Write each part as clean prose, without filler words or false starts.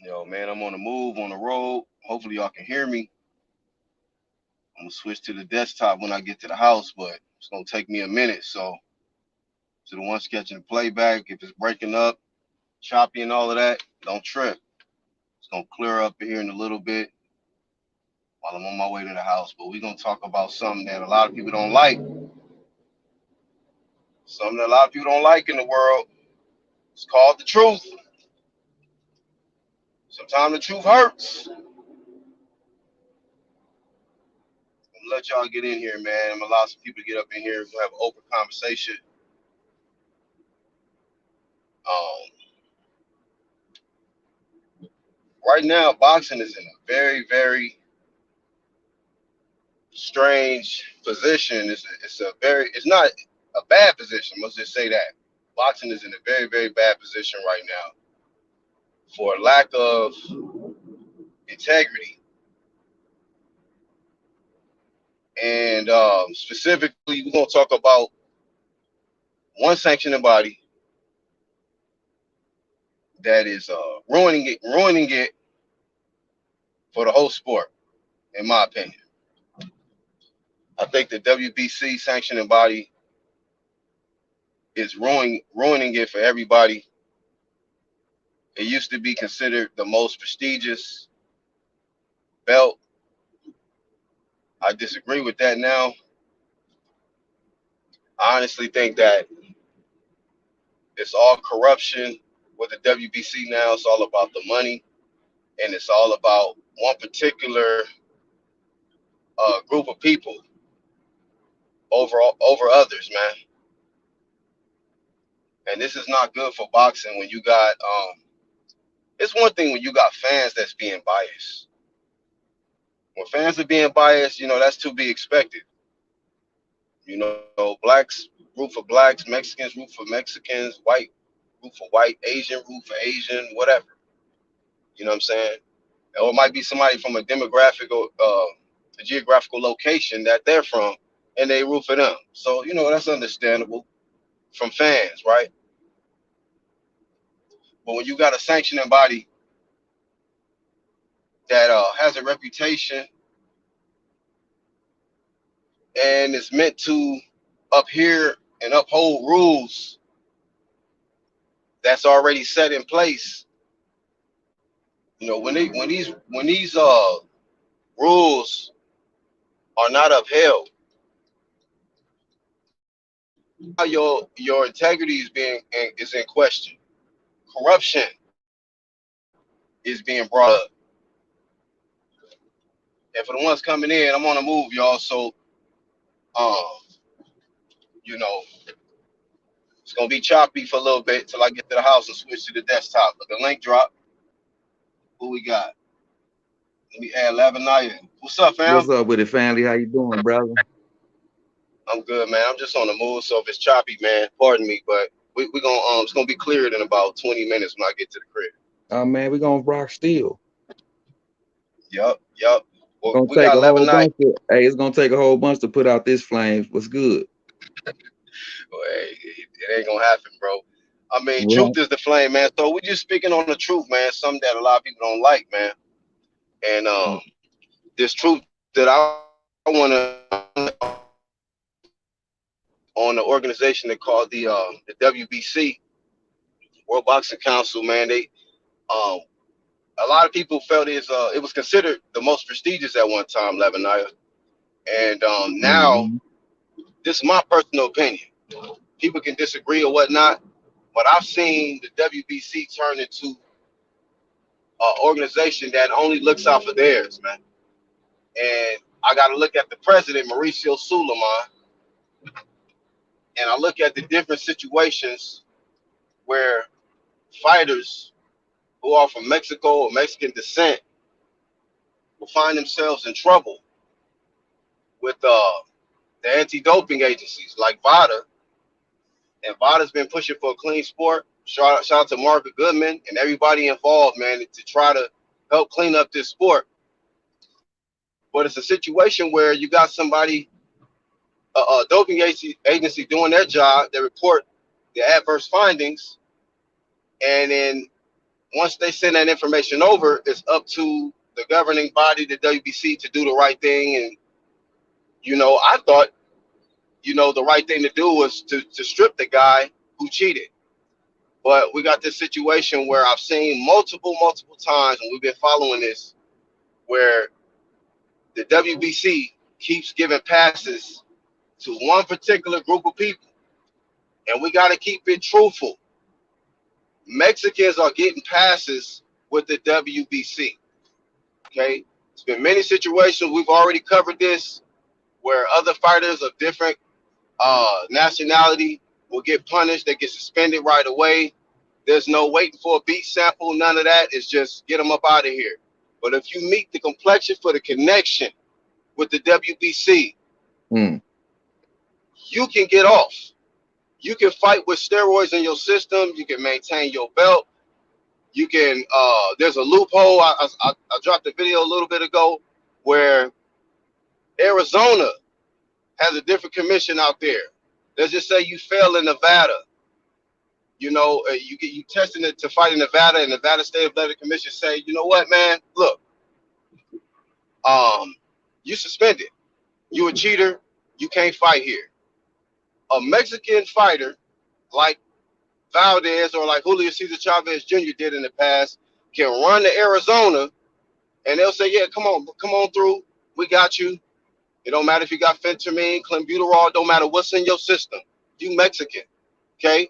Yo, man, I'm on the move, on the road. Hopefully, y'all can hear me. I'm gonna switch to the desktop when I get to the house, but it's gonna take me a minute. So, to the one sketching the playback, if it's breaking up, choppy, and all of that, don't trip. It's gonna clear up here in a little bit while I'm on my way to the house. But we're gonna talk about something that a lot of people don't like. Something that a lot of people don't like in the world. It's called the truth. Sometimes the truth hurts. I'm gonna let y'all get in here, man. I'm gonna allow some people to get up in here. We'll have an open conversation. Um, right now, boxing is in a very, very strange position. It's not a bad position. Let's just say that boxing is in a very, very bad position right now for lack of integrity, and specifically, we're gonna talk about one sanctioning body that is ruining it for the whole sport, in my opinion. I think the WBC sanctioning body is ruining it for everybody. It used to be considered the most prestigious belt. I disagree with that now. I honestly think that it's all corruption with the WBC now. It's all about the money, and it's all about one particular group of people over others, man. And this is not good for boxing when you got. It's one thing when you got fans that's being biased. When fans are being biased, that's to be expected. Blacks root for blacks, Mexicans root for Mexicans, white root for white, Asian root for Asian, whatever. You know what I'm saying? Or it might be somebody from a demographic or a geographical location that they're from, and they root for them. So that's understandable from fans, right? But when you got a sanctioning body that has a reputation and is meant to adhere and uphold rules that's already set in place, when these rules are not upheld, now your integrity is in question. Corruption is being brought up. And for the ones coming in, I'm on the move, y'all. So um, you know, it's gonna be choppy for a little bit till I get to the house and switch to the desktop. But the link drop. Who we got? Let me add Lavinaya. What's up, fam? What's up with it, family? How you doing, brother? I'm good, man. I'm just on the move, so if it's choppy, man, pardon me. But we gonna it's gonna be cleared in about 20 minutes when I get to the crib. Man, we gonna rock still. Yup, yup. Well, Gonna we take got a whole 11 night. bunch of. Hey, it's gonna take a whole bunch to put out this flames. What's good? Well, hey, it ain't gonna happen, bro. I mean, truth Well, is the flame, man. So we just speaking on the truth, man. Something that a lot of people don't like, man. And this truth that I want to on the organization they call the WBC, World Boxing Council, man. They um a lot of people felt it was considered the most prestigious at one time, Lebanon. And now mhm. this is my personal opinion. People can disagree or whatnot, but I've seen the WBC turn into an organization that only looks out for theirs, man. And I got to look at the president, Mauricio Suleiman, and I look at the different situations where fighters who are from Mexico or Mexican descent will find themselves in trouble with the anti-doping agencies like VADA, and VADA's been pushing for a clean sport. Shout out to Margaret Goodman and everybody involved, man, to try to help clean up this sport. But it's a situation where you got somebody, doping agency doing their job. They report the adverse findings, and then once they send that information over, it's up to the governing body, the WBC, to do the right thing. And I thought, the right thing to do was to strip the guy who cheated. But we got this situation where I've seen multiple times, and we've been following this, where the WBC keeps giving passes to one particular group of people. And we got to keep it truthful. Mexicans are getting passes with the WBC. Okay? It's been many situations. We've already covered this where other fighters of different nationality will get punished. They get suspended right away. There's no waiting for a beat sample. None of that. It's just get them up out of here. But if you meet the complexion for the connection with the WBC, you can get off. You can fight with steroids in your system. You can maintain your belt. You can. There's a loophole. I dropped a video a little bit ago where Arizona has a different commission out there. Let's just say you fail in Nevada. You testing it to fight in Nevada, and Nevada State Athletic Commission say, you know what, man? Look, you suspended. You a cheater. You can't fight here. A Mexican fighter like Valdez or like Julio Cesar Chavez Jr. did in the past can run to Arizona, and they'll say, yeah, come on through. We got you. It don't matter if you got fentanyl, clenbuterol. Don't matter what's in your system. You Mexican, okay?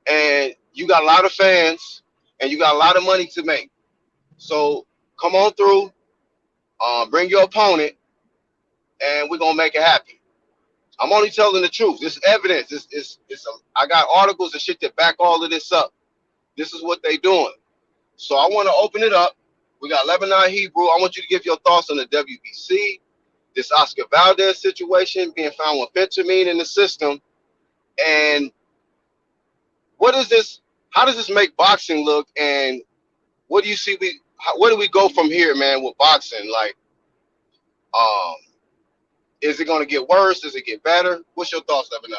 And you got a lot of fans, and you got a lot of money to make. So come on through, bring your opponent, and we're gonna make it happen. I'm only telling the truth. This is evidence. I got articles and shit that back all of this up. This is what they doing. So I want to open it up. We got Lebanon Hebrew. I want you to give your thoughts on the WBC, this Oscar Valdez situation, being found with fentanyl in the system, and what is this? How does this make boxing look? And what do you see? Where do we go from here, man, with boxing? Like, is it going to get worse? Does it get better? What's your thoughts, Lebanon?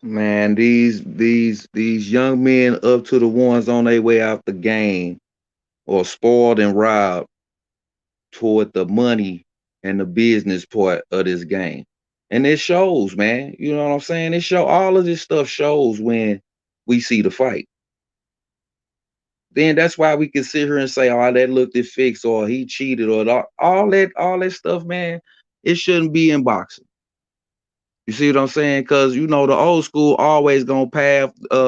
Man, these young men up to the ones on their way out the game or spoiled and robbed toward the money and the business part of this game. And it shows, man. You know what I'm saying? All of this stuff shows when we see the fight. Then that's why we can sit here and say, oh, that looked it fixed, or he cheated, or all that stuff, man. It shouldn't be in boxing. You see what I'm saying? Because the old school always gonna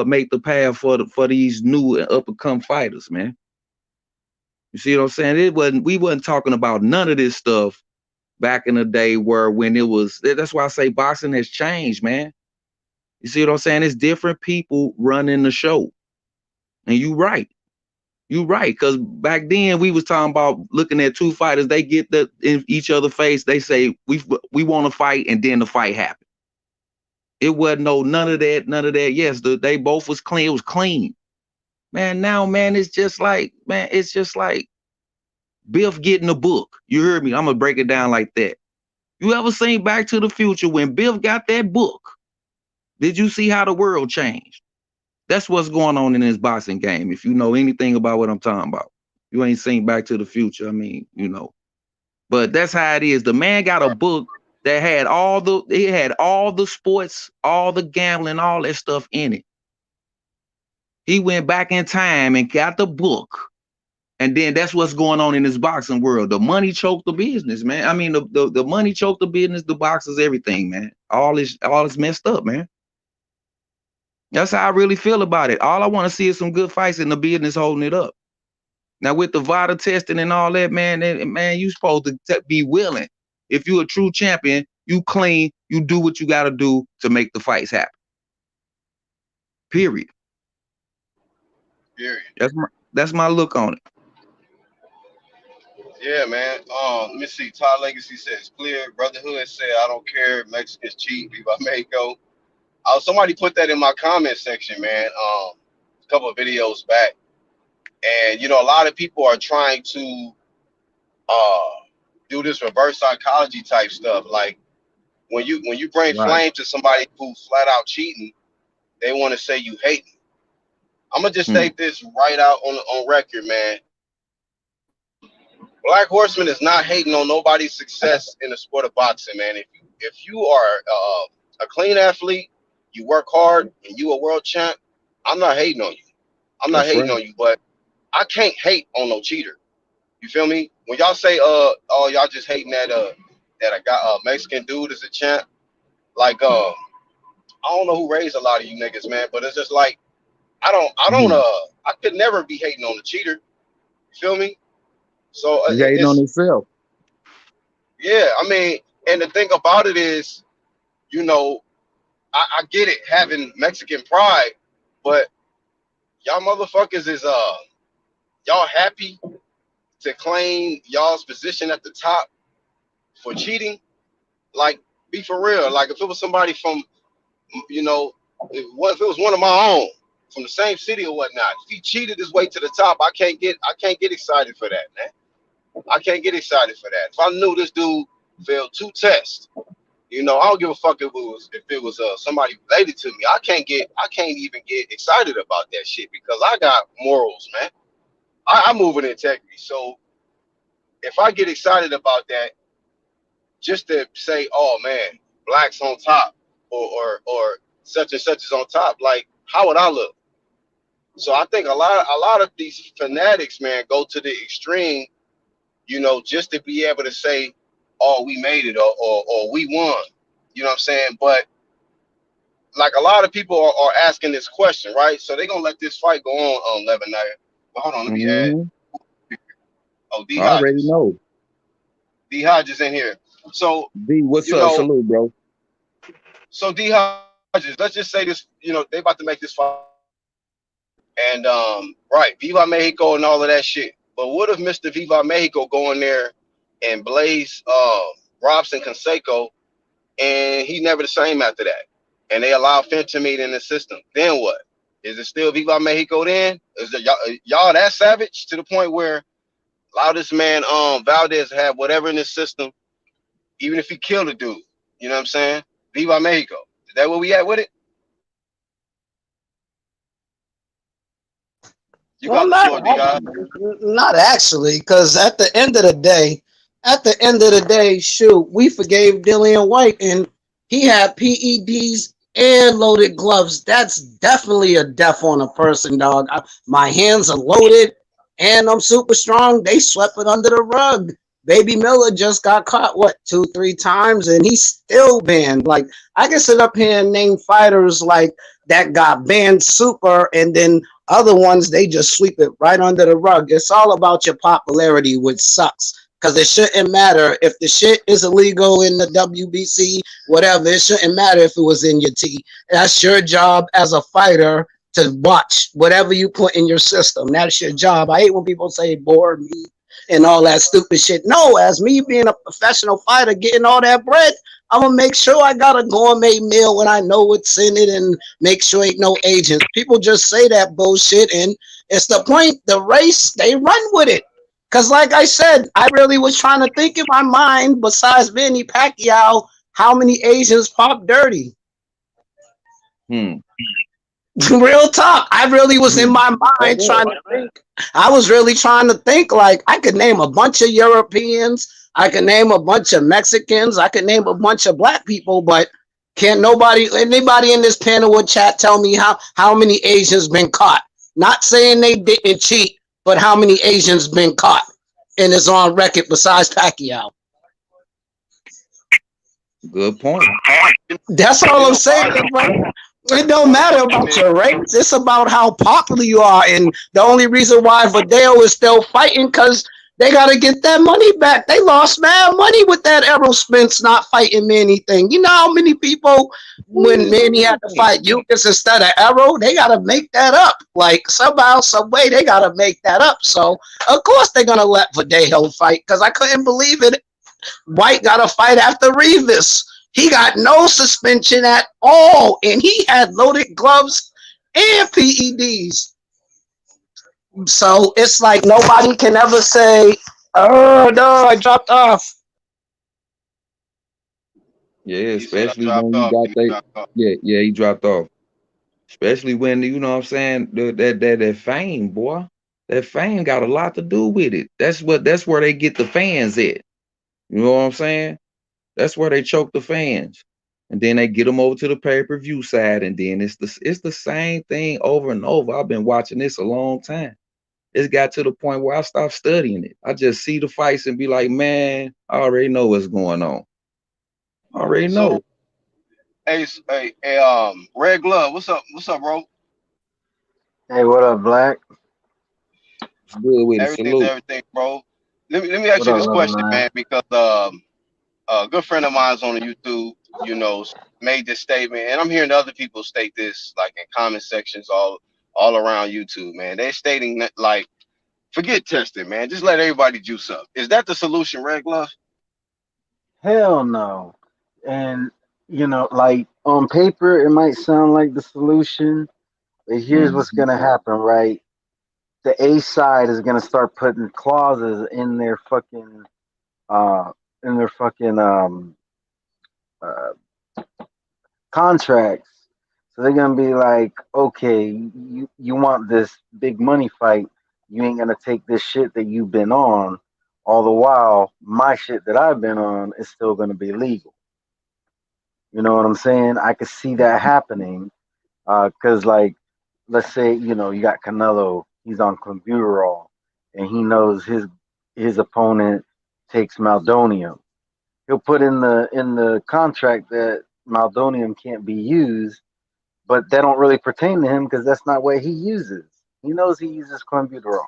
make the path for these new and up and come fighters, man. You see what I'm saying? We wasn't talking about none of this stuff back in the day when it was. That's why I say boxing has changed, man. You see what I'm saying? It's different people running the show, and you right, because back then we was talking about looking at two fighters. They get in each other's face. They say we want to fight, and then the fight happened. It wasn't none of that. Yes, they both was clean. It was clean, man. Now, man, it's just like Biff getting a book. You heard me? I'm gonna break it down like that. You ever seen Back to the Future when Biff got that book? Did you see how the world changed? That's what's going on in this boxing game. If you know anything about what I'm talking about, you ain't seen Back to the Future. I mean, but that's how it is. The man got a book that had all the sports, all the gambling, all that stuff in it. He went back in time and got the book. And then that's what's going on in this boxing world. The money choked the business, man. I mean, the money choked the business, the boxers, everything, man. All is messed up, man. That's how I really feel about it. All I want to see is some good fights in the business holding it up. Now with the VADA testing and all that, man, you supposed to be willing. If you're a true champion, you clean, you do what you got to do to make the fights happen. Period. That's my look on it. Yeah, man. Let me see. Todd Legacy says clear. Brotherhood said, I don't care. Mexicans cheat. Viva Mexico. Somebody put that in my comment section, man. A couple of videos back. And, a lot of people are trying to do this reverse psychology type stuff. Like when you bring flame to somebody who's flat out cheating, they want to say you hate me. I'm gonna just Hmm. state this right out on record, man. Black Horseman is not hating on nobody's success in the sport of boxing, man. If you are a clean athlete, you work hard, and you a world champ, I'm not hating on you. I'm not That's hating right. on you, but I can't hate on no cheater. You feel me? When y'all say oh y'all just hating that I got a Mexican dude as a champ, like I don't know who raised a lot of you niggas, man, but it's just like Mhm. I could never be hating on the cheater. You feel me? So He hating on it's himself. yeah. I mean, and the thing about it is, you know, I get it having Mexican pride, but y'all motherfuckers is y'all happy to claim y'all's position at the top for cheating? Like, be for real. Like, if it was somebody from, you know, if it was one of my own from the same city or whatnot, if he cheated his way to the top, I can't get excited for that, man. I can't get excited for that. If I knew this dude failed 2 tests, you know, I don't give a fuck if it was somebody related to me. I can't even get excited about that shit because I got morals, man. I move in integrity. So if I get excited about that, just to say, oh man, blacks on top or such and such is on top, like how would I look? So I think a lot of these fanatics, man, go to the extreme, you know, just to be able to say, oh, we made it or we won. You know what I'm saying? But like a lot of people are asking this question, right? So they're gonna let this fight go on Levin Knight. But hold on, let me add. Hmm. Oh, D I already Hodges. know. D Hodges in here. So, D, what's you up? know, Salute, bro. so D Hodges, let's just say this, you know, they about to make this fight. And right, Viva Mexico and all of that shit. But what if Mr. Viva Mexico go in there and blaze Robson Canseco and he never the same after that? And they allow fentanyl in the system. Then what? Is it still Viva Mexico then? Is it y'all that savage to the point where allow this man Valdez have whatever in his system, even if he killed a dude? You know what I'm saying? Viva Mexico. Is that where we at with it? You Well, got the not floor, D Hop. not actually, because at the end of the day, shoot, we forgave Dillian White, and he had PEDs and loaded gloves. That's definitely a death on a person, dog. My hands are loaded, and I'm super strong. They swept it under the rug. Baby Miller just got caught, what, 2, 3 times, and he's still banned. Like, I can sit up here and name fighters like that got banned super, and then other ones, they just sweep it right under the rug. It's all about your popularity, which sucks. Because it shouldn't matter if the shit is illegal in the WBC, whatever. It shouldn't matter if it was in your tea. That's your job as a fighter to watch whatever you put in your system. That's your job. I hate when people say board me and all that stupid shit. No, as me being a professional fighter, getting all that bread, I'm gonna make sure I got a gourmet meal when I know what's in it and make sure ain't no agents. People just say that bullshit, and it's the point. The race, they run with it. Cause like I said, I really was trying to think in my mind, besides Manny Pacquiao, how many Asians pop dirty? Hmm. Real talk. I really was in Hmm. my mind trying to think. I was really trying to think like I could name a bunch of Europeans, I could name a bunch of Mexicans, I could name a bunch of black people, but can't anybody in this panel or chat tell me how many Asians been caught? Not saying they didn't cheat, but how many Asians been caught and is on record besides Pacquiao? Good point. That's And all it I'm don't saying. bother me. It don't matter about your race. It's about how popular you are. And the only reason why Vidal is still fighting because they got to get that money back. They lost mad money with that Errol Spence not fighting Manny thing. You know how many people, when Manny had to fight Eucus instead of Errol, they got to make that up. Like somehow, some way, they got to make that up. So, of course, they're going to let Vidal fight because I couldn't believe it. White got a fight after Rivas. He got no suspension at all, and he had loaded gloves and PEDs. So it's like nobody can ever say, "Oh no, I dropped off." Yeah, He said I especially dropped when you off. got He that. dropped off. Yeah, he dropped off. Especially when you know what I'm saying that fame, boy. That fame got a lot to do with it. That's where they get the fans at. You know what I'm saying? That's where they choke the fans. And then they get them over to the pay-per-view side, and then it's the same thing over and over. I've been watching this a long time. It's got to the point where I stopped studying it. I just see the fights and be like, man, I already know what's going on. I already So, know. Red Glove, what's up, bro? Hey, what up, Black? Good with it. Everything's Salute. everything, bro. Let me ask What you up, this brother question, man? man, because a good friend of mine's on the YouTube, you know, made this statement, and I'm hearing other people state this, like in comment sections all around YouTube, man. They're stating that, like, forget testing, man. Just let everybody juice up. Is that the solution, Red Glove? Hell no. And like on paper, it might sound like the solution, but here's what's Mhm. gonna happen, right? The A side is gonna start putting clauses uh in their fucking uh contracts. So they're gonna be like, okay, you want this big money fight, you ain't gonna take this shit that you've been on. All the while, my shit that I've been on is still gonna be legal. You know what I'm saying? I could see that happening. Cause like, let's say you got Canelo, he's on clenbuterol, and he knows his opponent takes Maldonium. He'll put in the contract that Maldonium can't be used, but that don't really pertain to him because that's not what he uses. He knows he uses clenbuterol.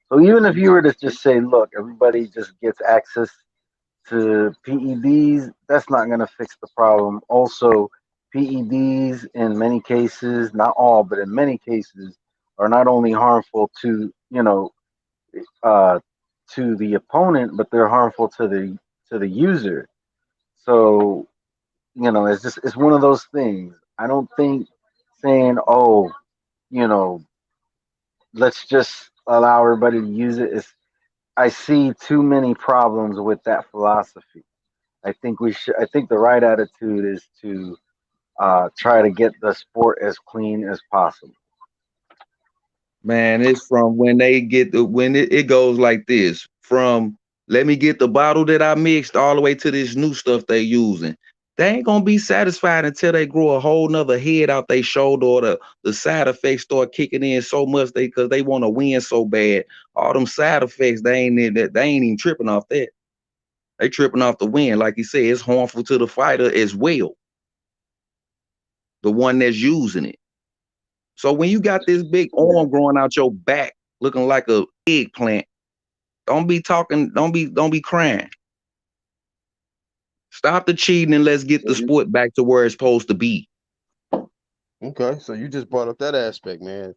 So even if you were to just say, look, everybody just gets access to PEDs, that's not going to fix the problem. Also, PEDs in many cases, not all, but in many cases, are not only harmful uh, to the opponent, but they're harmful to the user. So it's one of those things. I don't think saying, oh, you know, let's just allow everybody to use it is. I see too many problems with that philosophy. I think we should. I think the right attitude is to try to get the sport as clean as possible. Man, it's from when they get when it goes like this. From let me get the bottle that I mixed all the way to this new stuff they using. They ain't gonna be satisfied until they grow a whole nother head out their shoulder, or the side effects start kicking in so much because they want to win so bad. All them side effects, they ain't even tripping off that. They tripping off the win. Like you said, it's harmful to the fighter as well, the one that's using it. So when you got this big Yeah. arm growing out your back looking like a eggplant, don't be talking, don't be crying. Stop the cheating and let's get So the you sport back to where it's supposed to be. okay? So you just brought up that aspect, man.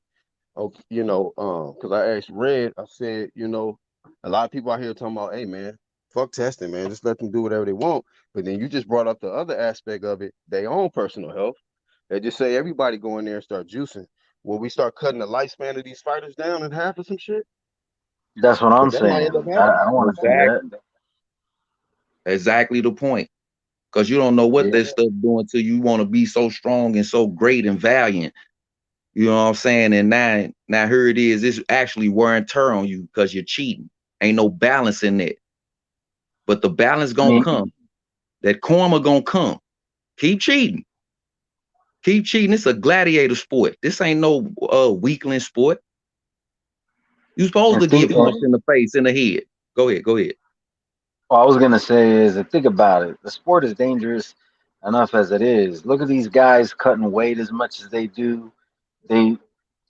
Okay, because I asked Red, I said, a lot of people out here talking about, hey, man, fuck testing, man, just let them do whatever they want. But then you just brought up the other aspect of it, their own personal health. They just say everybody go in there and start juicing. Will we start cutting the lifespan of these fighters down in half or some shit? That's what I'm Because that might end up saying. I happening. don't want to see that. Exactly. Exactly the point. Because you don't know what Yeah. that stuff doing to you. You want to be so strong and so great and valiant. You know what I'm saying? And now here it is. It's actually wear and tear on you because you're cheating. Ain't no balance in it. But the balance I gonna mean, come. That karma gonna come. Keep cheating. Keep cheating. It's a gladiator sport. This ain't no weakling sport. You supposed and to think. get punched in the face, in the head. Go ahead. Go ahead. All I was gonna say is, that think about it. The sport is dangerous enough as it is. Look at these guys cutting weight as much as they do. They,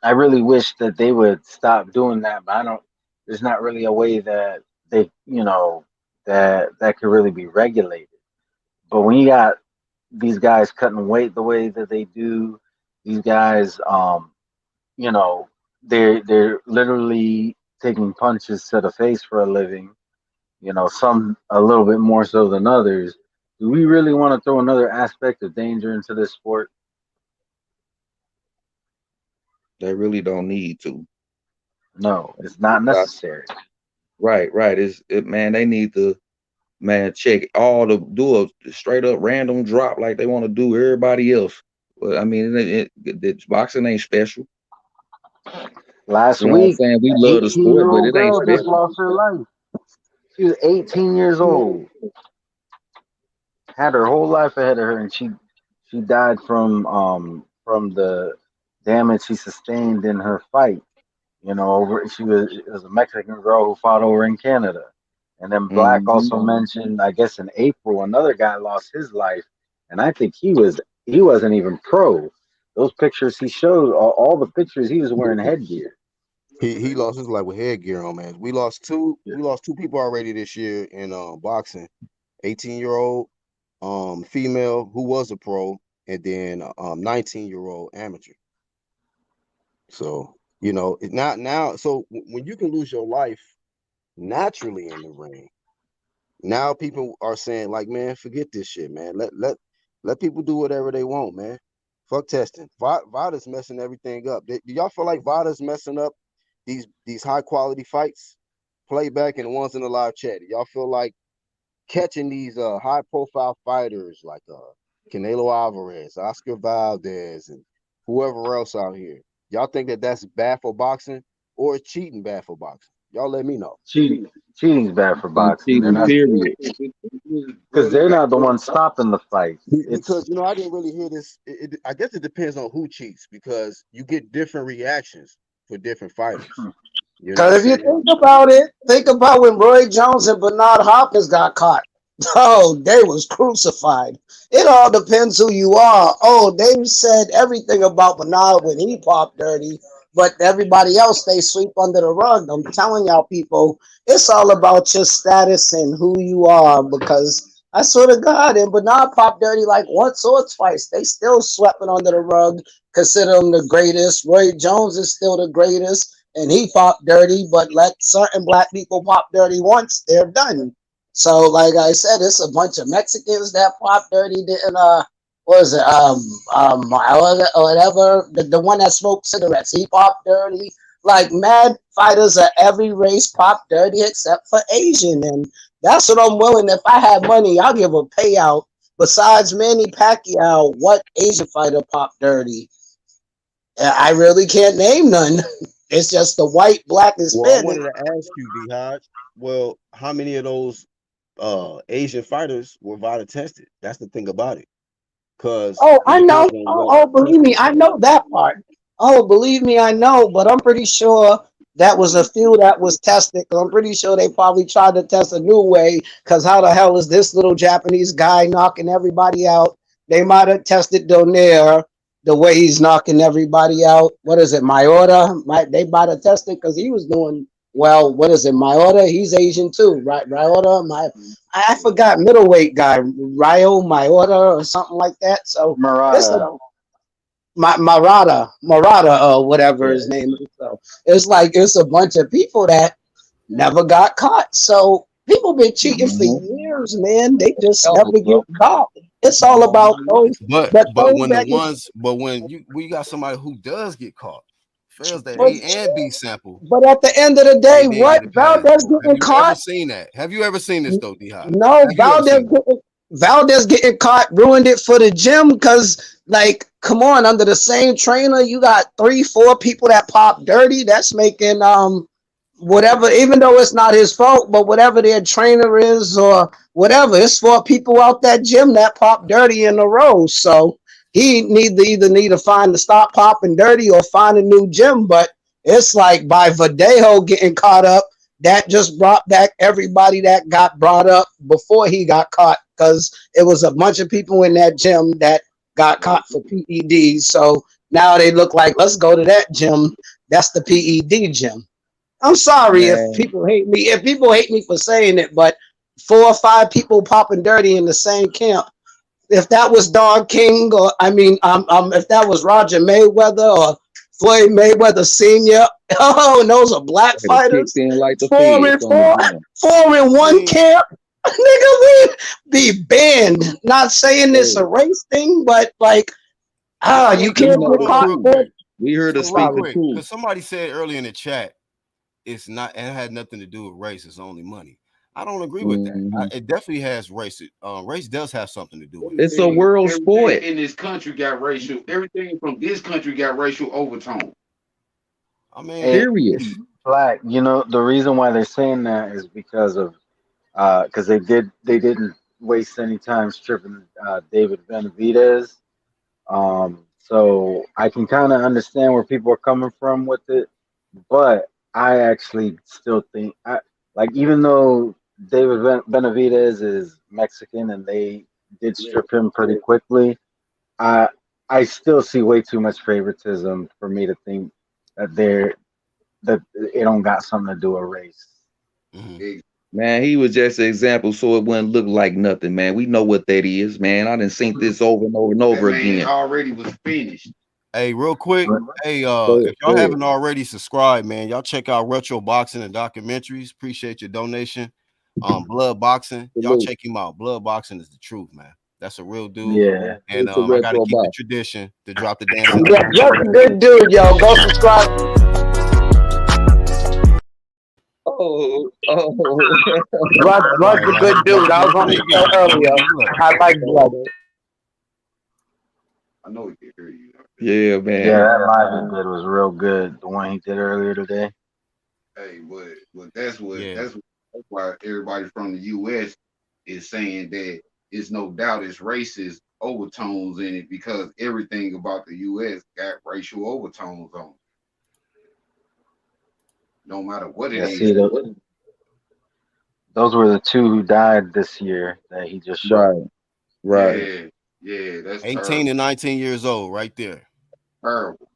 I really wish that they would stop doing that, but I don't. There's not really a way that that could really be regulated. But when you got these guys cutting weight the way that they do, these guys, you know, they're literally taking punches to the face for a living. Some a little bit more so than others. Do we really want to throw another aspect of danger into this sport? They really don't need to. No, it's not necessary. Right, right. Man, they need to, man, check all the do a straight up random drop like they want to do everybody else. Well, I mean, boxing ain't special. Last You know what I'm week, saying? We an love the sport, but 18-year-old it ain't girl just special. lost her life. She was 18 years old, had her whole life ahead of her, and she died from the damage she sustained in her fight. You know, over it was a Mexican girl who fought over in Canada. And then Black Hmm. also mentioned, I guess in April, another guy lost his life, and I think he wasn't even pro. Those pictures he showed, all the pictures, he was wearing headgear. He lost his life with headgear on, man. Yeah. We lost two people already this year in boxing. 18-year-old female who was a pro, and then 19-year-old amateur. So, now so when you can lose your life naturally in the ring, now people are saying like, man, forget this shit, man. Let people do whatever they want, man. Fuck testing. VADA's messing everything up. Do y'all feel like VADA's messing up these high quality fights? Playback and the ones in the live chat. Do y'all feel like catching these high profile fighters like Canelo Alvarez, Oscar Valdez, and whoever else out here? Y'all think that that's bad for boxing, or is cheating bad for boxing? Y'all let me know. Cheating's bad for And boxing. They're cheating, not period. because they're not the ones stopping the fight. Because It's I didn't really hear this. I guess it depends on who cheats, because you get different reactions for different fighters. You know what I'm Because if you saying? think about when Roy Jones and Bernard Hopkins got caught. Oh, they was crucified. It all depends who you are. Oh, they said everything about Bernard when he popped dirty, but everybody else they sweep under the rug. I'm telling y'all people, it's all about your status and who you are. Because I swear to God, and Bernard popped dirty like once or twice. They still swept it under the rug. Consider him the greatest. Roy Jones is still the greatest, and he popped dirty. But let certain black people pop dirty once, they're done. So, like I said, it's a bunch of Mexicans that pop dirty. Didn't what is it? Whatever. The one that smoked cigarettes, he popped dirty. Like mad fighters of every race pop dirty except for Asian, and that's what I'm willing. If I had money, I'll give a payout. Besides Manny Pacquiao, what Asian fighter pop dirty? I really can't name none. It's just the white, black, and Well, I Hispanic. wanted to ask you, D Hodge. Well, how many of those Asian fighters were VADA tested? That's the thing about it, because Oh, it I depends know. on Oh, what oh, believe me, testing I site. know that part. Oh, believe me, I know. But I'm pretty sure that was a few that was tested. 'Cause I'm pretty sure they probably tried to test a new way. Because how the hell is this little Japanese guy knocking everybody out? They might have tested Donaire the way he's knocking everybody out. What is it, Mayoda? They might have tested because he was doing well. What is it, Mayoda? He's Asian too, right? Mayoda, I forgot middleweight guy, Ryo Mayoda or something like that. So it's Murata. a Marada, or whatever Yeah. his name is. So it's like it's a bunch of people that never got caught. So people been cheating for Mhm. years, man. They just Help us, never get bro. caught. It's all about those, But but but those when the that get, ones but when you got somebody who does get caught, fails that but, A and B sample, but at the end of the they day, didn't what get a pass, Valdez bro. Have getting you ever caught? seen that? Have you ever seen this though, D Hodge? No, Have you ever seen it? Valdez getting caught ruined it for the gym because, like, come on, under the same trainer, you got 3, 4 people that pop dirty. That's making whatever, even though it's not his fault, but whatever their trainer is or whatever, it's 4 people out that gym that pop dirty in a row. So he need to find to stop popping dirty or find a new gym. But it's like by Vallejo getting caught up, that just brought back everybody that got brought up before he got caught because it was a bunch of people in that gym that got caught for PEDs. So now they look like, let's go to that gym. That's the PED gym. I'm sorry if Man, people hate me. If people hate me for saying it, but 4 or 5 people popping dirty in the same camp. If that was Don King, or if that was Roger Mayweather or Floyd Mayweather Senior, oh, and those are black it have kicked fighters in like the feds forming on the four, ground. forming I one mean, camp. Nigga, we be banned. Not saying it's a Hey, race thing, but like, hold you on, just we can't hold get know, on caught real hey, for quick. we here to Hold on speak right. the quick, truth. because somebody said earlier in the chat, it's not, and it had nothing to do with race. It's only money. I don't agree with that. Mhm. It definitely has race. Race does have something to do with it. It's a world sport. Everything in this country got racial. Everything from this country got racial overtone. I mean, Hey, Period. Black, you know, the reason why they're saying that is because of because they didn't waste any time stripping David Benavidez. So I can kind of understand where people are coming from with it, but I actually still think like even though David Benavidez is Mexican and they did strip him pretty quickly, I I still see way too much favoritism for me to think that that it don't got something to do with race. mhm. Man, he was just an example, so it wouldn't look like nothing, man. We know what that is, man. I done seen this over and over and That over man again. already was finished. Hey, real quick. Hey, if y'all haven't already subscribed, man, y'all check out Retro Boxing and Documentaries. Appreciate your donation. Blood Boxing, y'all Salute. check him out. Blood Boxing is the truth, man. That's a real dude. Yeah. And It's a I gotta retro keep the box. tradition to drop the dancing. Yeah, Russ a good dude, yo. Go subscribe. Oh, Russ a good dude. I was on the show earlier. I like Russ. I know he can hear you. yeah, man. Yeah, that live he did was real good. The one he did earlier today. Hey, but that's what Yeah. that's why everybody from the U.S. is saying that it's no doubt it's racist overtones in it because everything about the U.S. got racial overtones on it. No matter what it Yeah, is. see, those were the two who died this year that he just shot. Right. Yeah, that's 18 terrible. and 19 years old, right there. Terrible.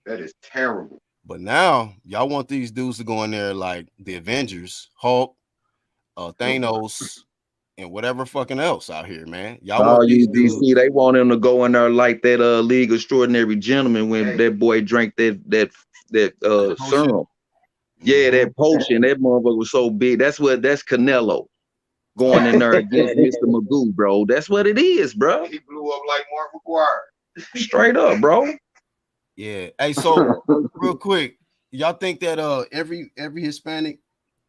That is terrible. But now y'all want these dudes to go in there like the Avengers, Hulk, Thanos, and whatever fucking else out here, man. Y'all Oh, want these you dudes. DC, they want him to go in there like that League of Extraordinary Gentlemen when Hey. that boy drank that Potion? serum. Yeah, that potion. That motherfucker was so big. That's Canelo going in there against Mr. Magoo, bro. That's what it is, bro. He blew up like Mark McGuire. Straight up, bro. Yeah. Hey, so real quick, y'all think that every Hispanic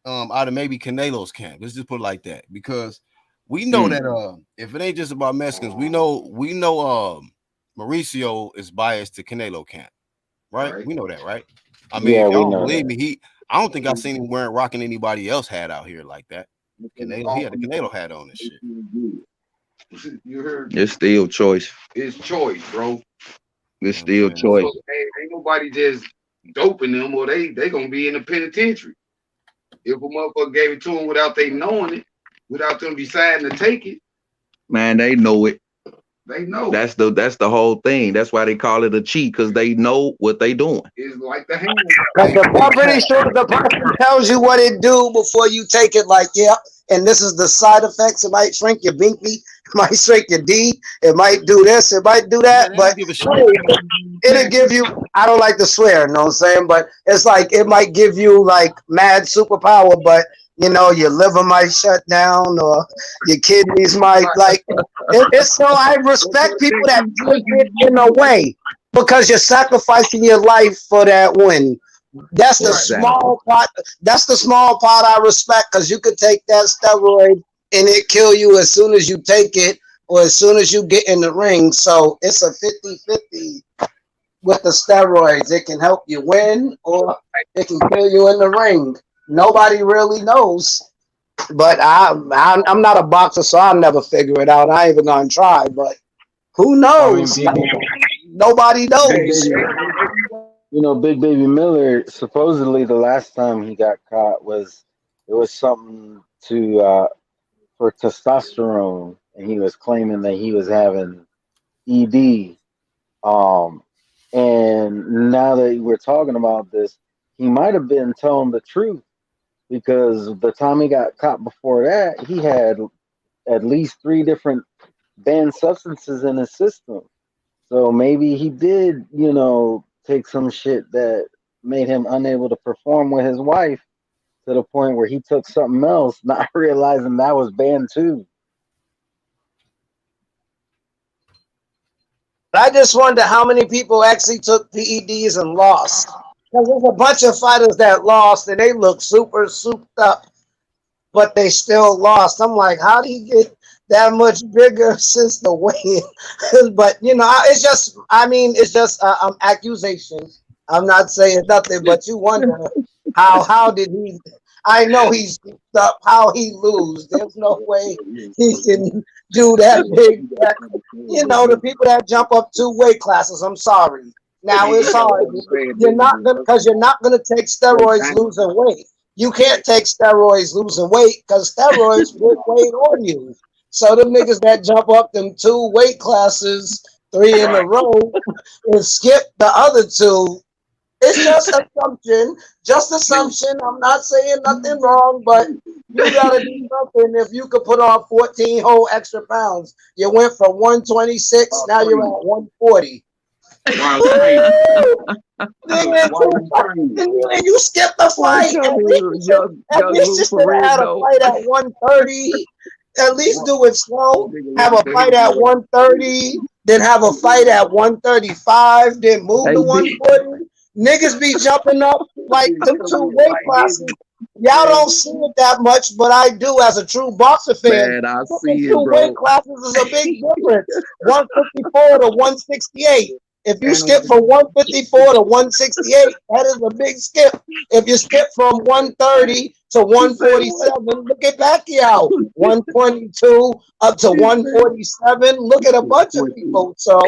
out of maybe Canelo's camp, let's just put it like that, because we know that if it ain't just about Mexicans, we know Mauricio is biased to Canelo camp, right? We know that, right? I mean, Yeah, if we y'all don't know believe that. me, I don't think I've seen him rocking anybody else hat out here like that. Canelo, he had a Canelo hat on and shit. You heard? It's still choice. It's choice, bro. It's still choice. So, ain't nobody just doping them or they gonna be in the penitentiary. If a motherfucker gave it to them without they knowing it, without them deciding to take it, Man, they know it. they know. That's the whole thing. That's why they call it a cheat, because they know what they doing. It's like the hand. Like I'm pretty sure the person tells you what it do before you take it. Like, yeah, and this is the side effects. It might shrink your binky, it might shrink your D, it might do this, it might do that, Yeah, but give a shit. it'll give you. I don't like to swear, you know what I'm saying? But it's like it might give you like mad superpower, but you know your liver might shut down or your kidneys might like. It's so I respect people that take it in a way because you're sacrificing your life for that win. That's the Exactly. small part. That's the small part I respect because you could take that steroid and it kill you as soon as you take it or as soon as you get in the ring. So it's a 50-50 with the steroids. It can help you win or it can kill you in the ring. Nobody really knows. But I'm not a boxer, so I'll never figure it out. I ain't even gonna try. But who knows? Nobody knows. You know, Big Baby Miller, supposedly the last time he got caught it was something for testosterone, and he was claiming that he was having ED. And now that we're talking about this, he might have been telling the truth because the time he got caught before that, he had at least 3 different banned substances in his system. So maybe he did, take some shit that made him unable to perform with his wife to the point where he took something else, not realizing that was banned too. I just wonder how many people actually took PEDs and lost. Because there's a bunch of fighters that lost and they look super souped up. but they still lost. I'm like, how do you get that much bigger since the weigh-in? But you know, it's just, I mean, it's just accusations. I'm not saying nothing, but you wonder how did he? I know he's up. How he lose? There's no way he can do that big. You know, the people that jump up 2 weight classes. I'm sorry. Now it's hard. You're not gonna, because you're not gonna take steroids losing weight. You can't take steroids losing weight because steroids put weight on you. So the niggas that jump up them 2 weight classes, 3 in a row, and skip the other 2. It's just assumption, just assumption. I'm not saying nothing wrong, but you gotta do something. If you could put on 14 whole extra pounds, you went from 126, now you're at 140. And you skipped the fight. At least you should have had a fight at 130. At least do it slow. Have a fight at 130, then have a fight at 135, then move to 140. Niggas be jumping up like them 2 weight classes. Y'all don't see it that much, but I do as a true boxer fan. Man, I see it, 2 bro. weight classes is a big difference. 154 to 168. If you skip from 154 to 168, that is a big skip. If you skip from 130 to 147, look at Pacquiao. 122 up to 147. Look at a bunch of people. So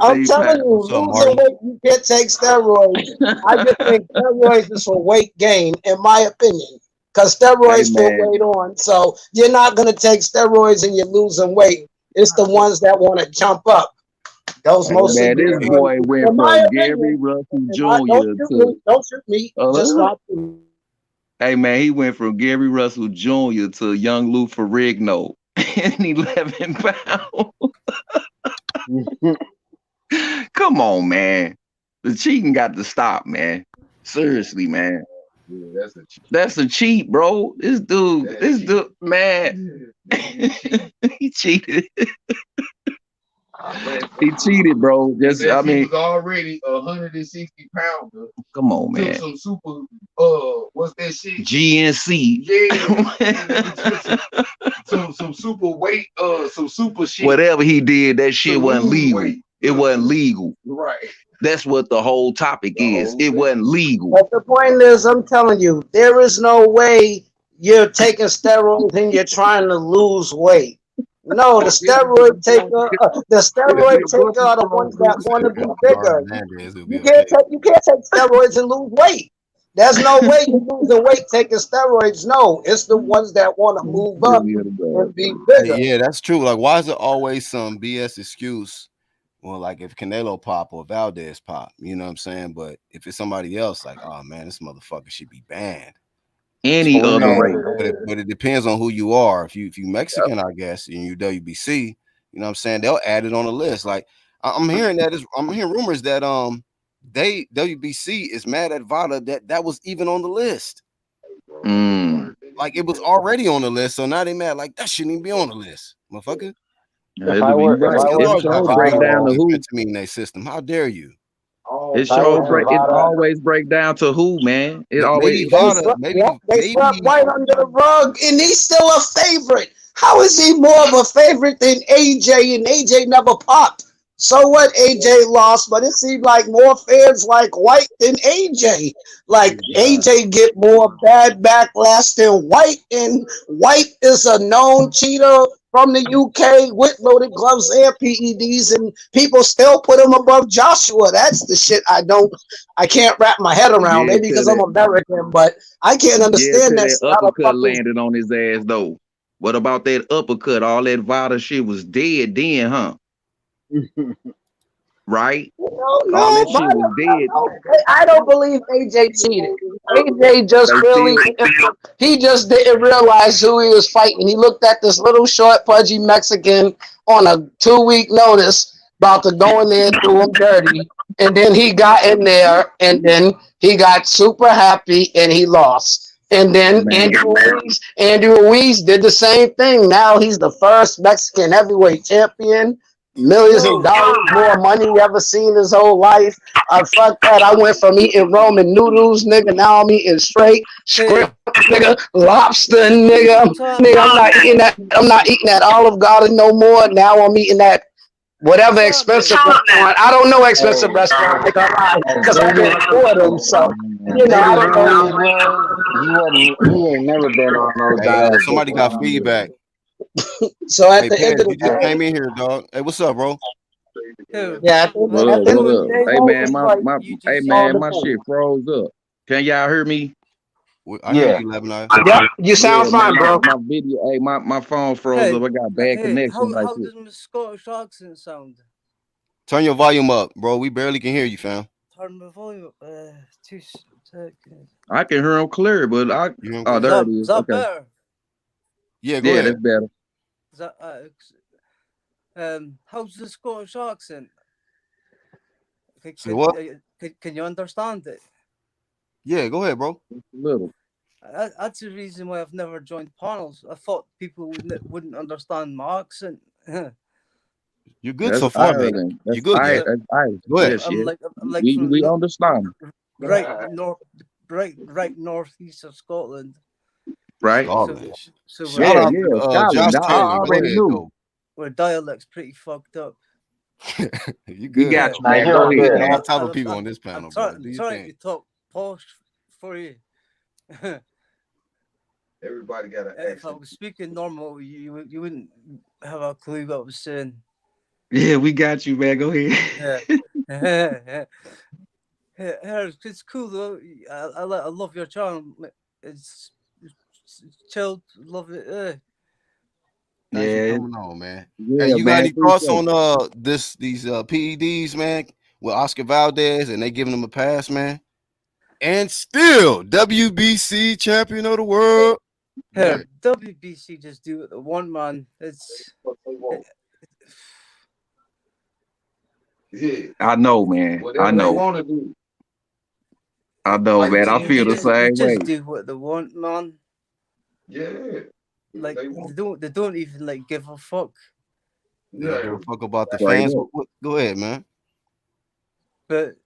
I'm telling you, losing weight, you can't take steroids. I just think steroids is for weight gain, in my opinion. Because steroids put weight on. So you're not going to take steroids and you're losing weight. It's the ones that want to jump up. Those mostly. Man, this boy went from Gary Russell Jr. Don't shoot me. Just watch me. Hey man, he went from Gary Russell Jr. to young Lou Ferrigno in 11 pounds. Come on, man. The cheating got to stop, man. Seriously, man. Yeah, that's a cheat, bro. This dude, man, he cheated. He cheated, bro. Just, I mean, he was already 160 pounder. Come on, man. Some super, what's that shit? GNC. Yeah. some super weight, some super shit. Whatever he did, that shit wasn't legal. Weight. It wasn't legal. Right. That's what the whole topic is. It wasn't legal. But the point is, I'm telling you, there is no way you're taking steroids and you're trying to lose weight. No, the steroid taker are the ones that want to be bigger. You can't take steroids and lose weight. There's no way you losing weight taking steroids. No, it's the ones that want to move up and be bigger. Yeah, that's true. Like, why is it always some BS excuse? Well, like if Canelo pop or Valdez pop, you know what I'm saying? But if it's somebody else, like, oh man, this motherfucker should be banned. Any other race. But it depends on who you are. If you Mexican, I guess, and you WBC, you know what I'm saying? They'll add it on the list. Like I'm hearing rumors that WBC is mad at VADA that was even on the list. Like it was already on the list, so now they mad like that shouldn't even be on the list, motherfucker. Break down to who to me in their system. How dare you? It always break down to who, man. It always they swept White under the rug, and he's still a favorite. How is he more of a favorite than AJ? And AJ never popped. So what? AJ lost, but it seemed like more fans like White than AJ. Like AJ get more bad backlash than White, and White is a known cheater from the UK with loaded gloves and PEDs, and people still put him above Joshua. That's the shit I can't wrap my head around. Maybe because I'm American, but I can't understand that. Uppercut landed on his ass though. What about that uppercut? All that VADA shit was dead then, huh? Right? All that shit was dead. I don't believe AJ cheated. AJ just he just didn't realize who he was fighting. He looked at this little short pudgy Mexican on a 2-week notice about to go in there and do him dirty. And then he got in there and then he got super happy and he lost. And then Andrew Ruiz did the same thing. Now he's the first Mexican heavyweight champion. Millions of Yo, dollars, more money he ever seen his whole life. Fuck that. I went from eating Roman noodles, nigga. Now I'm eating straight hey, shrimp, nigga, lobster, nigga. Tom, Nigga, I'm not eating that. I'm not eating that Olive Garden no more. Now I'm eating that whatever Tom, expensive man. restaurant. I don't know expensive Hey, restaurant as because I big can't afford them. So as you know, big I as don't know. Rose was, he ain't never been on no Hey, diet for somebody got 30 years. feedback. So at Hey, the end Pez, of the you just day, came in here, dog. Hey, what's up, bro? Hey, yeah, What like up? at the the end What of other up? the day, day, Hey bro, man, it's my like my you hey just all man, my depends. shit froze up. Can y'all hear me? I hear Yeah. you, Lebanon. Yep, you sound Yeah, man, fine, bro. my video, hey, my phone froze hey, up. I got bad hey, connection right how there. does my Scottish accent sound? Turn your volume up, bro. We barely can hear you, fam. Turn my volume up. 2 seconds. I can hear him clear, but You hear oh, me? Is there that it is is. that Okay. better? Yeah, go Yeah, ahead. that's better. Is that how's the Scottish accent? Say what? Can you understand it? Yeah, go ahead, bro. Just a little. That's the reason why I've never joined panels. I thought people wouldn't understand my accent. You're good That's so far, man. Ireland. You're That's good, So man. That's Irish. Go ahead. Yes, yes. I'm like from We understand. right northeast of Scotland. Right? So Scotland. so Shout Yeah, out yeah. to Josh Scotland. I Taylor. Go already ahead, knew. though. where dialect's pretty fucked up. You We good. got Yeah, you, Nah, man. you're Go all We ahead, good. got man. all type of people on this I'm panel, trying. brother. Do I'm your trying to thing. talk posh for you. Everybody got an If I accent. was speaking normal, you wouldn't have a clue what I was saying. Yeah, we got you, man. Go ahead. Yeah. It's cool though. I love your channel. It's chilled. Love it. Thanks for Yeah, coming on, man. Hey, yeah, you got man. any thoughts Appreciate on it. these PEDs, man, with Oscar Valdez and they giving him a pass, man? And still WBC champion of the world. Here, WBC just do it the one man. It's Yeah, I know, man. I whatever they know. want to do. I know, Like man. I you feel the just TNT. same way. do what they want, man. Yeah, Like they want. they don't even like give a fuck. They don't give Yeah, a fuck about the Straight fans. up. Go ahead, man. But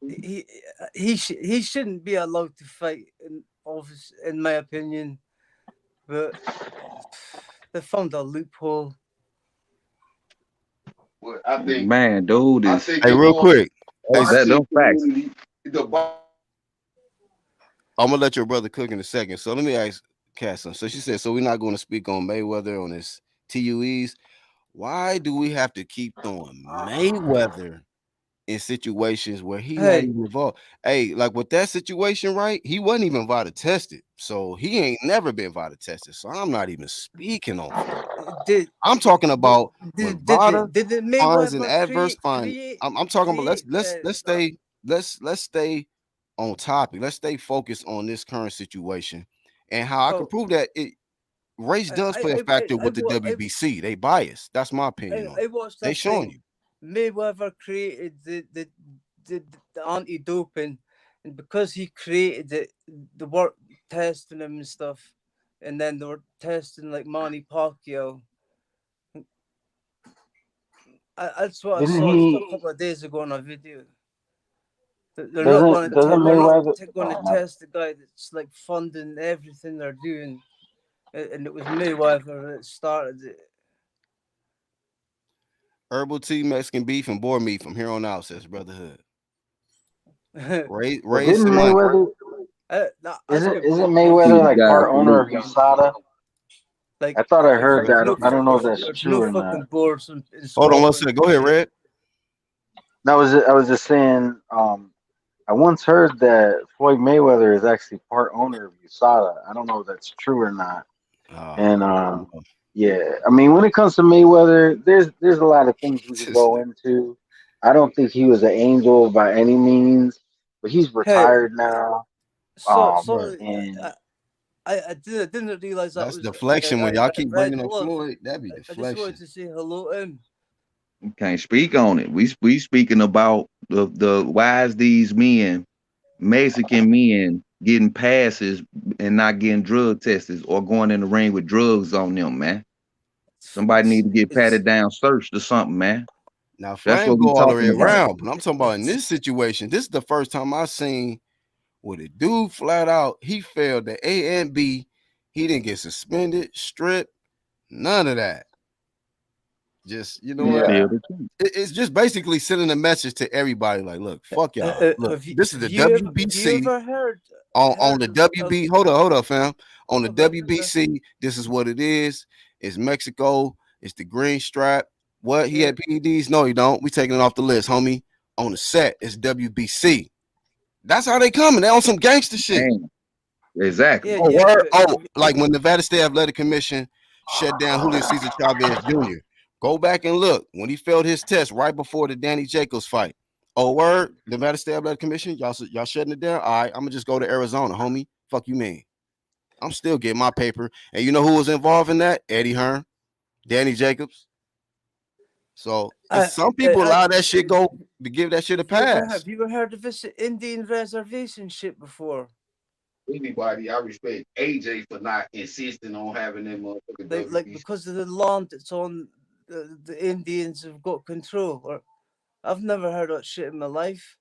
he shouldn't be allowed to fight in office, in my opinion. But they found a loophole. well, I think Man, dude I is think Hey, the real quick. Hey, boxing them facts. community, the I'm gonna let your brother cook in a second. So let me ask Cassim. So she said, so we're not going to speak on Mayweather on his TUEs. Why do we have to keep throwing Mayweather in situations where he not Hey, even involved? Hey, like with that situation, right? He wasn't even VADA tested, so he ain't never been VADA tested. So I'm not even speaking on Floyd. did I'm talking about when did VADA did the finds an Mayweather adverse find. I'm talking about create let's stay on topic. Let's stay focused on this current situation and how I can oh prove that race does play a factor with the WBC. They biased. That's my opinion on I it. watched They a showing thing. you. Mayweather created the anti-doping, and because he created it, they were testing him and stuff, and then they were testing like Manny Pacquiao. That's what I Didn't saw just a he? couple of days ago on a video. They're not Doesn't Mayweather? going to test the guy that's like funding everything they're doing, and it was Mayweather that started it. Herbal tea, Mexican beef, and boar meat from here on out, says Brotherhood. Ray, But Ray didn't Selector. Mayweather? Isn't Mayweather These like guys part owner salute. of USADA? like I thought I heard there's that. no I don't know if that's there's true no or not. fucking boards in Hold on one Scotland. second. Go ahead, Red. I was just saying. I once heard that Floyd Mayweather is actually part owner of USADA. I don't know if that's true or not. And yeah, I mean, when it comes to Mayweather, there's a lot of things we could This go nigga. into. I don't think he was an angel by any means, but he's Hey, retired now. so And I didn't realize that That's was deflection. When y'all keep Red bringing up Blood. Floyd, that'd be I just wanted deflection. to say hello to him. Can't speak on it. We speaking about the why is these men, Mexican men, getting passes and not getting drug tests or going in the ring with drugs on them, man. Somebody need to get it's patted down, searched or something, man. Now That's Flame what we go all the way talking about. around, but I'm talking about in this situation. This is the first time I seen where the dude flat out he failed the A and B. He didn't get suspended, stripped, none of that. Just you know what? Yeah. It's just basically sending a message to everybody like, look, fuck y'all. Look, this is the have you WBC ever heard on the of WB. Hold up, fam. On the Hold up, WBC, this is what it is. It's Mexico. It's the green stripe. What he had PEDs? No, he don't. We taking it off the list, homie. On the set, it's WBC. That's how they coming. They on some gangster shit. Man, exactly. Yeah, Oh, yeah, word. but Oh, like when Nevada State Athletic Commission shut down Julio Cesar Chavez Jr. Go back and look when he failed his test right before the Danny Jacobs fight. Oh, word. Nevada State Athletic Commission, y'all shutting it down. All right, I'm gonna just go to Arizona, homie. Fuck you, mean? I'm still getting my paper. And you know who was involved in that? Eddie Hearn, Danny Jacobs. So some people allow that shit go to give that shit a pass. Have you ever heard of this Indian reservation shit before? Anybody, I respect AJ for not insisting on having them motherfucking Like WBC. because of the land that's on the Indians have got control. Or I've never heard that shit in my life.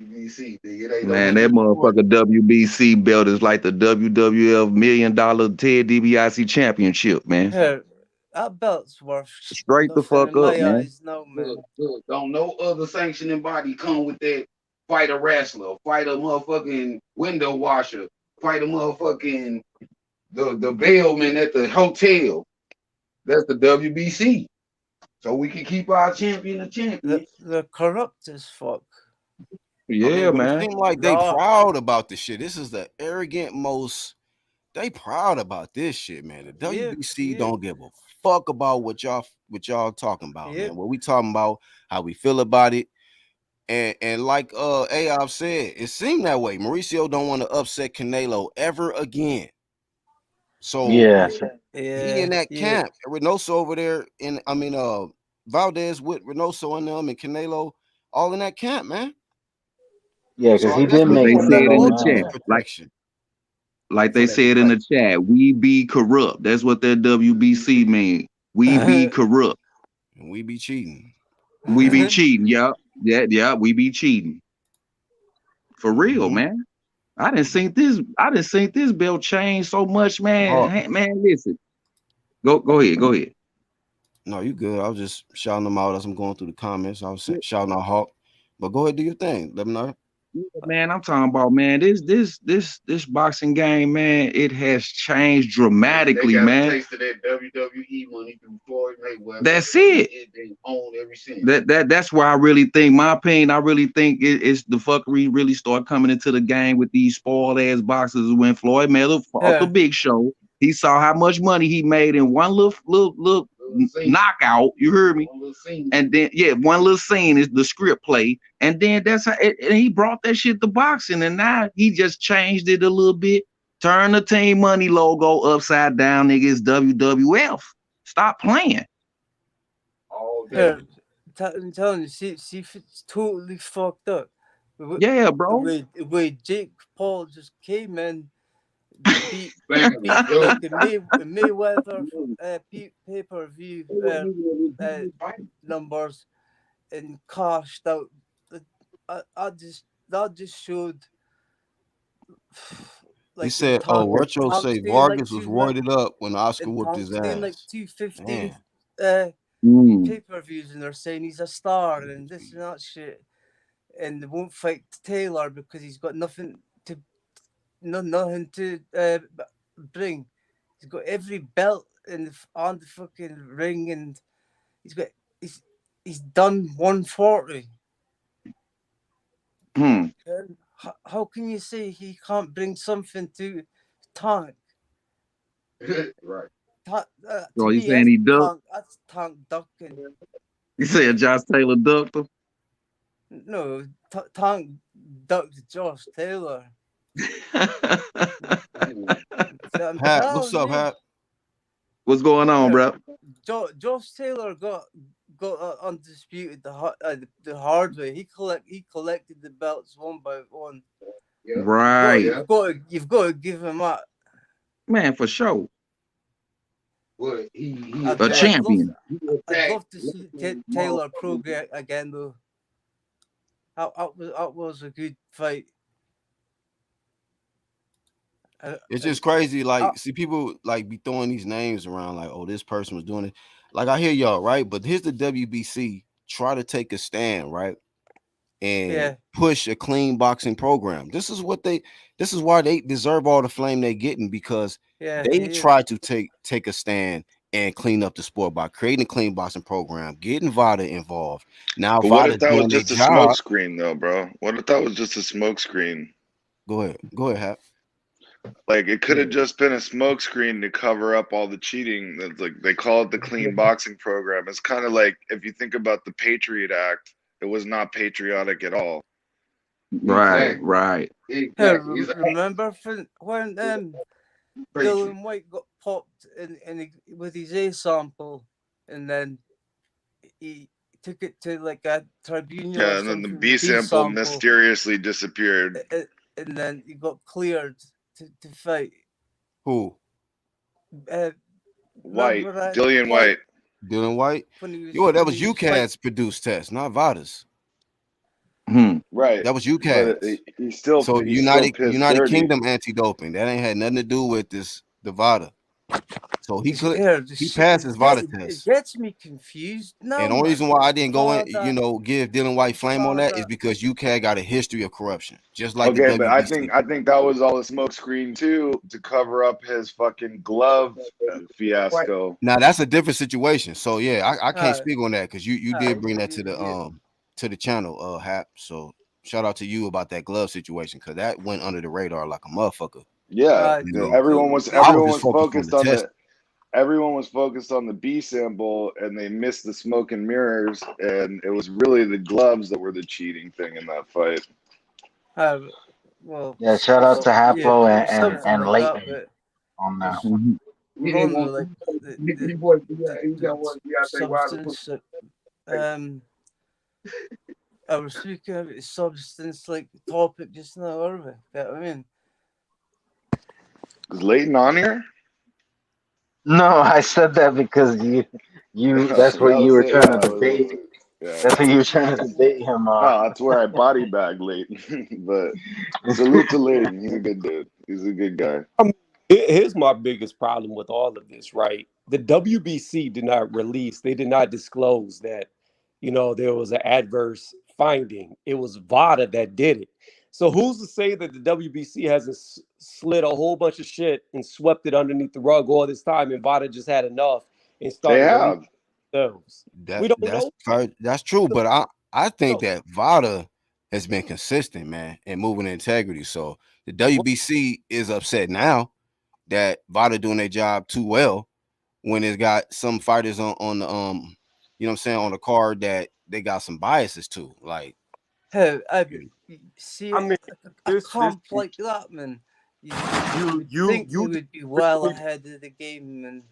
WBC, nigga, it ain't Man, no that motherfucker WBC belt is like the WWF $1 million Ted DiBiase championship, man. Here, that belt's worth Straight the nothing fuck in my up, man. eyes now, man. Look, don't no other sanctioning body come with that. Fight a wrestler, fight a motherfucking window washer, fight a motherfucking the bellman at the hotel. That's the WBC. So we can keep our champion a champion. They're corrupt as fuck. Yeah, I mean, man. It seems like they proud about this shit. This is the arrogant most. They proud about this shit, man. The WBC don't give a fuck about what y'all talking about, man. What we talking about, how we feel about it. And like Ayob said, it seemed that way. Mauricio don't want to upset Canelo ever again. So he in that camp. Reynoso over there Valdez with Reynoso and them and Canelo all in that camp, man. Yeah, because he did make they said in the Canelo chat, like they said in the chat, we be corrupt. That's what that WBC mean. We be corrupt. And we be cheating. We be cheating. Yeah, we be cheating. For real, man. I didn't think this belt change so much, man. Hey, man, listen. Go ahead. No, you good. I was just shouting them out as I'm going through the comments. I was shouting out Hawk. But go ahead, do your thing. Let them know. Yeah, man, I'm talking about, man, this boxing game, man, it has changed dramatically, They got man. a taste of that WWE money through Floyd Mayweather. That's it. They own every cent. That's where I really think, my opinion, I really think it's the fuckery really start coming into the game with these spoiled ass boxers. When Floyd Mayweather fought the Big Show, he saw how much money he made in one little knockout. You heard me? And then one little scene is the script play, and then that's how and he brought that shit to boxing, and now he just changed it a little bit, turned the Team Money logo upside down. Nigga, it's WWF. Stop playing. I'm telling you, see, it's totally fucked up. Yeah, bro. The way Jake Paul just came in, beat the Mayweather pay-per-view numbers and cashed out. That just showed. Like he said, Retro say Vargas was roided up when Oscar whooped his ass. Like 215 pay-per-views, and they're saying he's a star and this and that shit, and they won't fight Taylor because he's got nothing to bring. He's got every belt on the fucking ring, and he's done 140. How can you say he can't bring something to Tank? Right. So you saying he ducked? That's Tank ducking. You saying Josh Taylor ducked him? No, Tank ducked Josh Taylor. Hat, what's up, Hat? What's going on, bro? Josh Taylor got undisputed the hard way. He collected the belts one by one. Yeah. Right. You've got to give him that. Man, for sure. Well, he A I'd love, champion. I'd love to see Taylor Pro again though. That was a good fight. It's just crazy. Like, see, people like be throwing these names around, like, oh, this person was doing it. Like, I hear y'all, right? But here's the WBC try to take a stand, right? And push a clean boxing program. This is why they deserve all the flame they're getting, because they try to take a stand and clean up the sport by creating a clean boxing program, getting VADA involved. Now, but what if that was doing their just a job. smoke screen, though, bro? What if that was just a smoke screen? Go ahead, Hap. Like, it could have just been a smoke screen to cover up all the cheating. That's like, they call it the clean boxing program. It's kind of like, if you think about the Patriot Act, it was not patriotic at all. Right. Exactly. Remember when Dylan White got popped with his A sample, and then he took it to like a tribunal. Yeah, and then the B sample mysteriously disappeared. And then he got cleared to fight. Who? White. Dillian White. Dylan White? Yo, that was UCAD's produced test, not VADA's. Right. That was UCAD. He's still so he's United still Kingdom anti-doping. That ain't had nothing to do with the VADA. So he passed his VADA test. It gets me confused. No, and the only reason why I didn't go in, give Dylan White flame on that is because UCAD got a history of corruption. Just like okay, but I think that was all a smoke screen too, to cover up his fucking glove fiasco. Now that's a different situation. So yeah, I can't speak on that because you did bring that to the channel, Hap. So shout out to you about that glove situation, because that went under the radar like a motherfucker. Yeah, everyone was focused on the everyone was focused on the B sample, and they missed the smoke and mirrors, and it was really the gloves that were the cheating thing in that fight. Well, yeah, shout out to Hapo and Leighton on that one. I was speaking about the substance like topic just now, are we? You know what I mean? Is Leighton on here? No, I said that because you that's what you were trying to debate. That's what you were trying to debate him on. No, that's where I body bag Leighton. But salute to Leighton. He's a good dude. He's a good guy. Here's my biggest problem with all of this, right? The WBC did not release, they did not disclose that, there was an adverse finding. It was VADA that did it. So who's to say that the WBC hasn't slid a whole bunch of shit and swept it underneath the rug all this time, and VADA just had enough and started? They have. We don't know. That's true, but I think that VADA has been consistent, man, and moving in integrity. So the WBC is upset now that VADA doing their job too well when it's got some fighters on the on the card that they got some biases to. Like, see, I mean, a comp like that, man. You would be well ahead of the game, man.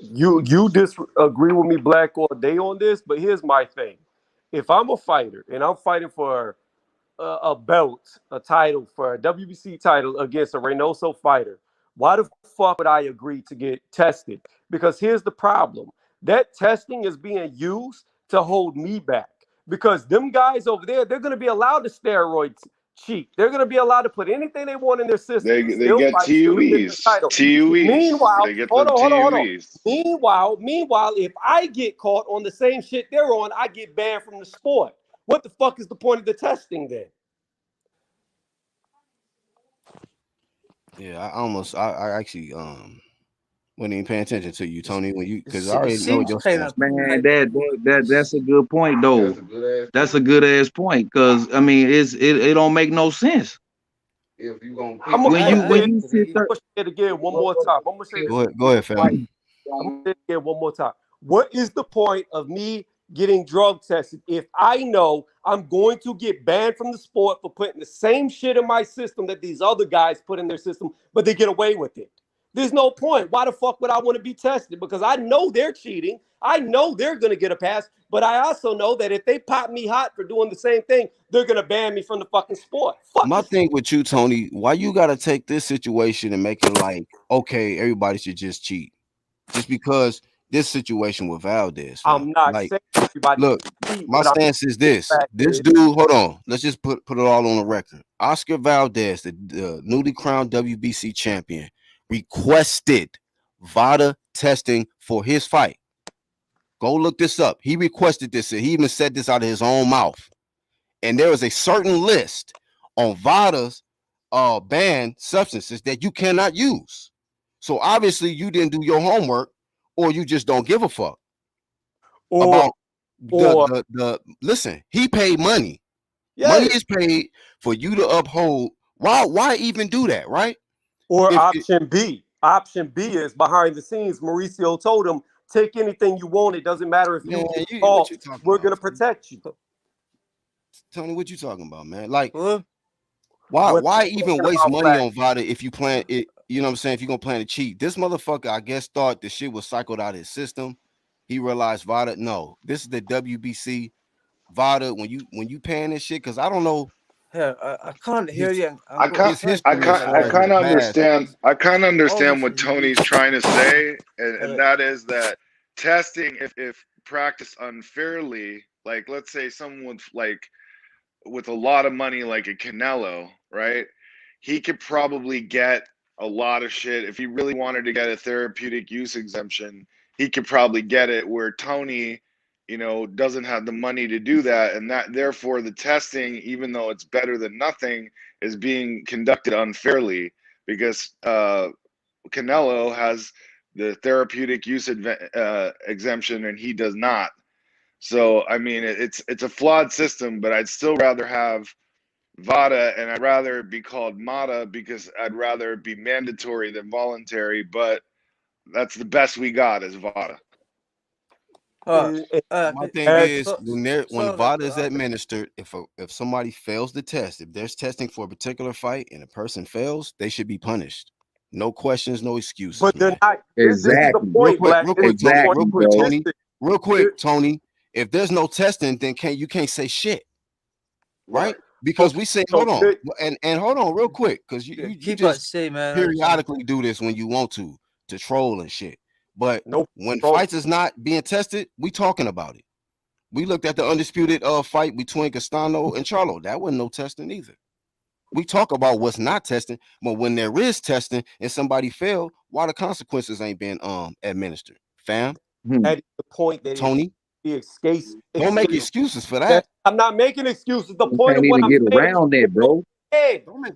You disagree with me, Black all day on this, but here's my thing. If I'm a fighter and I'm fighting for a belt, a title, for a WBC title against a Reynoso fighter, why the fuck would I agree to get tested? Because here's the problem. That testing is being used to hold me back. Because them guys over there, they're going to be allowed to steroid cheat. They're going to be allowed to put anything they want in their system. They get TUEs. TUEs. Meanwhile, they get hold on. TUEs. Meanwhile, if I get caught on the same shit they're on, I get banned from the sport. What the fuck is the point of the testing then? Yeah, I actually wasn't even paying attention to you, Tony, because I already know your stuff. Man, that's a good point though. That's a good ass point, because I mean it don't make no sense. If you gonna when you sit there, push it again one more time. I'm gonna say go ahead, family. I'm gonna say it again one more time. What is the point of me getting drug tested if I know I'm going to get banned from the sport for putting the same shit in my system that these other guys put in their system, but they get away with it? There's no point. Why the fuck would I want to be tested? Because I know they're cheating. I know they're going to get a pass. But I also know that if they pop me hot for doing the same thing, they're going to ban me from the fucking sport. Fuck My this. thing with you, Tony, why you gotta take this situation and make it like, okay, everybody should just cheat, just because this situation with Valdez, fam. I'm not Like, saying everybody look, should cheat, my but I'm stance is this: fact this is, dude, hold on, let's just put it all on the record. Oscar Valdez, the newly crowned WBC champion, requested VADA testing for his fight. Go look this up. He requested this. He even said this out of his own mouth. And there is a certain list on VADA's banned substances that you cannot use. So obviously you didn't do your homework, or you just don't give a fuck or about the listen. He paid money. Money is paid for you to uphold. Why even do that, right? Or option B. Option B is behind the scenes. Mauricio told him, take anything you want. It doesn't matter if you get called. We're going to protect you. Tony, what you talking about, man? Like, What? why even waste about money Black? on VADA if you plan it? You know what I'm saying? If you're gonna plan to cheat, this motherfucker, I guess, thought the shit was cycled out of his system. He realized VADA. No, this is the WBC VADA. When you paying this shit, because I don't know. Yeah, I can't hear you. I kind of understand. I kind of understand what Tony's trying to say, and that is that testing, if practiced unfairly, like let's say someone with a lot of money, like a Canelo, right? He could probably get a lot of shit if he really wanted to get a therapeutic use exemption. He could probably get it, where Tony, doesn't have the money to do that, and that therefore the testing, even though it's better than nothing, is being conducted unfairly because Canelo has the therapeutic use exemption and he does not. So I mean, it's a flawed system, but I'd still rather have VADA, and I'd rather it be called MADA because I'd rather it be mandatory than voluntary. But that's the best we got is VADA. My thing is when VADA is administered, if somebody fails the test, if there's testing for a particular fight and a person fails, they should be punished. No questions, no excuses. But man. this is the point, Black. Real quick, Tony. If there's no testing, then you can't say shit, right? Because we say, hold on, and hold on, real quick, because you just periodically do this when you want to troll and shit. But when fights is not being tested, we talking about it. We looked at the undisputed fight between Castano and Charlo. That wasn't no testing either. We talk about what's not testing, but when there is testing and somebody failed, why the consequences ain't been administered, fam? That is the point that Tony. Don't make excuses for that. I'm not making excuses. The point of Can't what even I'm get saying around that, bro.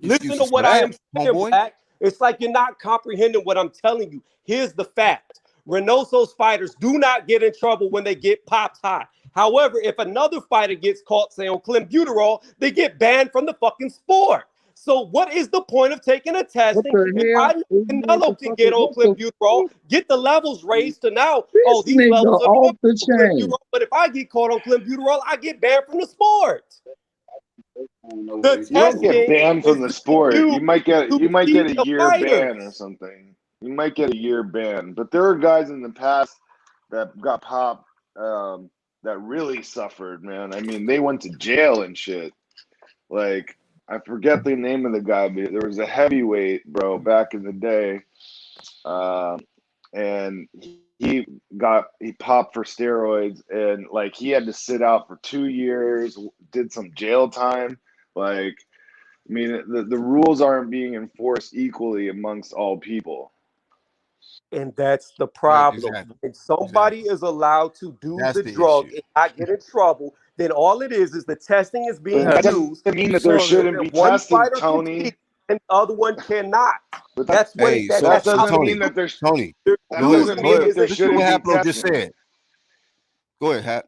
Listen to what I am saying, Black. It's like you're not comprehending what I'm telling you. Here's the fact. Reynoso's fighters do not get in trouble when they get popped hot. However, if another fighter gets caught, say on clenbuterol, they get banned from the fucking sport. So what is the point of taking a testing? If I know Canelo can get on clenbuterol, get the levels raised to now, these levels are off the chain. But if I get caught on clenbuterol, I get banned from the sport. You don't get banned from the sport. You might get a year ban or something. You might get a year ban. But there are guys in the past that got popped that really suffered, man. I mean, they went to jail and shit. Like, I forget the name of the guy, but there was a heavyweight, bro, back in the day. And he popped for steroids, and like he had to sit out for 2 years, did some jail time. Like, I mean, the rules aren't being enforced equally amongst all people. And that's the problem. If somebody is allowed to do the drug and not get in trouble, then all it is the testing is being That used. doesn't mean that there shouldn't be testing, Tony. And the other one cannot. But that's what that doesn't mean that there's Tony. That doesn't mean that there shouldn't be testing. Just said. Go ahead, Hat.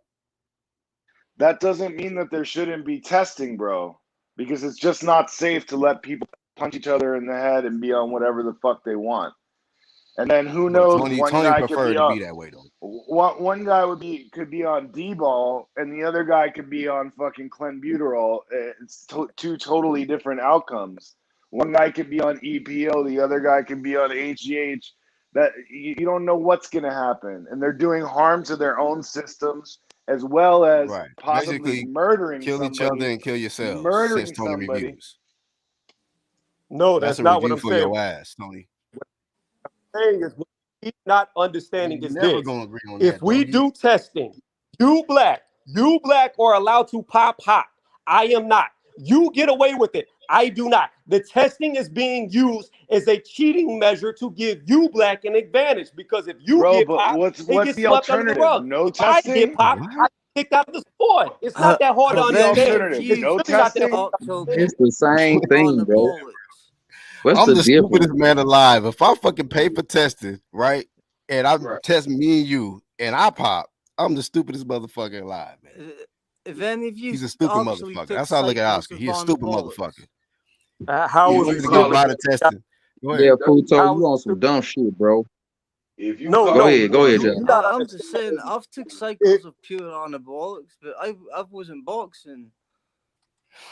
That doesn't mean that there shouldn't be testing, bro. Because it's just not safe to let people punch each other in the head and be on whatever the fuck they want. And then who knows? Tony guy preferred to be that way though. One guy could be on D-ball, and the other guy could be on fucking clenbuterol. It's two totally different outcomes. One guy could be on EPO, the other guy could be on HGH. That you don't know what's going to happen, and they're doing harm to their own systems as well as Right. possibly Basically, murdering kill each other somebody. and kill yourselves. Murdering Since Tony somebody. reviews. No, That's that's a not what review I'm for saying. your ass, Tony. Saying is what he's not understanding You're is never this. gonna agree on If that, we doggy. do testing, you black are allowed to pop hot. I am not. You get away with it. I do not. The testing is being used as a cheating measure to give you black an advantage, because if you Bro, get but popped, what's it gets the swept under the alternative? rug. No If I get testing? popped, I get kicked out of the sport. It's not that hard to What's the understand. alternative? It's No really not that testing? hard to understand. It's the same thing, bro. What's I'm the the difference? stupidest man alive. If I fucking pay for testing, right, and I Right. test me and you, and I pop, I'm the stupidest motherfucker alive, man. If any of you He's a stupid actually motherfucker. took That's how I look at cycles Oscar. of He's a stupid anabolics, motherfucker. How You is want it me to get a lot stupid? of testing? Go Yeah, ahead. Puto, How you is on it some dumb shit, bro. If you No, call Go no. ahead, go ahead, You're John. not I'm just saying, understanding. I've took cycles of pure anabolics, but I wasn't boxing.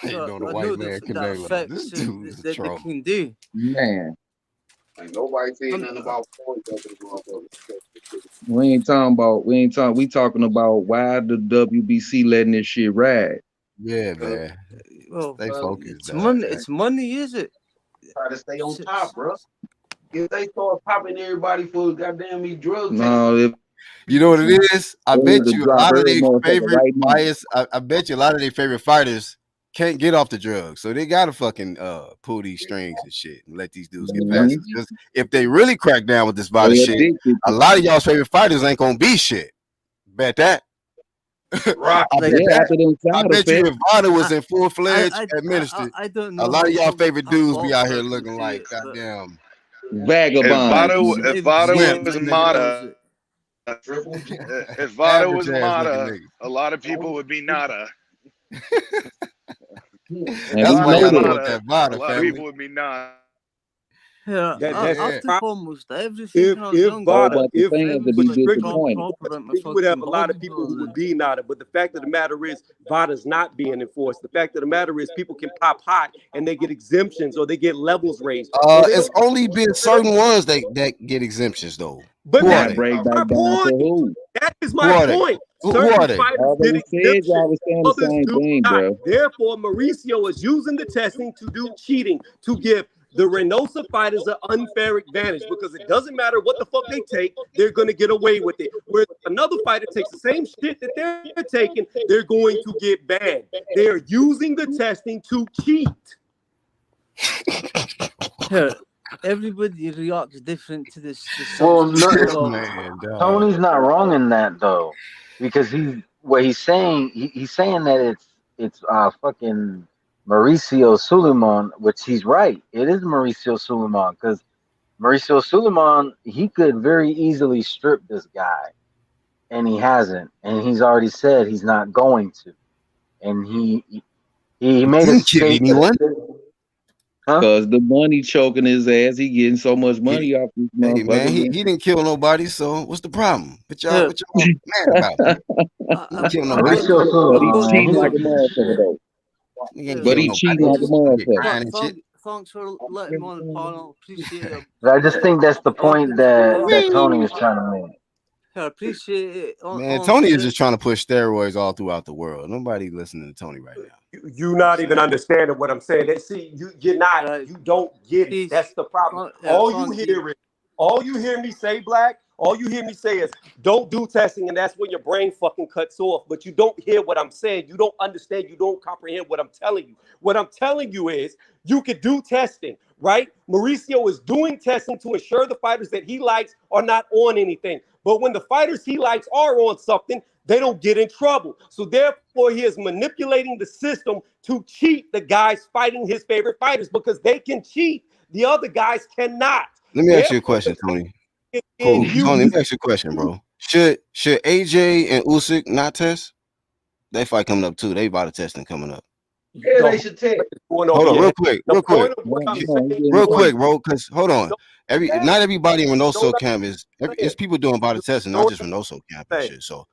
Ain't So know the I white know man the Canelo. effects This that dude is a they troll. can do. Man, Ain't nobody saying I'm- nothing about points of this motherfucker. we talking about why the WBC letting this shit ride. Yeah, man. Well, Stay focused, it's dog. money. It's money, is it? Try to stay on top, bro. If they start popping everybody for goddamn me drug No, if You know what it is? I they bet need to you a drop lot of every their motherfucker favorite right now. fighters. I bet you a lot of their favorite fighters can't get off the drugs, so they gotta fucking pull these strings and shit and let these dudes get past it. Because if they really crack down with this Vada They shit, addicted a to lot of y'all's favorite fighters ain't gonna be shit. Bet that. Right. I Like, bet yeah, that. after them I side bet you effects. if Vada was in full fledged I administered, don't a know lot of y'all how favorite a dudes be out here boxer could looking do like it, but goddamn Vagabonds. If Vada Wimps, was them niggas. Mata, Triple G. if Vada was average ass looking Mata, niggas. a lot of people would be Nada. And If we That's why Vada know was y'all don't that. want Mata, that a Vada lot of family. people would be Nada. yeah, That's I've Yeah. took almost everything if when I was if younger. Whole Vada, bunch of if I fans would was be like disappointed. proper at my you would have fucking a lot of people who would bodybuilding. be Nada, but the fact of the matter is Vada's not being enforced. The fact of the matter is people can pop hot and they get exemptions or they get levels raised. So they It's don't. only been certain ones that get exemptions though. But Who are That that's they? break back my down to point. who? That is Who my are they? point. Who Certain are they? fighters Already get said y'all exemptions. was saying the Others same do thing, not. bro. Therefore, Mauricio is using the testing to do cheating to give the Reynosa fighters an unfair advantage, because it doesn't matter what the fuck they take, they're going to get away with it. Whereas another fighter takes the same shit that they're taking, they're going to get banned. They are using the testing to cheat. Yeah, everybody reacts different to this. Well, no, substance. So, Man, dog. Tony's not wrong in that though, because he's saying he's saying that it's fucking Mauricio Suleiman, which he's right. It is Mauricio Suleiman, because Mauricio Suleiman, he could very easily strip this guy, and he hasn't, and he's already said he's not going to, and he made a Didn't kill statement. anyone. Huh? Cause the money choking his ass, he getting so much money off this Hey man, motherfucker. he didn't kill nobody, so what's the problem? What y'all yeah, mad about? Man? He didn't kill nobody. Mauricio But he Suleiman, cheating he like a motherfucker though. He ain't But kill he cheating nobody. like a He get motherfucker. crying and shit. thanks for letting me on the panel. Appreciate it. I just think that's the point that Tony is trying to make. I appreciate it. Man, Tony is just trying to push steroids all throughout the world. Nobody listening to Tony right now. You're not even understanding what I'm saying. See, you're not. You don't get it. That's the problem. All you hear me say, Black. All you hear me say is, don't do testing, and that's when your brain fucking cuts off. But you don't hear what I'm saying. You don't understand. You don't comprehend what I'm telling you. What I'm telling you is, you could do testing, right? Mauricio is doing testing to ensure the fighters that he likes are not on anything. But when the fighters he likes are on something, they don't get in trouble. So therefore, he is manipulating the system to cheat the guys fighting his favorite fighters, because they can cheat. The other guys cannot. Let me ask you a question, Tony. Cool. Tony, let me ask you a question, bro. Should AJ and Usyk not test? They fight coming up too. They about to testing coming up. Yeah, they should test. Hold on, real quick, bro. Because hold on, not everybody in Reynoso camp is. It's people doing body testing, not just Reynoso camp and shit. So,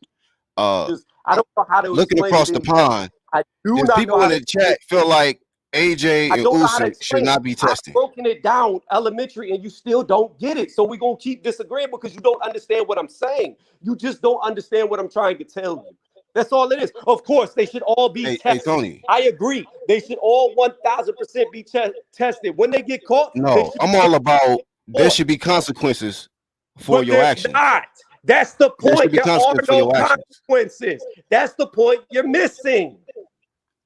I don't know how to looking explain across it the in- pond, I do there's not people know in how the to chat feel like AJ I and don't know how to Usyk should explain it. not be I've tested. broken it down elementary and you still don't get it. So we're going to keep disagreeing because you don't understand what I'm saying. You just don't understand what I'm trying to tell you. That's all it is. Of course, they should all be Hey, tested. Tony. I agree. They should all 1,000% be tested. When they get caught, they No, should I'm be all about there caught. should be consequences for But your there's actions. not. That's the There should point. be There are consequences for no your actions. consequences. That's the point you're missing.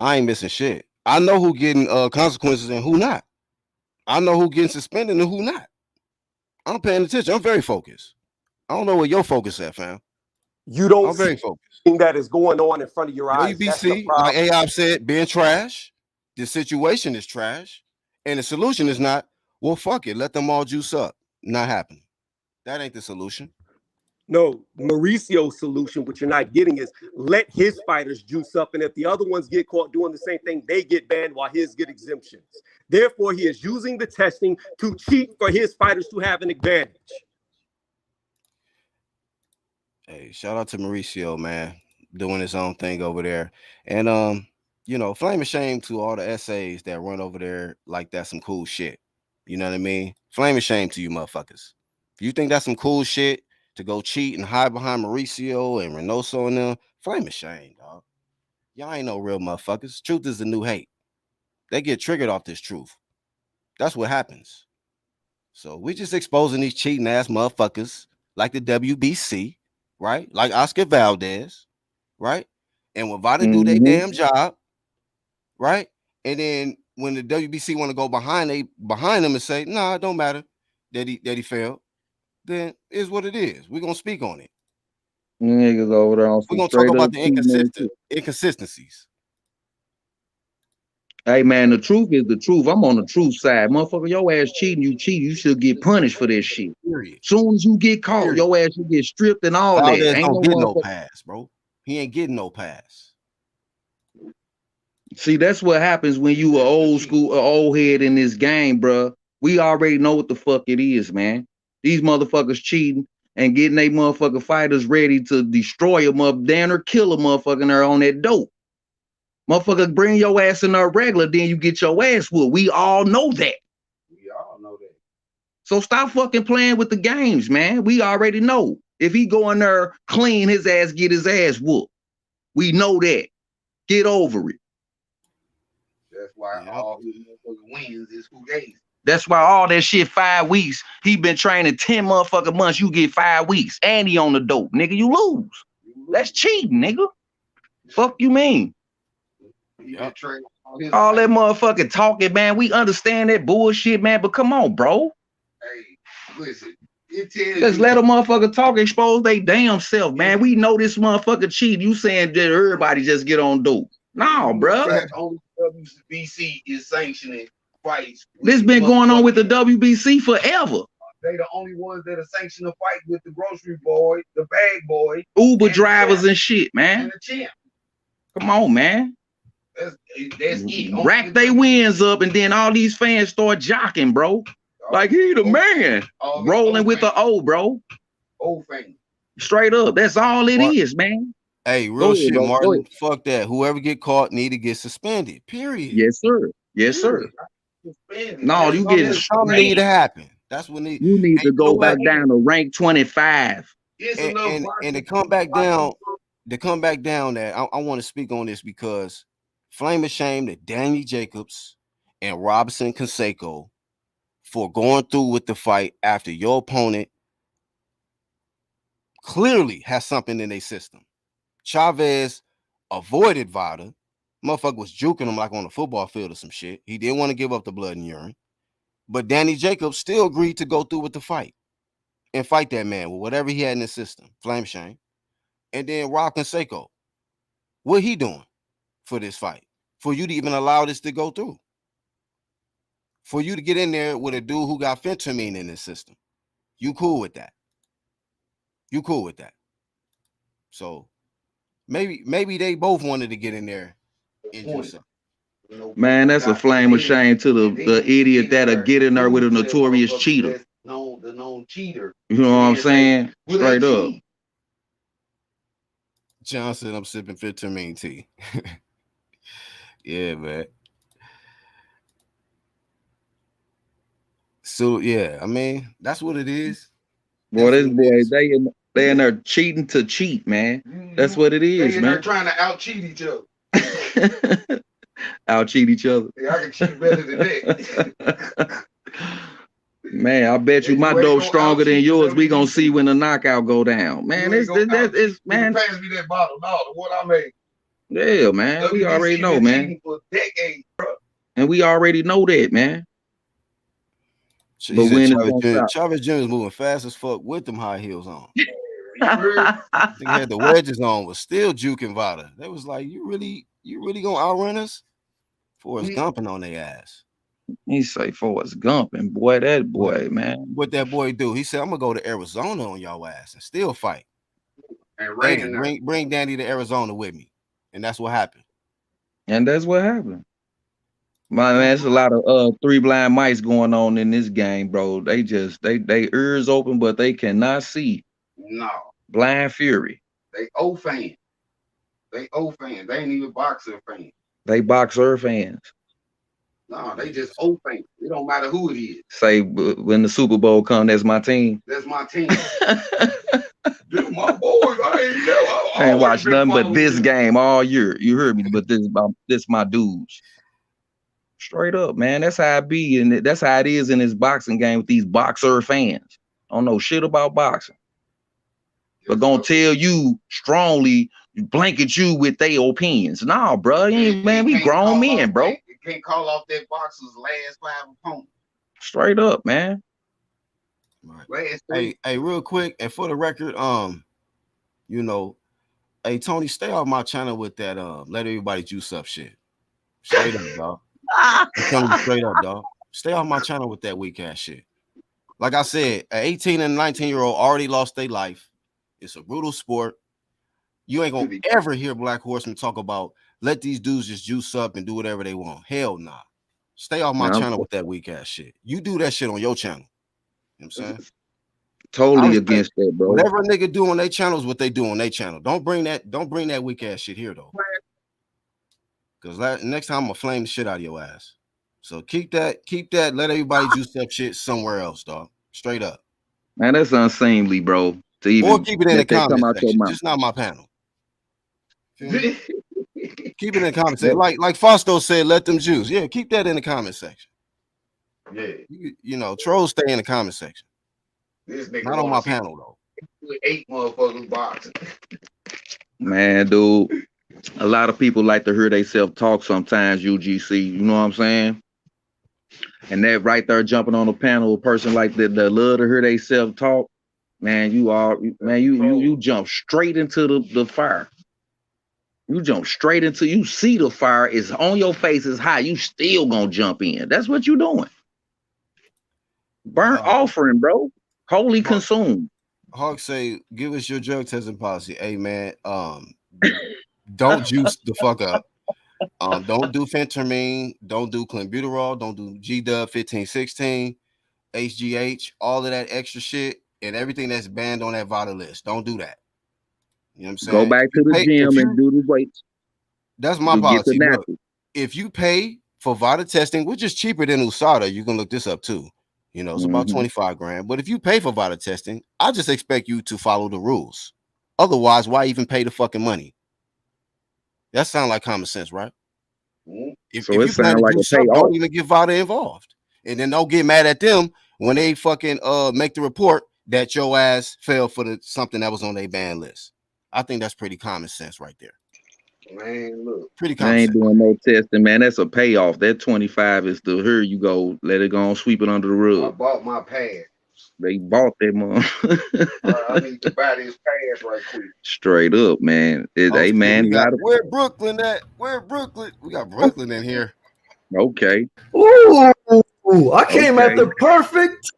I ain't missing shit. I know who getting consequences and who not. I know who getting suspended and who not. I'm paying attention. I'm very focused. I don't know where your focus at, fam. You don't I'm see very focused. anything that is going on in front of your eyes. That's the WBC, problem. like AOP said, being trash. The situation is trash. And the solution is not, well, fuck it. Let them all juice up. Not happening. That ain't the solution. No, Mauricio's solution, what you're not getting is let his fighters juice up. And if the other ones get caught doing the same thing, they get banned while his get exemptions. Therefore, he is using the testing to cheat for his fighters to have an advantage. Hey, shout out to Mauricio, man, doing his own thing over there. And you know, flame of shame to all the essays that run over there like that's some cool shit. You know what I mean? Flame of shame to you motherfuckers. If you think that's some cool shit to go cheat and hide behind Mauricio and Reynoso and them, flame of shame, dog. Y'all ain't no real motherfuckers. Truth is the new hate. They get triggered off this truth. That's what happens. So we just exposing these cheating ass motherfuckers like the WBC, right? Like Oscar Valdez, right? And when Vada do their damn job, right? And then when the WBC want to go behind them and say, nah, it don't matter that he failed, then is what it is. We're gonna speak on it. Niggas over there on We're some gonna talk straight about up the cheating. inconsistencies. Hey man, the truth is the truth. I'm on the truth side. Motherfucker, your ass cheating, you cheat, you should get punished for this shit. Period. Soon as you get caught, Period. your ass should get stripped and all Valdez that. Ain't don't no get no motherfucker. pass, bro. He ain't getting no pass. See, that's what happens when you a old school, a old head in this game, bro. We already know what the fuck it is, man. These motherfuckers cheating and getting they motherfucking fighters ready to destroy them up, damn or kill a motherfucker there on that dope. Motherfucker, bring your ass in there regular, then you get your ass whooped. We all know that. We all know that. So stop fucking playing with the games, man. We already know. If he go in there clean, his ass get his ass whooped. We know that. Get over it. That's why all his motherfucking wins is Fugazi. That's why all that shit 5 weeks. He been training 10 motherfucking months. You get 5 weeks. And he on the dope. Nigga, you lose. That's cheating, nigga. Fuck you mean? Yep. All that motherfucking talking, man. We understand that bullshit, man. But come on, bro. Hey, listen. It tells Just you let a motherfucker talk, expose they damn self, man. We know this motherfucker cheat. You saying that everybody just get on dope. No, bro. only WBC is sanctioning fights. This been going on with the WBC forever. They the only ones that are sanctioned a fight with the grocery boy, the bag boy, Uber and drivers and shit, man. and the champ. Come on, man. That's it. Rack they wins up, and then all these fans start jocking, bro. Like he the man. Rolling with the O, bro. Old fan. Straight up. That's all it is, man. Hey, real Go ahead, shit, bro. Go Martin. ahead. Fuck that. Whoever get caught need to get suspended. Period. Yes, sir. Yes, sir. No, you getting something need to happen. That's what need. You need And to you know go back what? down to rank 25. And to come back down, that I want to speak on this because flame of shame that Danny Jacobs and Robinson Canseco for going through with the fight after your opponent clearly has something in their system. Chavez avoided Vada. Motherfucker was juking him like on the football field or some shit. He didn't want to give up the blood and urine. But Danny Jacobs still agreed to go through with the fight and fight that man with whatever he had in his system. Flame shame. And then Rob Canseco, what he doing for this fight? For you to even allow this to go through? For you to get in there with a dude who got fentanyl in his system? You cool with that? You cool with that? So maybe they both wanted to get in there and do something. Man, that's a flame of shame to the idiot that'll get in there with a notorious cheater. The known cheater. You know what I'm saying? Straight up. John said I'm sipping fentanyl tea. Yeah, man. So yeah, I mean, that's what it is. Boy, That's this what it boy, is. they in there cheating to cheat, man. That's what it They is, in there man. trying to out cheat each other. Out cheat each other. Yeah, I can cheat better than that. Man, I bet you Ain't my no way dope no stronger than out-cheat yours. the We gonna WBC. see when the knockout go down. Man, You ain't it's gonna that is out-cheat. man. Pass me that bottle. No, the one I made. Yeah, man. We already WBC know, been man. cheating for decades, bro. And we already know that, man. She But said when it's Chavez gonna Jr. stop? Chavez Jr. was moving fast as fuck with them high heels on. You heard? They had the wedges on, was still juking Vada. They was like, you really gonna outrun us? Forrest Gumping on their ass. He say Forrest Gump, and boy, that boy, man. What that boy do? He said, I'm gonna go to Arizona on y'all ass and still fight. And Danny, ran there. bring Danny to Arizona with me. And that's what happened. And that's what happened. My man, it's a lot of three blind mice going on in this game, bro. They just they ears open, but they cannot see. No. Blind fury. They old fans. They old fans. They ain't even boxer fans. They boxer fans. No, they just old fans. It don't matter who it is. Say when the Super Bowl come, that's my team. That's my team. They're my boys. I ain't watched nothing but this game all year. You heard me, but this my dudes. Straight up, man. That's how it be, and that's how it is in this boxing game with these boxer fans. Don't know shit about boxing, but gonna tell you strongly, blanket you with their opinions. Nah, bro, man, we grown men, bro. You can't call off that boxer's last 5 opponents. Straight up, man. Right. Hey, real quick, and for the record, you know, hey Tony, stay off my channel with that let everybody juice up shit. Straight up, dog. I'm telling you straight up, dog. Stay off my channel with that weak ass shit. Like I said, an 18 and 19-year-old already lost their life. It's a brutal sport. You ain't gonna ever hear Black Horseman talk about let these dudes just juice up and do whatever they want. Hell nah. Stay off my channel with that weak ass shit. You do that shit on your channel. You know what I'm saying? Totally against that, bro. Whatever a nigga do on their channel is what they do on their channel. Don't bring that weak ass shit here though. Because next time I'm gonna flame the shit out of your ass. So keep that, let everybody juice up shit somewhere else, dog. Straight up. Man, that's unseemly, bro. To even or keep it in the comment section, mouth. just not my panel. Keep it in the comment section. Like Fausto said, let them juice. Yeah, keep that in the comment section. Yeah. You know, trolls stay in the comment section. This nigga not on my panel though. 8 motherfuckers boxing. Man, dude, a lot of people like to hear themselves talk sometimes, UGC. You know what I'm saying? And that right there jumping on the panel, a person like that love to hear themselves talk, man, you jump straight into the fire. You jump straight into, you see the fire is on your face is high, you still gonna jump in. That's what you doing. Burnt offering, bro. Holy consumed. Hawk say, give us your drug testing policy. Hey man, don't juice the fuck up. Don't do phentermine, don't do clenbuterol, don't do G-Dub 1516, HGH, all of that extra shit, and everything that's banned on that VADA list. Don't do that. You know what I'm saying? Go back to the gym and do the weights. That's my policy. Look, if you pay for VADA testing, which is cheaper than USADA, you can look this up too. You know, it's about 25 grand. But if you pay for VADA testing, I just expect you to follow the rules. Otherwise, why even pay the fucking money? That sounds like common sense, right? If you plan to do something, don't even get VADA involved. And then don't get mad at them when they fucking make the report that your ass fell for something that was on their ban list. I think that's pretty common sense right there. Man, look. Pretty common sense. I ain't doing no testing, man. That's a payoff. That 25 is the here you go. Let it go and sweep it under the rug. I bought my pad. They bought that money. I need to buy this pad right quick. Straight up, man. Hey, man. Where Brooklyn at? Where Brooklyn? We got Brooklyn in here. Okay. Ooh, I came at the perfect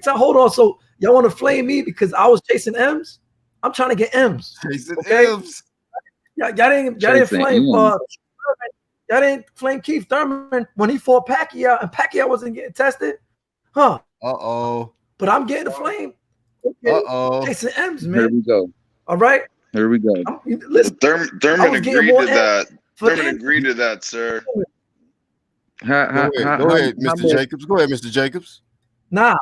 time. Hold on. So y'all want to flame me because I was chasing M's? I'm trying to get M's. Chasing M's. Y'all didn't flame y'all didn't flame Keith Thurman when he fought Pacquiao and Pacquiao wasn't getting tested. Huh. But I'm getting the flame. Okay. Chasing M's, man. Here we go. All right. Here we go. Listen, Thurman agreed to that. Thurman agreed to that, sir. How, Go ahead, Mr. much? Jacobs. Go ahead, Mr. Jacobs. Nah.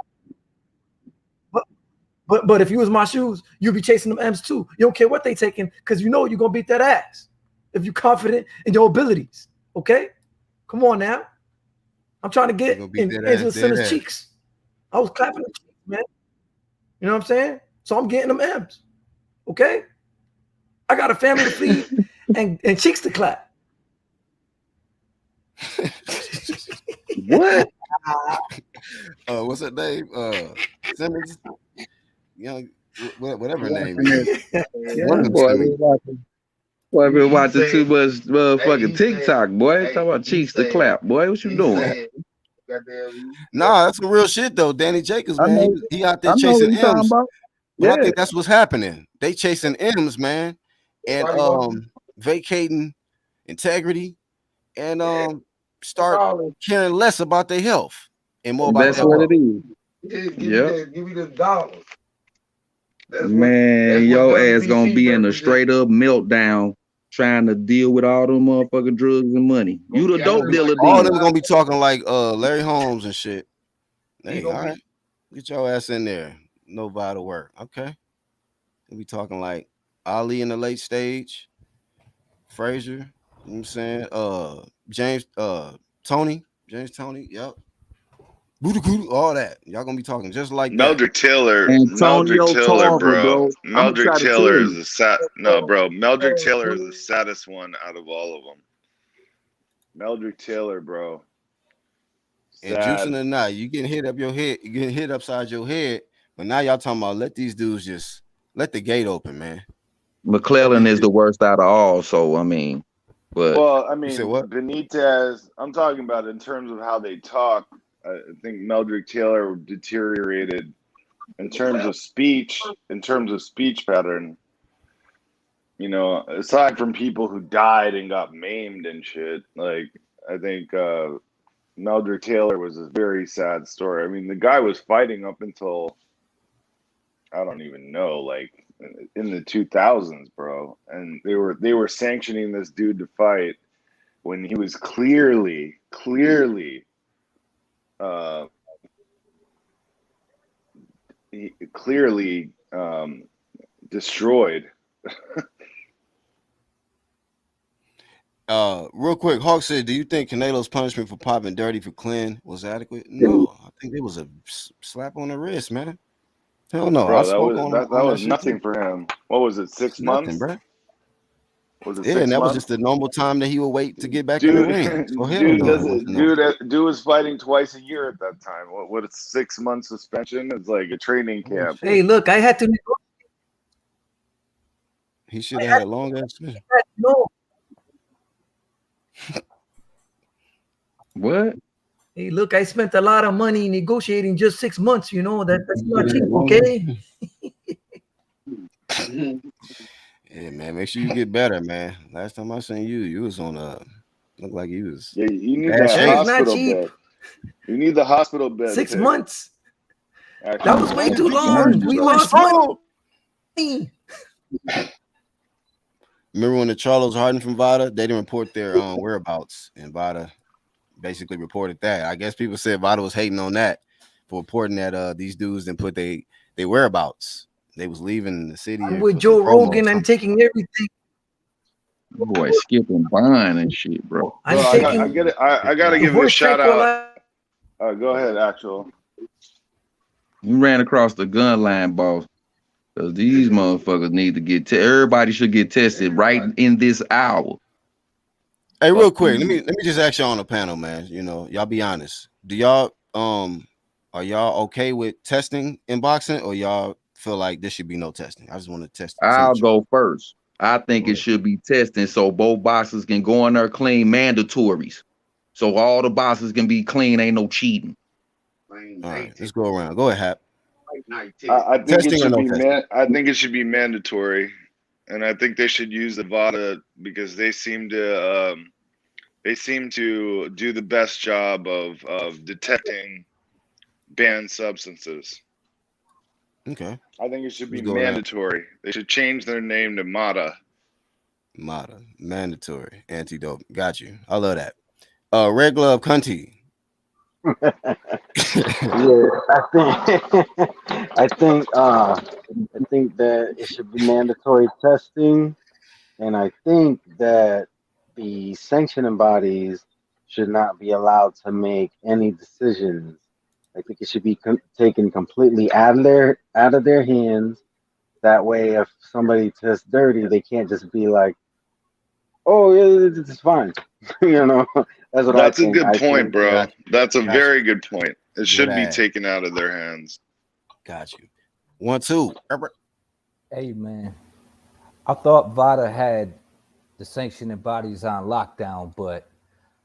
But if you was my shoes, you'd be chasing them M's too. You don't care what they taking, because you know you're gonna beat that ass if you're confident in your abilities. Okay, come on now. I'm trying to get in Angela Simmons' cheeks. I was clapping the cheeks, man. You know what I'm saying? So I'm getting them M's. Okay, I got a family to feed and cheeks to clap. What? What's her name? Simmons. Whatever her name is. Boy, I've been watching too much motherfucking TikTok, boy. Talking about cheeks to clap, boy. What you doing? Nah, that's some real shit though. Danny Jacobs, man, he out there chasing M's. But I think that's what's happening. They chasing M's, man, and vacating integrity, and start caring less about their health and more about that's what it is. Give me the dollars. Man, your ass gonna be in a straight up meltdown trying to deal with all them motherfucking drugs and money. You the dope dealer. All of them gonna be talking like Larry Holmes and shit. Hey, all right, get your ass in there. No vital work. Okay. We'll be talking like Ali in the late stage, Frazier, you know what I'm saying? James Tony, yep. All that. Y'all gonna be talking just like Meldrick Taylor, bro. Meldrick Taylor is Meldrick Taylor is the saddest one out of all of them. Meldrick Taylor, bro. And juicing or not, you getting hit up your head, you getting hit upside your head. But now y'all talking about let these dudes just let the gate open, man. McClellan is the worst out of all, so I mean, but Benitez, I'm talking about in terms of how they talk. I think Meldrick Taylor deteriorated in terms of speech pattern. You know, aside from people who died and got maimed and shit, like I think Meldrick Taylor was a very sad story. I mean, the guy was fighting up until I don't even know, like in the 2000s, bro. And they were sanctioning this dude to fight when he was clearly destroyed. Real quick, Hawk said, do you think Canelo's punishment for popping dirty for Clem was adequate? No, I think it was a slap on the wrist, man. Hell no. Bro, that was nothing for him. What was it, 6 months? Bro. Was it 6 and that months? was just the normal time that he would wait to get back in the ring. So dude was fighting twice a year at that time. What it's 6 months suspension? It's like a training camp. Hey, look, I had to. He should have had a long ass. No. What? Hey, look, I spent a lot of money negotiating just 6 months. You know that's not cheap, okay? Yeah, man. Make sure you get better, man. Last time I seen you, you was on looked like you was. Yeah, you need the hospital bed. You need the hospital bed. 6 months. Actually, that was way too long. We lost money. Remember when the Charlos hardened from Vada? They didn't report their whereabouts, and Vada basically reported that. I guess people said Vada was hating on that for reporting that these dudes didn't put their whereabouts. They was leaving the city. I'm with Joe Rogan. I'm taking everything. Boy, skipping Vine and shit, bro. I gotta give you a shout out. Go ahead, Actual. You ran across the gun line, boss. Because these motherfuckers need to get everybody should get tested right in this hour. Hey, real quick, let me just ask y'all on the panel, man. You know, y'all be honest. Do y'all are y'all okay with testing in boxing, or y'all feel like there should be no testing? I just want to test. I'll go first. I think it should be testing so both boxers can go in there clean, mandatories. So all the boxers can be clean, ain't no cheating. All right, let's go around. Go ahead, Hap. I think it should be mandatory, and I think they should use the VADA because they seem to do the best job of detecting banned substances. Okay. I think it should be mandatory. They should change their name to MATA. MATA, mandatory antidote. Got you. I love that. Red Glove Cunty. Yeah, I think that it should be mandatory testing, and I think that the sanctioning bodies should not be allowed to make any decisions. I think it should be taken completely out of their hands. That way, if somebody tests dirty, they can't just be like, "Oh, yeah, it's fine." You know, that's what I That's a think. good point, bro. Gotcha. That's a Gotcha. very good point. It should be ass. taken out of their hands. Got you. 1, 2. Hey man, I thought VADA had the sanctioning bodies on lockdown, but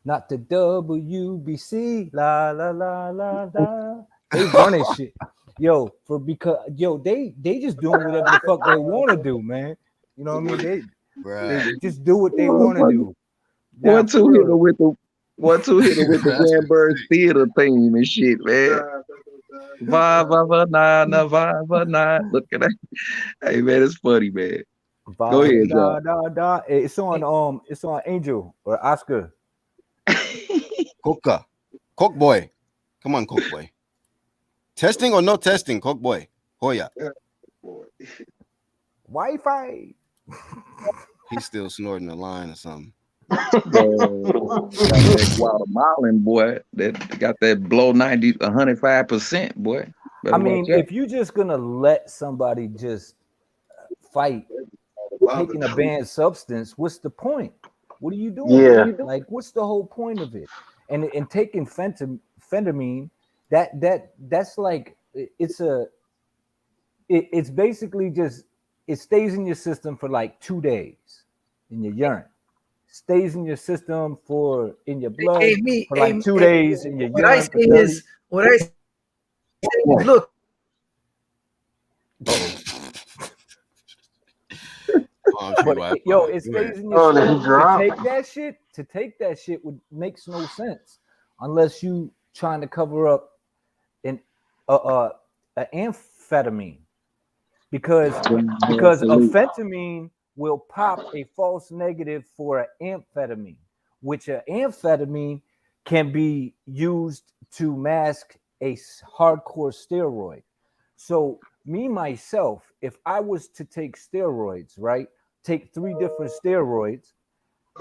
not the WBC. La la la la la. They running shit, because they just doing whatever the fuck they want to do, man. You know what I mean? They just do what they want to do. Now, 1 2 hitter with the 1 2 hitter with the Grandberg Theater theme and shit, man. Va na. Look at that. Hey man, it's funny, man. Go ahead, John. It's on Angel or Oscar. Coca. Coke boy. Come on, Coke boy. Testing or no testing, Coke boy? Hoya. Wi-Fi. He's still snorting a line or something. That Guatemalan boy that got that blow 105%, boy. I mean, if you're just gonna let somebody just fight taking a banned substance, what's the point? What are you doing? Yeah. Like, what's the whole point of it? And taking phentermine, that's like it's basically just it stays in your system for like 2 days in your urine. Stays in your system in your blood for like 2 days in your urine. What I say is, look. But it stays in your system. To take that shit makes no sense unless you trying to cover up an amphetamine because amphetamine will pop a false negative for an amphetamine, which an amphetamine can be used to mask a hardcore steroid. So myself, if I was to take steroids, right, take 3 different steroids,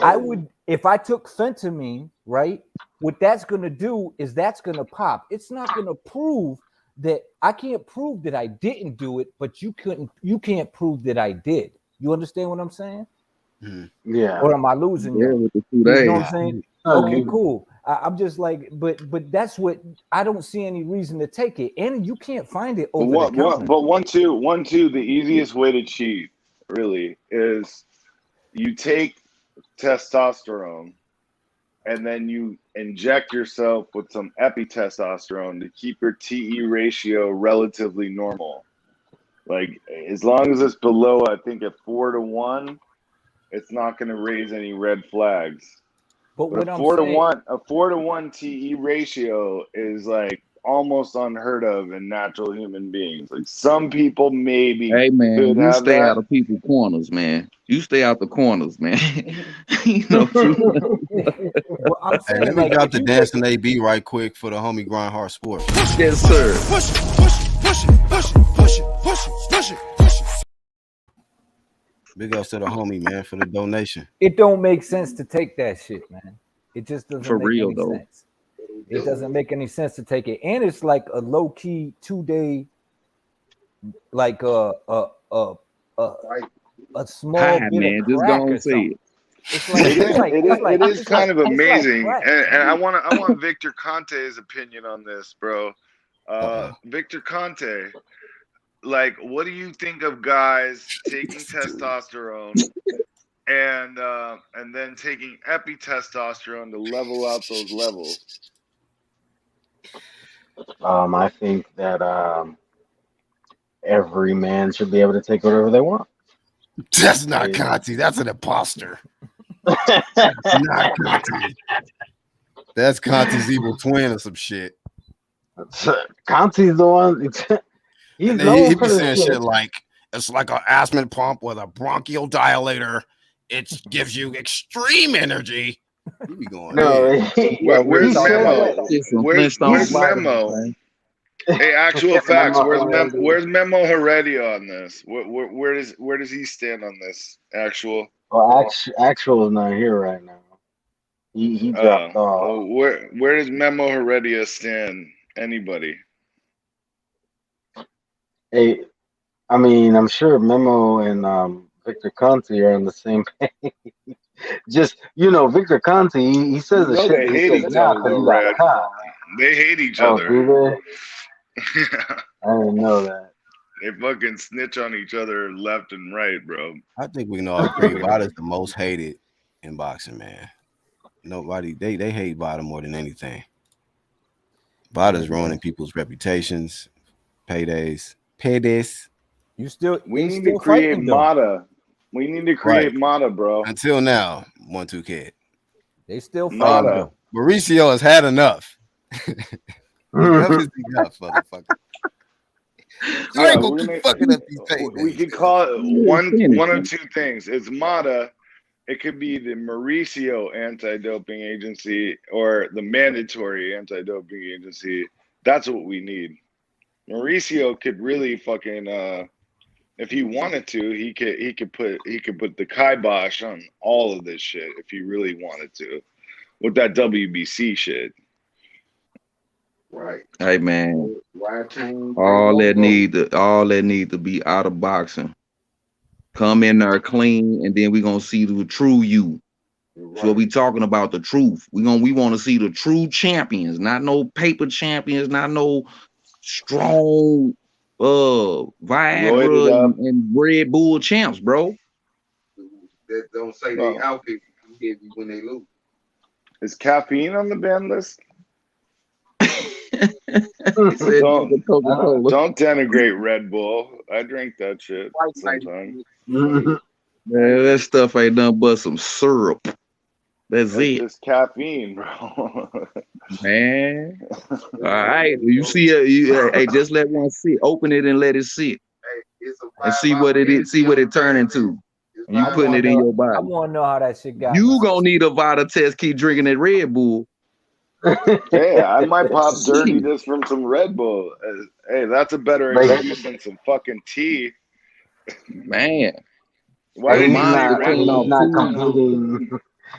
I would, if I took phentermine, right, what that's going to do is that's going to pop. It's not going to prove that I can't prove that I didn't do it, but you can't prove that I did. You understand what I'm saying? Yeah. Or am I losing you? You know what I'm saying? Okay, cool. I'm just like, but that's what I don't see any reason to take it, and you can't find it over the counter. But 1 2, the easiest way to cheat really is you take testosterone and then you inject yourself with some epitestosterone to keep your TE ratio relatively normal. Like, as long as it's below, I think, at 4 to 1, it's not going to raise any red flags. But what a 4 to 1 TE ratio is like almost unheard of in natural human beings. Like, some people maybe. Hey man, you stay out of people's corners, man. You stay out the corners, man. You know. Well, I'm saying, let me drop the dancing AB right quick for the homie Grind Hard Sport. Yes, sir. Push it. Big ups to the homie, man, for the donation. It don't make sense to take that shit, man. It just doesn't For make real, any though. sense. It doesn't make any sense to take it, and it's like a low key 2-day, like a small Hi, bit man. of Just crack go or and say something. it. It's like, It is kind of amazing, crack. and I want Victor Conte's opinion on this, bro. Victor Conte, like, what do you think of guys taking testosterone and then taking epitestosterone to level out those levels? I think that every man should be able to take whatever they want. That's not Conti. That's an imposter. That's not Conti. That's Conti's evil twin or some shit. Conti's the one. He's he be saying shit like, it's like an asthma pump with a bronchial dilator. It gives you extreme energy. You be going No, in. Where's he said Memo? that. It's some Where's Flintstone vitamins, Memo? man. Hey, actual facts. Memo. Where's Memo Heredia on this? Where does he stand on this? Actual. Well, actual is not here right now. He dropped off. Well, where does Memo Heredia stand? Anybody? Hey, I mean, I'm sure Memo and Victor Conti are on the same page. Just Victor Conti, he says the shit They that he hate says each now other because though, he got Red. caught. They hate each Oh, other. do they? I didn't know that. They fucking snitch on each other left and right, bro. I think we can all agree Vada's the most hated in boxing, man. Nobody they hate Vada more than anything. Vada's ruining people's reputations, paydays. You still We they need to still create fighting though. Mata. We need to create Right. Mata, bro. Until now, 1-2 kid. They still fighting Mata. though. Mauricio has had enough. Enough is enough, motherfucker. You Yeah, ain't gonna keep fucking up these paydays. we could call it one of two things. It's Mata. It could be the Mauricio Anti-Doping Agency or the mandatory anti-doping agency. That's what we need. Mauricio could really fucking if he wanted to, he could put the kibosh on all of this shit if he really wanted to with that WBC shit. Right. Hey man, Right chain. all that need to be out of boxing. Come in there clean, and then we gonna see the true you. So we talking about the truth. We want to see the true champions, not no paper champions, not no strong Viagra and Red Bull champs, bro. That don't say they outfit heavy when they lose. Is caffeine on the ban list? Don't denigrate Red Bull. I drink that shit sometimes. Man, that stuff ain't nothing but some syrup. That's it. It's caffeine, bro. Man. All right. You see hey, just let one sit. Open it and let it sit. And see what it is, see what it turn into. And you putting it in your body. I want to know how that shit got. You gonna need a Vada test, keep drinking that Red Bull. Hey, I might pop dirty just from some Red Bull. Hey, that's a better excuse than some fucking tea. Man. Why did he's not competing.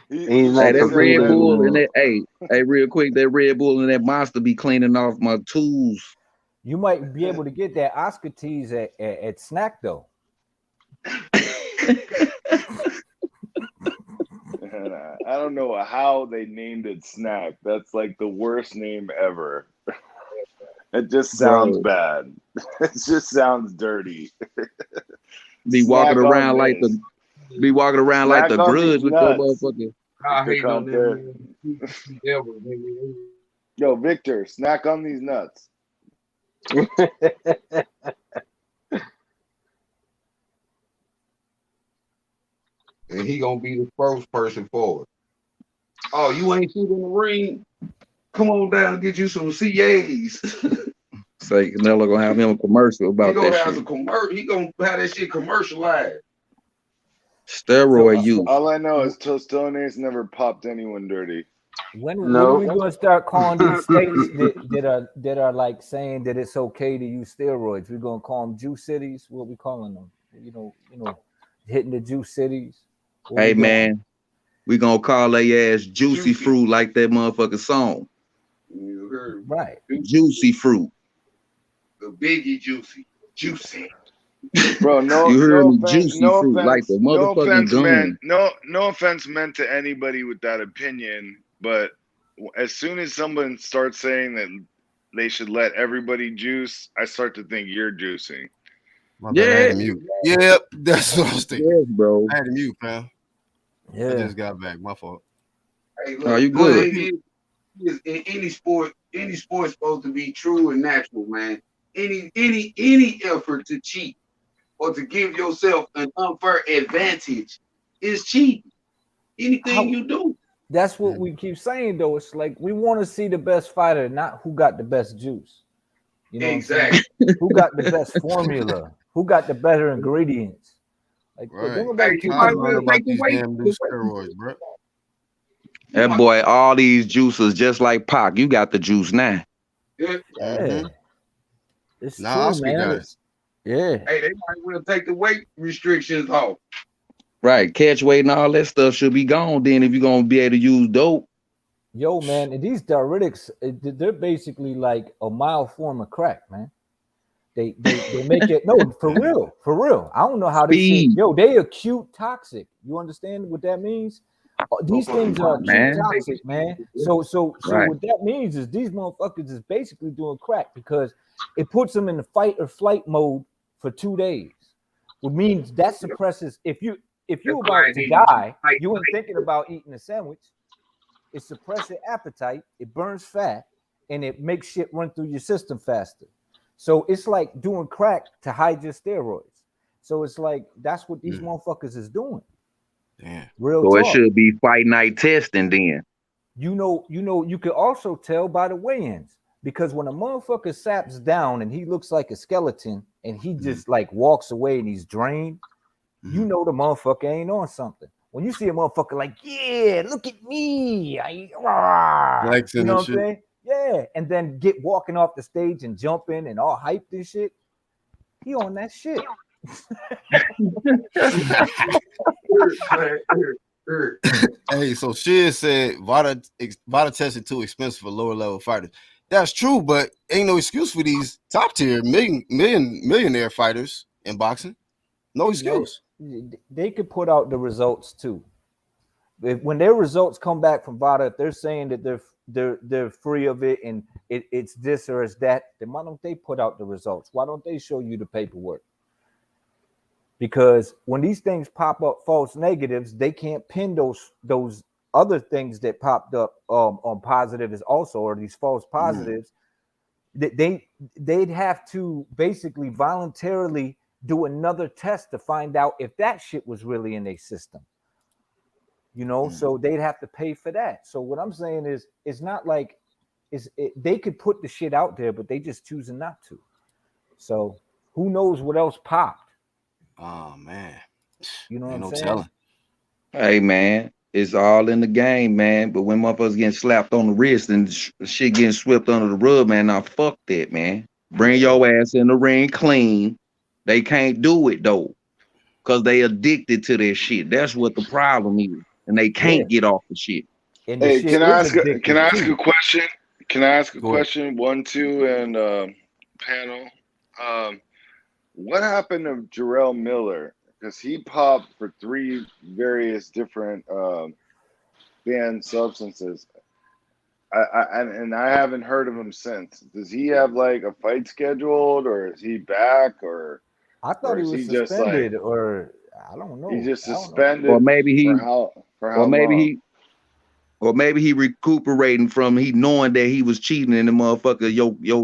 He's not that Red competing. Bull and that hey, real quick, that Red Bull and that Monster be cleaning off my tools. You might be able to get that Oscar teas at Snack though. I don't know how they named it Snack. That's like the worst name ever. It just sounds bad. It just sounds dirty. Be walking around like the grudge with your motherfucker. I hate on them. Yo, Victor, snack on these nuts. And he gonna be the first person forward. Oh, you ain't shooting the ring? Come on down and get you some CAs. Say Canelo gonna have him a commercial about that shit. He gonna have that shit commercialized. Steroid use. All I know is Tostones never popped anyone dirty. When are we gonna start calling these states that are like saying that it's okay to use steroids? We're gonna call them juice cities. What we calling them? You know, hitting the juice cities. Hey man, we gonna call their ass juicy fruit like that motherfucking song. You heard right? Juicy fruit. The Biggie juicy. Bro, you heard me, juicy fruit like the motherfucking gun. No offense meant to anybody with that opinion, but as soon as someone starts saying that they should let everybody juice, I start to think you're juicing. My bad, I had to mute. Yep, that's what I was thinking. Yes, bro. I had to mute, fam. Yeah, I just got back. My fault. Hey, look, oh, you good? In any sport supposed to be true and natural, man. Any effort to cheat or to give yourself an unfair advantage is cheating. Anything you do. That's what we keep saying though. It's like we want to see the best fighter, not who got the best juice. You know exactly. Who got the best formula? Who got the better ingredients? Like right. think about you might well take the weight. Steroids, bro. That boy, all these juices just like Pac. You got the juice now. Yeah. Yeah. It's Nah, true, Oscar man. got it. It's- yeah. Hey, they might well take the weight restrictions off. Right. Catch weight and all that stuff should be gone then if you're gonna be able to use dope. Yo, man, and these diuretics, they're basically like a mild form of crack, man. They make it no for real. I don't know how this shit. Speed. Yo, they acute toxic. You understand what that means? These things are acute Man. toxic, man. So Right. what that means is these motherfuckers is basically doing crack because it puts them in the fight or flight mode for 2 days. Which means that suppresses if you about to die, you ain't thinking about eating a sandwich. It suppresses your appetite, it burns fat, and it makes shit run through your system faster. So it's like doing crack to hide your steroids. So it's like that's what these motherfuckers is doing. Damn. Real So it talk. should be fight night testing then. You could also tell by the weigh-ins because when a motherfucker saps down and he looks like a skeleton and he just like walks away and he's drained, you know the motherfucker ain't on something. When you see a motherfucker like, yeah, look at me, you know what I'm saying? Yeah, and then get walking off the stage and jumping and all hyped and shit. He on that shit. Hey, so Shiz said Vada testing too expensive for lower level fighters. That's true, but ain't no excuse for these top tier millionaire fighters in boxing. No excuse. They could put out the results too. When their results come back from Vada, if they're saying that they're free of it and it's this or it's that, then why don't they put out the results? Why don't they show you the paperwork? Because when these things pop up false negatives, they can't pin those other things that popped up on positives also, or these false positives. They'd have to basically voluntarily do another test to find out if that shit was really in their system. So they'd have to pay for that. So what I'm saying is, it's not like they could put the shit out there, but they just choosing not to. So who knows what else popped? Oh man, you know what I'm saying? Telling. Hey man, it's all in the game, man. But when motherfuckers getting slapped on the wrist and shit getting swept under the rug, man, now fuck that, man. Bring your ass in the ring clean. They can't do it though, cause they addicted to their shit. That's what the problem is, and they can't get off the shit. And hey, can I ask a question? Can I ask a question? 1, 2, and panel. What happened to Jarrell Miller? Because he popped for 3 various different banned substances. I haven't heard of him since. Does he have like a fight scheduled, or is he back, or I thought he was suspended, or I don't know. He's just suspended, or maybe he for how long? Or maybe he recuperating from he knowing that he was cheating, and the motherfucker,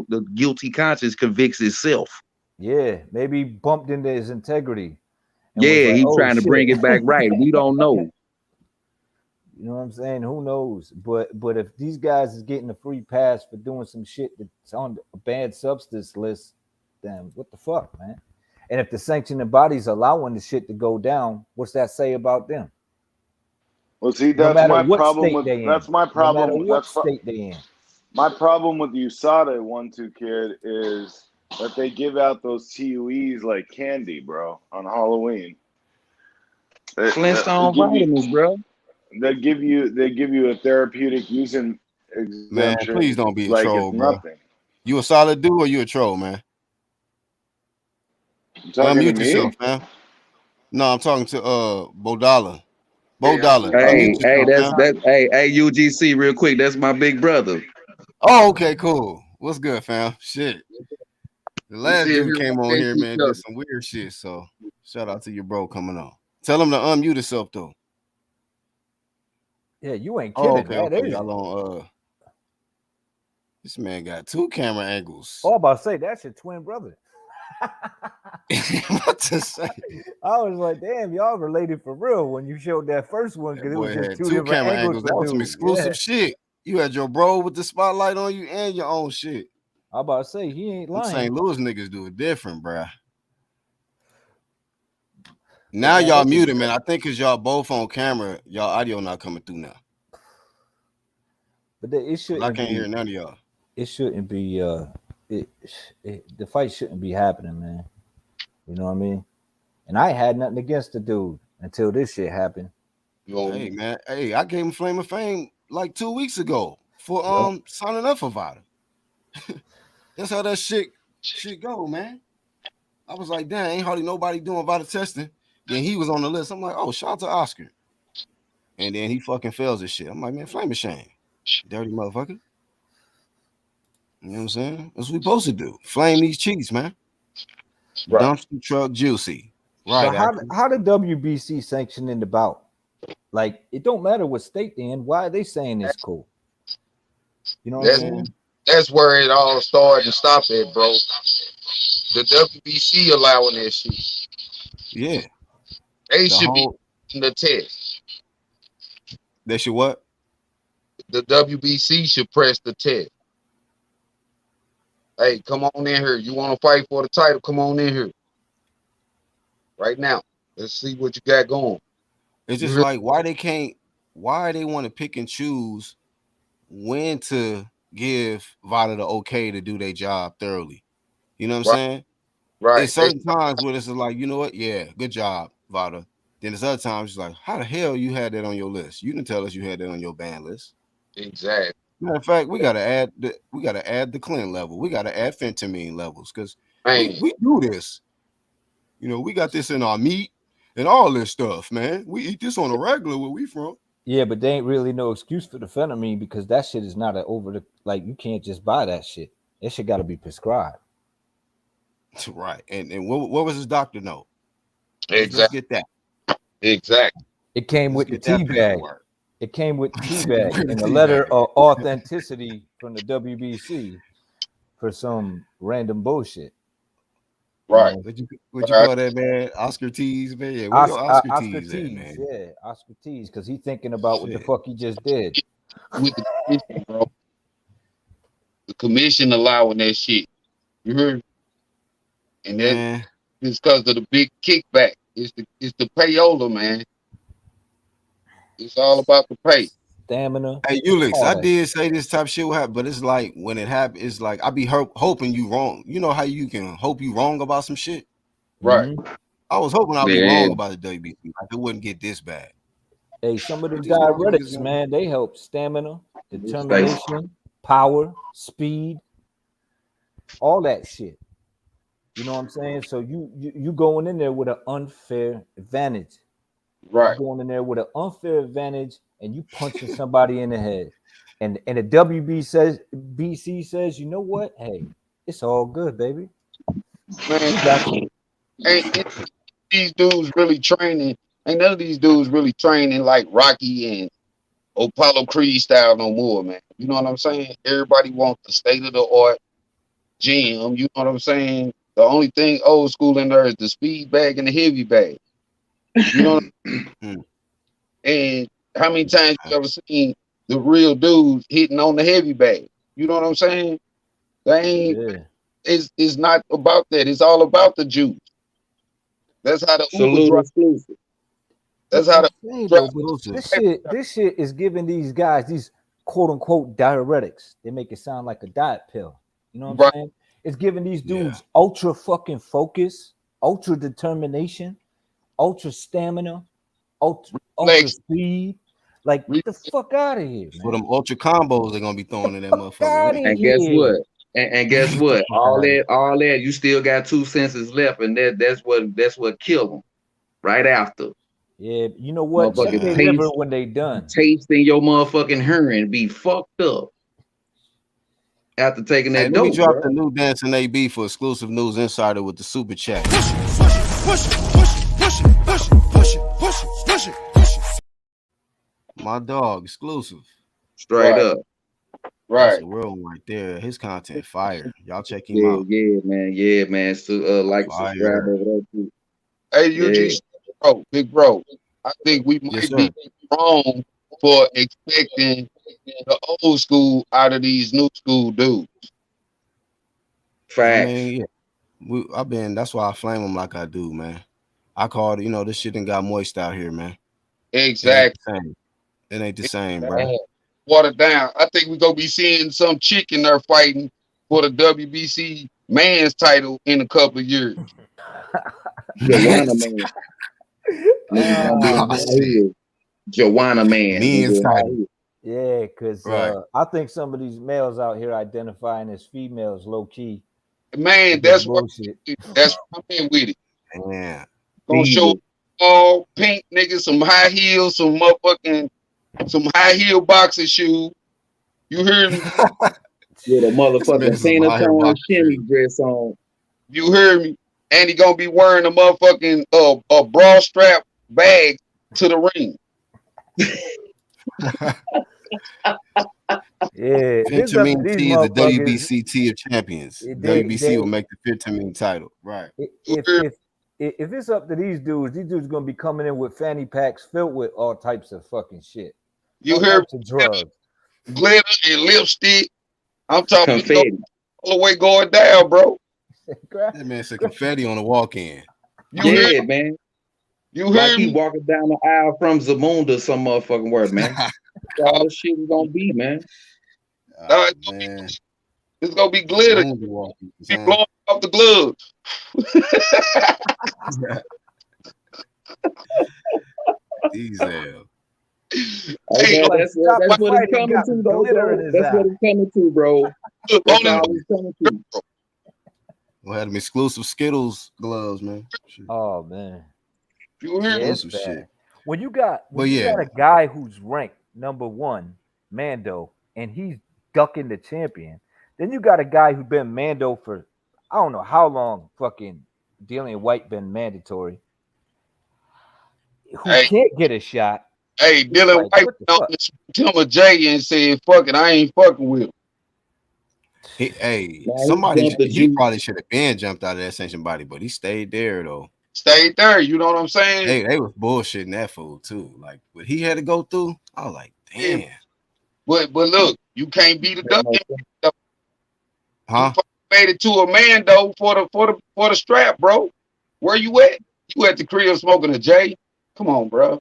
the guilty conscience convicts itself. Yeah, maybe he bumped into his integrity. Yeah, like, he's trying to bring it back right. We don't know. You know what I'm saying? Who knows? But if these guys is getting a free pass for doing some shit that's on a banned substance list, then what the fuck, man? And if the sanctioning bodies allowing the shit to go down, what's that say about them? Well, see, that's my problem with state they in. My problem with USADA 1-2 Kid is that they give out those TUEs like candy, bro, on Halloween. Flintstone vitamins, bro. They give you a therapeutic using exemption. Man, please don't be a like troll, it's bro. nothing. You a solid dude or you a troll, man? Unmute yourself, man. No, I'm talking to Bodala. Bodala. Hey, that's UGC real quick. That's my big brother. Oh, okay, cool. What's good, fam? Shit. The last dude came on here, man, did some weird shit. So shout out to your bro coming on. Tell him to unmute himself though. Yeah, you ain't kidding. Okay. Y'all on this man got 2 camera angles. Oh, I'm about to say that's your twin brother. What to say? I was like, damn, y'all related for real when you showed that first one, because it was just 2 different camera angles. That was some exclusive shit. You had your bro with the spotlight on you and your own shit. I'm about to say he ain't lying. St. Louis niggas do it different, bruh. Now y'all muted, man. I think because y'all both on camera, y'all audio not coming through now. But it shouldn't. I can't hear none of y'all. It shouldn't be. The fight shouldn't be happening, man. You know what I mean? And I had nothing against the dude until this shit happened. Hey man, hey, I gave him Flame of Fame like 2 weeks ago for signing up for Vada. That's how that shit go, man. I was like, damn, ain't hardly nobody doing Vada testing. Then he was on the list. I'm like, oh, shout out to Oscar. And then he fucking fails this shit. I'm like, man, Flame of Shame. Dirty motherfucker. You know what I'm saying? That's what we supposed to do. Flame these cheeks, man. Right. Dumpster truck juicy. Right. So how the WBC sanctioning the bout? Like, it don't matter what state they're in. Why are they saying it's cool? You know what I'm saying? That's where it all started and stopped at, bro. The WBC allowing that shit. Yeah. They should be in the test. They should what? The WBC should press the test. Hey, come on in here. You want to fight for the title? Come on in here. Right now. Let's see what you got going. It's just like why they want to pick and choose when to give Vada the okay to do their job thoroughly. You know what I'm saying? Right. There's certain times where it's like, you know what? Yeah, good job, Vada. Then there's other times it's like, how the hell you had that on your list? You didn't tell us you had that on your ban list. Exactly. Matter of fact, we gotta add the Clint level. We gotta add fentanyl levels because we do this. You know, we got this in our meat and all this stuff, man. We eat this on a regular where we from. Yeah, but they ain't really no excuse for the fentanyl because that shit is not like you can't just buy that shit. That shit got to be prescribed. Right. And what was his doctor note? Exactly. Let's get that. Exactly. It came with the tea bag. It came with tea bag and a letter of authenticity from the WBC for some random bullshit. Right. What you call that, man? Oscar Tees, man. Yeah, where your Oscar Tees at, man? Yeah, Oscar Tees, because he's thinking about what the fuck he just did. With the commission, bro. The commission allowing that shit. You heard? And that is because of the big kickback. It's the payola, man. It's all about the pay. Stamina. Hey, Ulix, I did say this type of shit will happen, but it's like when it happens, it's like I be hoping you wrong. You know how you can hope you wrong about some shit? Right. I was hoping I'd be wrong about the WBC. Like it wouldn't get this bad. Hey, some of the diuretics, man, they help stamina, determination, power, speed, all that shit. You know what I'm saying? So you going in there with an unfair advantage. Right. You're going in there with an unfair advantage and you punching somebody in the head. And the WBC says, you know what? Hey, it's all good, baby. Man, ain't these dudes really training? Ain't none of these dudes really training like Rocky and Apollo Creed style no more, man. You know what I'm saying? Everybody wants the state of the art gym. You know what I'm saying? The only thing old school in there is the speed bag and the heavy bag. You know what and how many times you ever seen the real dudes hitting on the heavy bag? You know what I'm saying? They ain't it's not about that. It's all about the juice. That's how the Uber exclusive. That's how this shit is giving these guys these quote unquote diuretics. They make it sound like a diet pill. You know what I'm saying? It's giving these dudes ultra fucking focus, ultra determination, ultra stamina, ultra speed. Like, get the fuck out of here, man. For them ultra combos they're gonna be throwing in that motherfucker. And guess what? And guess what? All that, you still got 2 senses left, and that's what killed them right after. Yeah, you know what? Check their liver when they done. Tasting your motherfucking hearing be fucked up after taking that. Let me drop the new Dancing AB for exclusive news insider with the super chat. My dog, exclusive. Straight up. Right. That's the real one right there. His content fire. Y'all check him out. Yeah, man. So like subscribe over there too. Hey, UG, big bro. I think we might be wrong for expecting the old school out of these new school dudes. Facts. I mean, that's why I flame them like I do, man. I called, this shit done got moist out here, man. Exactly. It ain't the same, bro. watered down. I think we're gonna be seeing some chick in there fighting for the WBC man's title in a couple of years. Joanna Man. Niggas gonna be in high heels. Joanna Man. Men's nigga, high title. heels. Yeah, because Right. I think some of these males out here identifying as females low key. Man, with that's this what bullshit. that's what I'm in with it. Yeah. Gonna show Evil. all pink niggas, some high heels, some high heel boxing shoes. You hear me? With a motherfucking This man is a higher Sanatone boxer shimmy shoe. dress on. You hear me? And he gonna be wearing a motherfucking a bra strap bag to the ring. Yeah, if it's up to Fentamine these T is the motherfuckers, WBC of champions. they WBC will make the Fentamine title. Right. if it's up to these dudes gonna be coming in with fanny packs filled with all types of fucking shit. You All hear types of drugs. glitter and lipstick. I'm talking Confetti. all the way going down, bro. That man said confetti on the walk-in. You hear Yeah, man. you Like hear he me? walking down the aisle from Zamunda, some motherfucking word, man. All this shit is gonna be, man. Oh, it's gonna man. It's gonna be glitter. Zamunda walking, Be son. blowing off the gloves. Diesel. Hey, Hey, that's what it's coming to, though, bro. That's what it's coming to, bro. That's all it's coming to. We'll have them exclusive Skittles gloves, man. Shit. Oh man. You Yeah, hear me? it's bad. When you got But you yeah. got a guy who's ranked #1, Mando, and he's ducking the champion, then you got a guy who's been Mando for I don't know how long. Fucking Dillian White been mandatory, who Hey. can't get a shot. Hey, Dylan like, White what the went on Tim or Jay and said, "Fuck it, I ain't fucking with him." Hey, Man, he somebody jumped the he juice. probably should have been jumped out of that sanctioned body, but he stayed there though. Stayed there. You know what I'm saying? They was bullshitting that fool too. Like what he had to go through, I was like, damn. Yeah. But look, you can't beat a duck. Huh? You made it to a man though for the strap, bro. Where you at? You at the crib smoking a J? Come on, bro.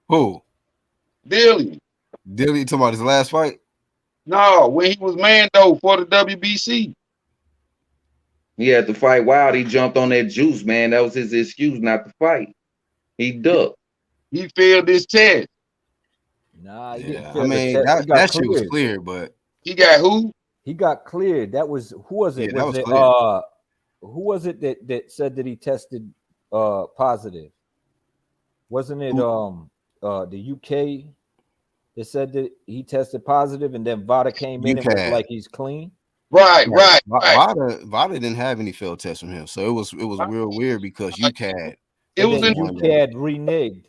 Who? Dillian. Dilly talking about his last fight? No, when he was Mando for the WBC. He had to fight wild. He jumped on that juice, man. That was his excuse not to fight. He ducked. He failed his test. Nah, he Yeah, didn't I fail the mean test. He got that shit was cleared. clear, but He got who? He got cleared. That was who was it? Yeah, that was it clear. who was it that said that he tested positive? Wasn't it the UK that said that he tested positive and then Vada came in and was UCAD. like he's clean? Right. Vada didn't have any field tests from him, so it was real weird because UCAD. It was in UCAD reneged.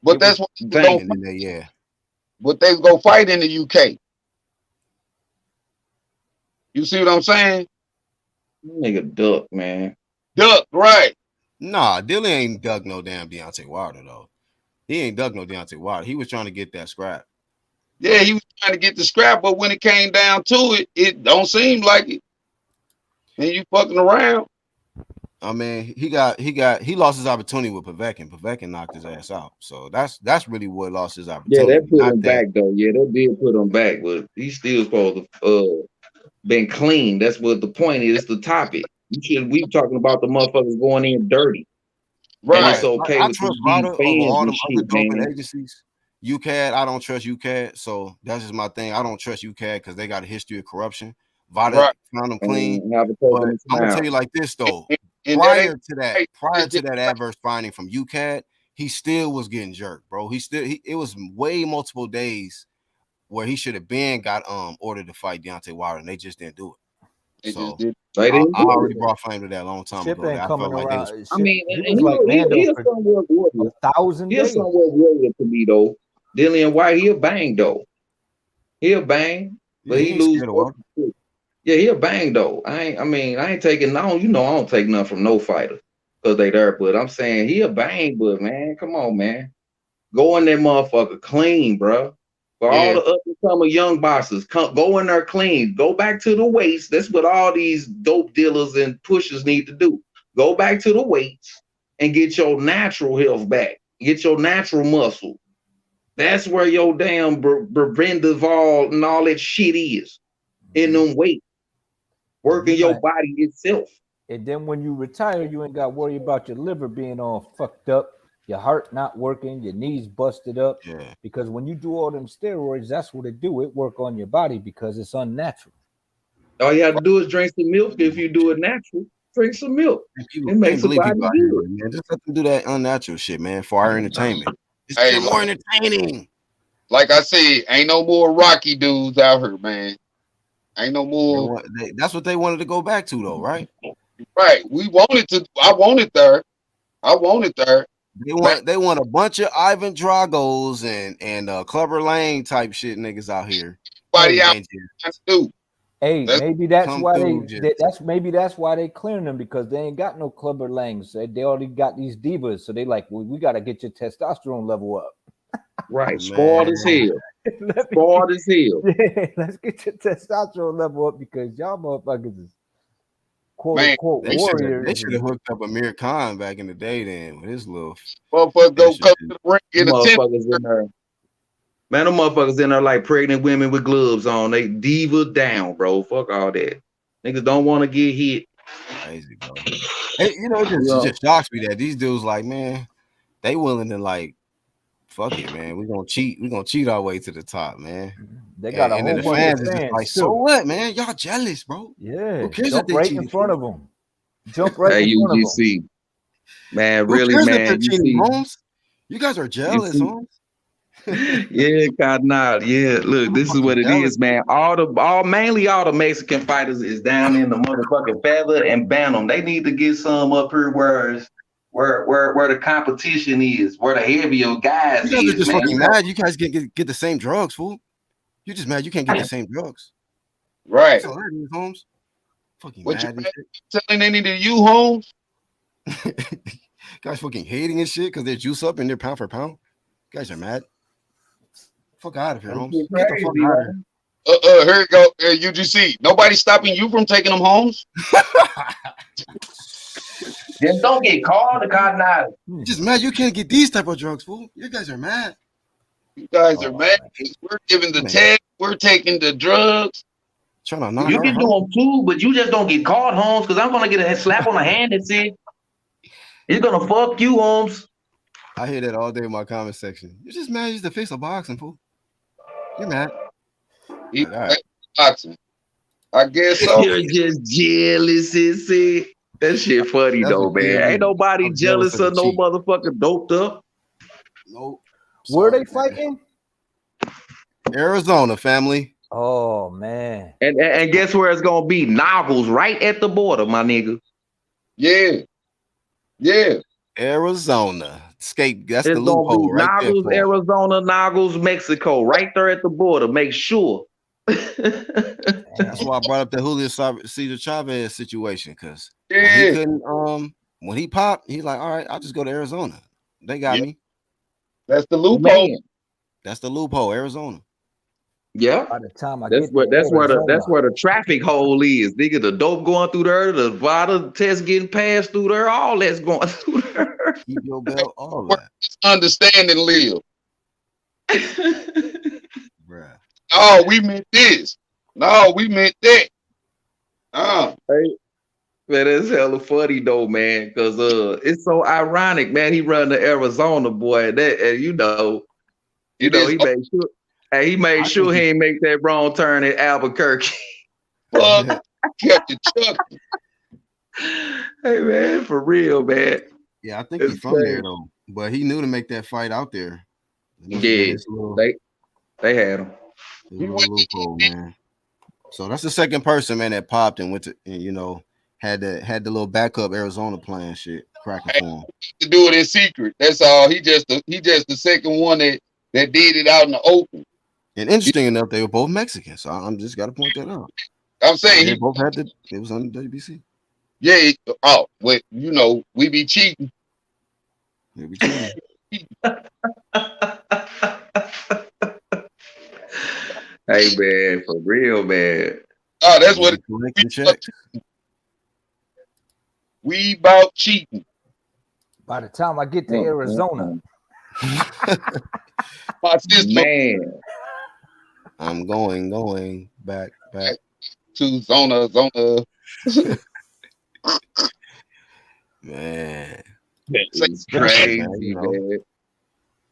But that's what and then they, But they go fight in the UK. You see what I'm saying? Nigga duck, man. Duck, right. Nah, Dilly ain't dug no damn Deontay Wilder though. He ain't dug no Deontay Wilder. He was trying to get that scrap. Yeah, he was trying to get the scrap, but when it came down to it, it don't seem like it. And you fucking around. I mean, he lost his opportunity with Povetkin. Povetkin knocked his ass out. So that's really what lost his Yeah, opportunity. that put Not him back though. Yeah, they did put him back, but he's still supposed to been clean. That's what the point is. It's the topic. We talking about the motherfuckers going in dirty. Right. And it's okay I with trust these Vada over fans all and them other shit, doping man. agencies. UCAD, I don't trust UCAD. So that's just my thing. I don't trust UCAD because they got a history of corruption. Vada found them clean. But I'm gonna tell you like this though. Prior to that adverse finding from UCAD, he still was getting jerked, bro. It was way multiple days where he should have been got ordered to fight Deontay Wilder, and they just didn't do it. So I already brought flame to that a long time Ship ago. ain't I coming felt like they around. was, I mean, he and was like Mando he for somewhere warrior. 1,000 He's days. somewhere warrior to me though. Dillian White, he'll bang though. He'll bang, but he lose. Yeah, he'll bang though. I ain't taking no. You know, I don't take nothing from no fighter because they there. But I'm saying he'll bang, but man, come on, man, go in that motherfucker clean, bro. For all the up and coming young bosses, go in there clean. Go back to the weights. That's what all these dope dealers and pushers need to do. Go back to the weights and get your natural health back. Get your natural muscle. That's where your damn Brendavall and all that shit is. In them weight. Working your body itself. And then when you retire, you ain't got to worry about your liver being all fucked up, your heart not working, your knees busted up. Yeah. Because when you do all them steroids, that's what it do. It work on your body because it's unnatural. All you have to do is drink some milk. If you do it natural, drink some milk. It makes the body good. Man. Just let them do that unnatural shit, man, for our entertainment. It's more entertaining. Like I said, ain't no more Rocky dudes out here, man. Ain't no more. That's what they wanted to go back to, though, right? Right. We wanted to. I wanted there. They want a bunch of Ivan Dragos and Clubber Lane type shit niggas out here. Everybody out to do. Hey, maybe that's why that's why they clearing them, because they ain't got no Clubber Langs. They already got these divas, so they like, well, we got to get your testosterone level up. Right, spoiled as hell. Spoiled as hell. Yeah, let's get your testosterone level up because y'all motherfuckers is quote unquote warriors. They should have hooked up Amir Khan back in the day then with his little motherfuckers go come to the ring in there. Man, them motherfuckers in there like pregnant women with gloves on. They diva down, bro. Fuck all that. Niggas don't want to get hit. Crazy, bro. Hey, it just shocks me that these dudes like, man, they willing to like, fuck it, man. We're gonna cheat. We're gonna cheat our way to the top, man. They got a whole bunch of fans is just like, so what, man? Y'all jealous, bro? Yeah. Who cares Jump if they right cheat in front of them. Jump right in front of them. Man, really, man. Holmes? You guys are jealous, Holmes. Yeah, Cardinal. Yeah, look, this is what it is, man. Mainly all the Mexican fighters is down in the motherfucking feather and bantam. They need to get some up here where the competition is, where the heavier guys You guys is, are just man. fucking mad. You guys get the same drugs, fool. You're just mad you can't get the same drugs. Right. That's all that is, Holmes. Fucking what mad. You telling any to you, Holmes? Guys fucking hating and shit because they're juice up and they're pound for pound. You guys are mad. Fuck out of here, Holmes. Get the fuck out of here. Here you go. UGC. Nobody stopping you from taking them homes. Just don't get called the Cardinal. Just mad you can't get these type of drugs, fool. You guys are mad. You guys are mad. We're giving the test. We're taking the drugs. You can do them too, but you just don't get caught, Holmes, because I'm gonna get a slap on the hand and say it's gonna fuck you, Holmes. I hear that all day in my comment section. You're just mad. You're the face of boxing, fool. You're mad. Boxing. I guess so. You're just jealous, see. That shit funny though, man. Ain't nobody jealous of no motherfucker doped up. Nope. Where are they fighting? Arizona, family. Oh man. And guess where it's gonna be? Noggles, right at the border, my nigga. Yeah. Arizona. Escape. That's It's the loophole, right Noggles, there. Arizona, Noggles, Mexico, right there at the border. Make sure. That's why I brought up the Julio Cesar Chavez situation, because when he popped, he's like, all right, I'll just go to Arizona. They got me. That's the loophole. Man. That's the loophole, Arizona. Yeah. By the time that's where the traffic hole is. Nigga, the dope going through there, the VADA test getting passed through there, all that's going through there. Keep your belt, all that. Understanding live. Bruh. Oh, we meant this. No, we meant that. Hey, man, that's hella funny though, man. Cause it's so ironic, man. He run to Arizona, boy. That he made sure. Hey, he made sure he ain't make that wrong turn at Albuquerque. Fuck, kept it chucking. Hey man, for real, man. Yeah, I think he's from there though, but he knew to make that fight out there. Yeah, they had him. Loophole, man. So that's the second person, man, that popped and went to, had the little backup Arizona plan shit cracking for him. To do it in secret. That's all. He just the second one that did it out in the open. And interesting enough, they were both Mexican, so I'm just got to point that out. I'm saying they both had it was on the WBC. Yeah. We be cheating. We be cheating. Hey man, for real, man. Oh, that's what we about cheating. By the time I get to Arizona. My sister, Man, I'm going back. to Zona. Man, Say it's crazy, man, you know. man.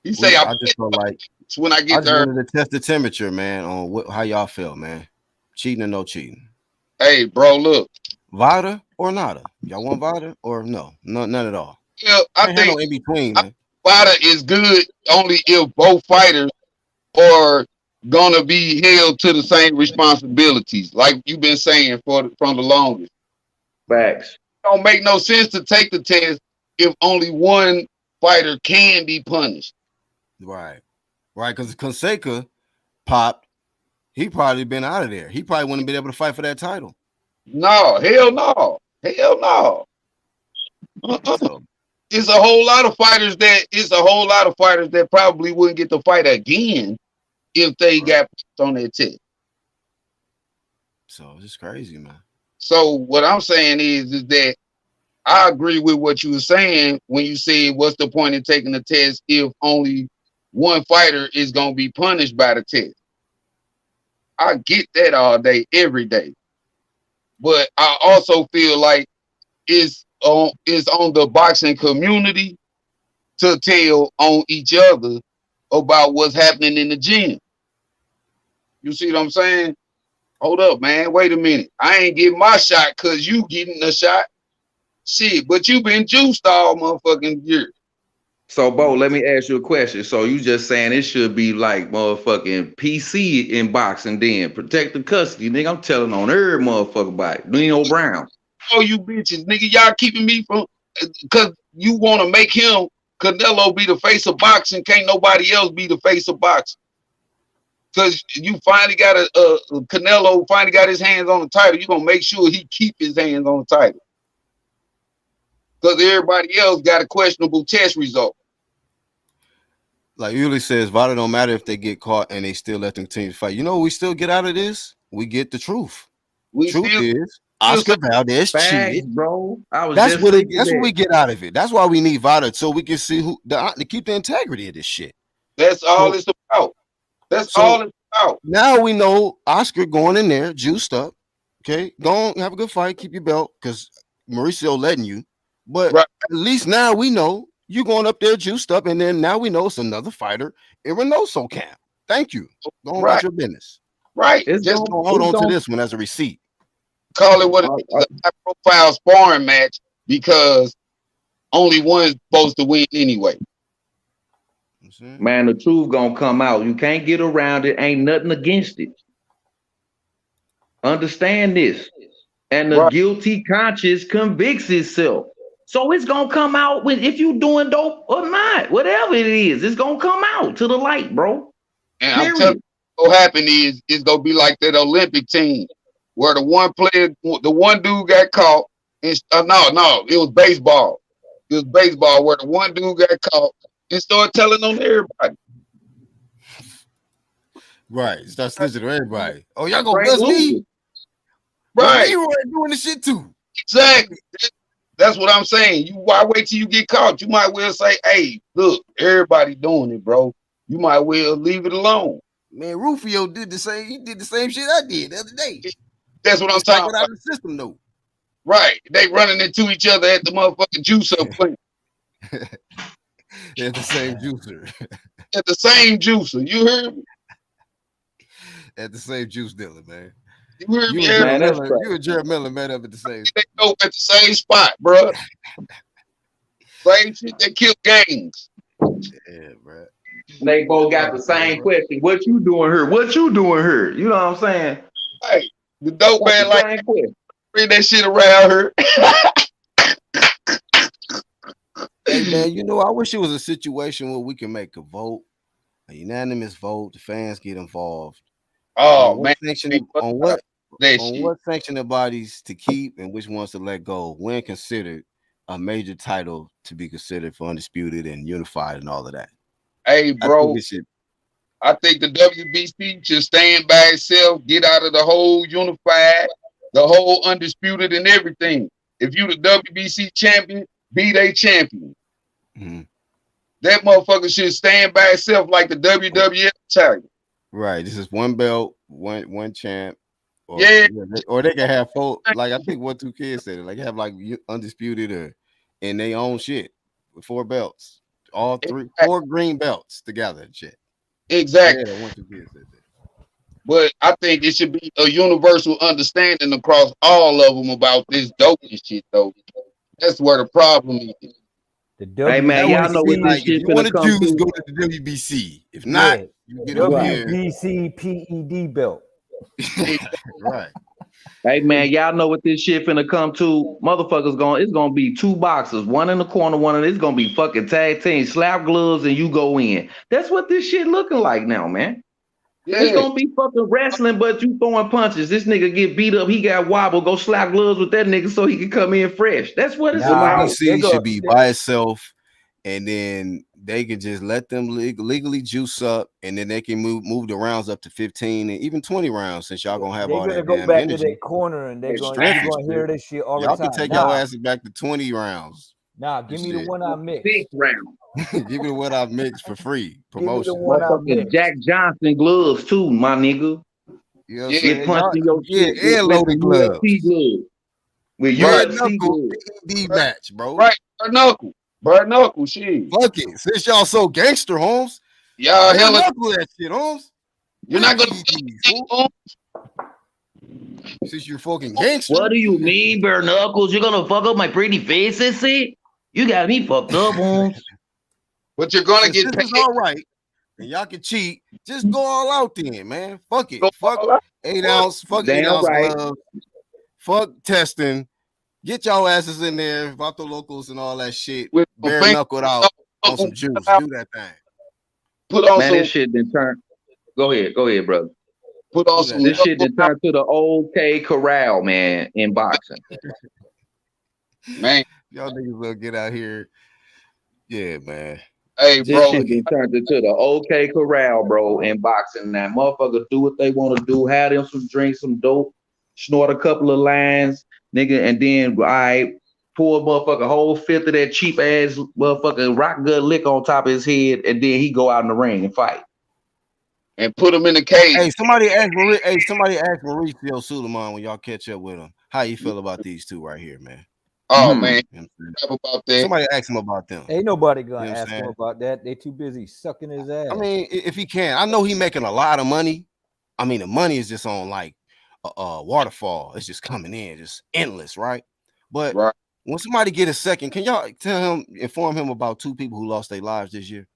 He say I just felt like when I I get just there. wanted to test the temperature, man, on how y'all feel, man. Cheating or no cheating? Hey, bro, look. Vada or nada? Y'all want Vada or no? None at all. Yeah, I Ain't had think no in between, man. Vada is good only if both fighters are gonna be held to the same responsibilities, like you've been saying from the longest. Facts. Don't make no sense to take the test if only one fighter can be punished. Right. Because Fonseca popped, he probably been out of there. He probably wouldn't been able to fight for that title. No, hell no. So, It's a whole lot of fighters that probably wouldn't get to fight again if they got put on their test. so it's crazy, man. So what I'm saying is that I agree with what you were saying when you said what's the point in taking the test if only one fighter is gonna be punished by the test. I get that all day, every day. But I also feel like it's on the boxing community to tell on each other about what's happening in the gym. You see what I'm saying? Hold up, man. Wait a minute. I ain't getting my shot because you getting a shot. Shit, but you been juiced all motherfucking year. So, Bo, let me ask you a question. So, you just saying it should be like motherfucking PC in boxing, then protective custody, nigga. I'm telling on every motherfucker about it. Nino Brown. Oh, you bitches, nigga, y'all keeping me from because you want to make him Canelo be the face of boxing. Can't nobody else be the face of boxing. Because you finally got Canelo finally got his hands on the title. You're gonna make sure he keep his hands on the title. Because everybody else got a questionable test result. Like Yuli says, Vada don't matter if they get caught and they still let them continue to fight. You know what we still get out of this? We get the truth. Truth is Oscar Valdez cheated, bro. That's what we get out of it. That's why we need Vada, so we can see to keep the integrity of this shit. That's all it's about. That's all it's about. Now we know Oscar going in there, juiced up. Okay, go on, have a good fight, keep your belt, because Mauricio letting you. But at least now we know you going up there juiced up, and then now we know it's another fighter in Reynoso camp. Thank you. Go on about your business. Right. Just don't hold on to this one as a receipt. Call it what it is, a high-profile sparring match because only one's supposed to win anyway. Man, the truth gonna come out. You can't get around it. Ain't nothing against it. Understand this. And the guilty conscience convicts itself. So it's gonna come out if you doing dope or not. Whatever it is, it's gonna come out to the light, bro. And I'm telling you, what'll happen is it's gonna be like that Olympic team where the one dude got caught. And, no, it was baseball. It was baseball where the one dude got caught and started telling on everybody. Right. Start snitching to everybody. Oh, y'all gonna bust me? Right. You were doing the shit too. Exactly. That's what I'm saying. Why wait till you get caught? You might well say, hey, look, everybody doing it, bro. You might well leave it alone. Man, Rufio did the same. He did the same shit I did the other day. That's what I'm talking about. Out of the system, though. Right. They running into each other at the motherfucking juice up plant. At the same juicer. At the same juicer. You heard me? At the same juice dealer, man. You heard me? You and Jared Miller met up at the same. They go at the same spot, bro. Same shit. They kill gangs. Yeah, bro. They both got the same question. What you doing here? What you doing here? You know what I'm saying? Hey, the dope man like bring that shit around her. Hey man, you know, I wish it was a situation where we can make a vote, a unanimous vote. The fans get involved. Oh man, on what sanctioning bodies to keep and which ones to let go when considered a major title to be considered for undisputed and unified and all of that. Hey, bro, I think the WBC should stand by itself, get out of the whole unified, the whole undisputed and everything. If you the WBC champion, be they champion. Mm-hmm. that motherfucker should stand by itself like the WWF title. Right. This is one belt, one champ. Or, Yeah. Or they can have 4. Like I think what 2 kids said it. Like have like undisputed or in their own shit with 4 belts, all 4 green belts together and shit. Exactly. Yeah, 1, 2 kids said that. But I think it should be a universal understanding across all of them about this doping shit, though. That's where the problem is. Hey man, y'all know what this shit finna come to. Go to the WBC. If not, you get over here. WBC PED belt. Right. Hey man, y'all know what this shit finna come to. Motherfuckers it's gonna be 2 boxers, one in the corner, one in it's gonna be fucking tag team, slap gloves, and you go in. That's what this shit looking like now, man. Yeah. It's gonna be fucking wrestling, but you throwing punches. This nigga get beat up, he got wobble, go slap gloves with that nigga so he can come in fresh. That's what it's about. WBC should be by itself, and then they can just let them legally juice up, and then they can move the rounds up to 15 and even 20 rounds since y'all gonna have all that go back energy. to that corner and you're gonna hear this shit all the time. Y'all can take your asses back to 20 rounds. Nah, give me the one I mixed. 6 rounds. Give me the one I mixed for free. Promotion. Motherfucking Jack Johnson gloves too, my nigga. You know Get punched in your shit. And loaded gloves. With your knuckle PED match, bro. Right, Bro, knuckle, shit. Fuck it. Since y'all so gangster, Holmes. Y'all hella knuckle that shit, Holmes. You're not gonna since you're fucking gangster. What do you mean, bare knuckles? You're gonna fuck up my pretty face, sissy? You got me fucked up, Holmes. But you're gonna get paid. All right. And y'all can cheat. Just go all out then, man. Fuck it. Fuck 8 ounce. Fuck 8 ounce gloves. Fuck testing. Get y'all asses in there, Vato Locals and all that shit. Bare knuckled out on some juice. Do that thing. Put on this shit then turn. Go ahead, brother. Put on some. This shit then turn to the OK Corral, man, in boxing. Man, y'all niggas will get out here. Yeah, man. Hey, bro. This shit then turned into the OK Corral, bro, in boxing. Now, motherfuckers do what they want to do. Have them some drinks, some dope, snort a couple of lines, nigga, and then pour a motherfucker whole 5th of that cheap ass motherfucking rock good lick on top of his head, and then he go out in the ring and fight. And put him in the cage. Hey, somebody asked Mauricio Suleiman when y'all catch up with him. How you feel about these 2 right here, man? Oh man, about that. Somebody ask him about them. Ain't nobody gonna ask him about that. They too busy sucking his ass. I mean, if he can, I know he making a lot of money. I mean, the money is just on like a waterfall. It's just coming in, just endless, right? But when somebody get a second, can y'all inform him about 2 people who lost their lives this year?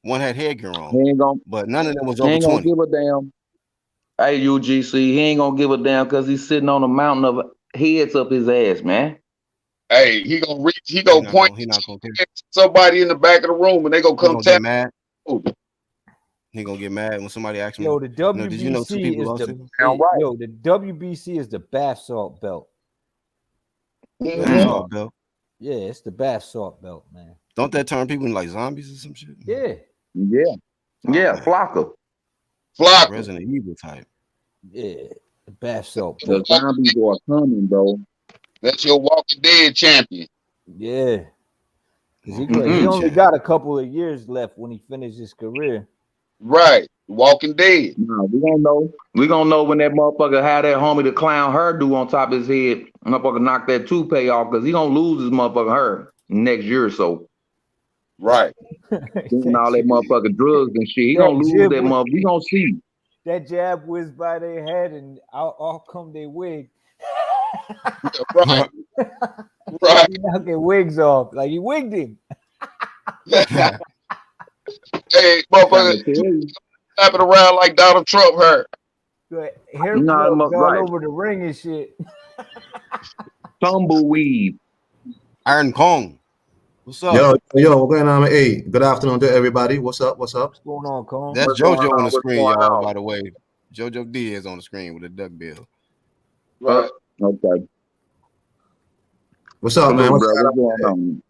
One had headgear on, but none of them was over 20. He ain't gonna give a damn. Hey, UGC, he ain't gonna give a damn because he's sitting on a mountain of heads up his ass, man. Hey, he gonna reach. He gonna point. He not gonna somebody in the back of the room, and they gonna come tap. Mad. He gonna get mad when somebody asks him. Yo, the WBC did you know 2 people lost it? Yo, the WBC is the bath salt belt. Bath salt belt. Yeah, it's the bath salt belt, man. Don't that turn people into like zombies or some shit? Yeah. Flocka. Resident Evil type. Yeah, the bath salt belt. The zombies are coming, bro. That's your Walking Dead champion. Yeah. He only got a couple of years left when he finished his career. Right. Walking Dead. Nah, we gonna know. We gonna know when that motherfucker had that homie the clown hairdo on top of his head. Motherfucker knock that toupee off because he gonna lose his motherfucking hair next year or so. Right. Doing all that motherfucking drugs and shit. He gonna lose that motherfucker. We gonna see. That jab whizzed by their head and out come their wig. Right. Right. He knocked their wigs off. Like he wigged him. Hey, motherfucker, slapping around like Donald Trump hurt. Hair all over the ring and shit. Tumbleweed. Iron Kong. What's up? Yo, what's going on? Hey, good afternoon to everybody. What's up? What's going on, Kong? That's JoJo on the screen, y'all, by the way. JoJo Diaz on the screen with a duck bill. Right. Okay. What's up, man? What's going on?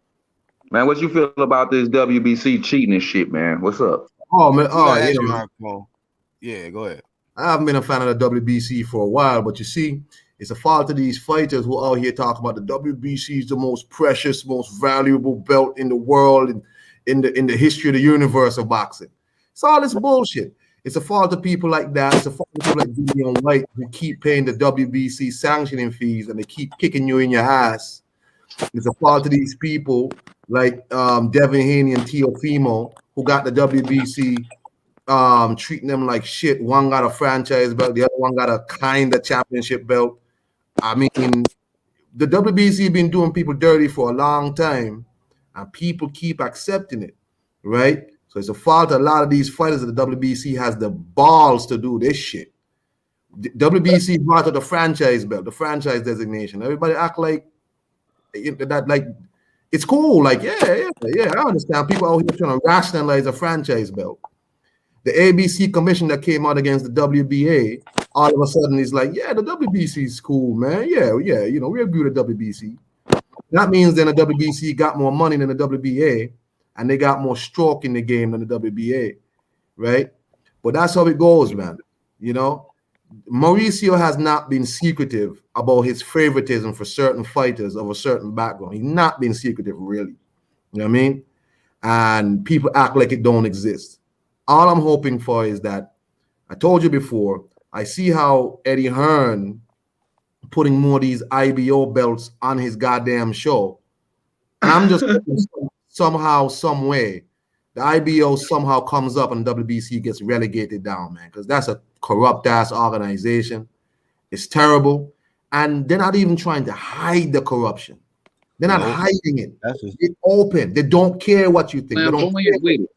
Man, what you feel about this WBC cheating and shit, man? What's up? Oh, man. Yeah, go ahead. I haven't been a fan of the WBC for a while, but you see, it's a fault of these fighters who are out here talking about the WBC is the most precious, most valuable belt in the world. And in the history of the universe of boxing. It's all this bullshit. It's a fault of people like that. It's a fault of people like Dillian White who keep paying the WBC sanctioning fees and they keep kicking you in your ass. It's a fault of these people like Devin Haney and Teofimo who got the WBC treating them like shit. One got a franchise belt, the other one got a kind of championship belt. I mean, the WBC been doing people dirty for a long time, and people keep accepting it, right? So it's a fault of a lot of these fighters that the WBC has the balls to do this shit. The WBC brought out the franchise belt, the franchise designation. Everybody act like that, like it's cool. Like, yeah, I understand. People out here trying to rationalize a franchise belt. The ABC commission that came out against the WBA, all of a sudden is like, yeah, the WBC is cool, man. Yeah, you know, we agree with the WBC. That means then the WBC got more money than the WBA, and they got more stroke in the game than the WBA, right? But that's how it goes, man. You know, Mauricio has not been secretive about his favoritism for certain fighters of a certain background. He's not been secretive, really. You know what I mean? And people act like it don't exist. All I'm hoping for is that, I told you before, I see how Eddie Hearn putting more of these IBO belts on his goddamn show. And I'm just hoping somehow, some way, the IBO somehow comes up and WBC gets relegated down, man, because that's a corrupt-ass organization. It's terrible. And they're not even trying to hide the corruption. They're not hiding it. It's open. They don't care what you think. Man, they don't go ahead with it.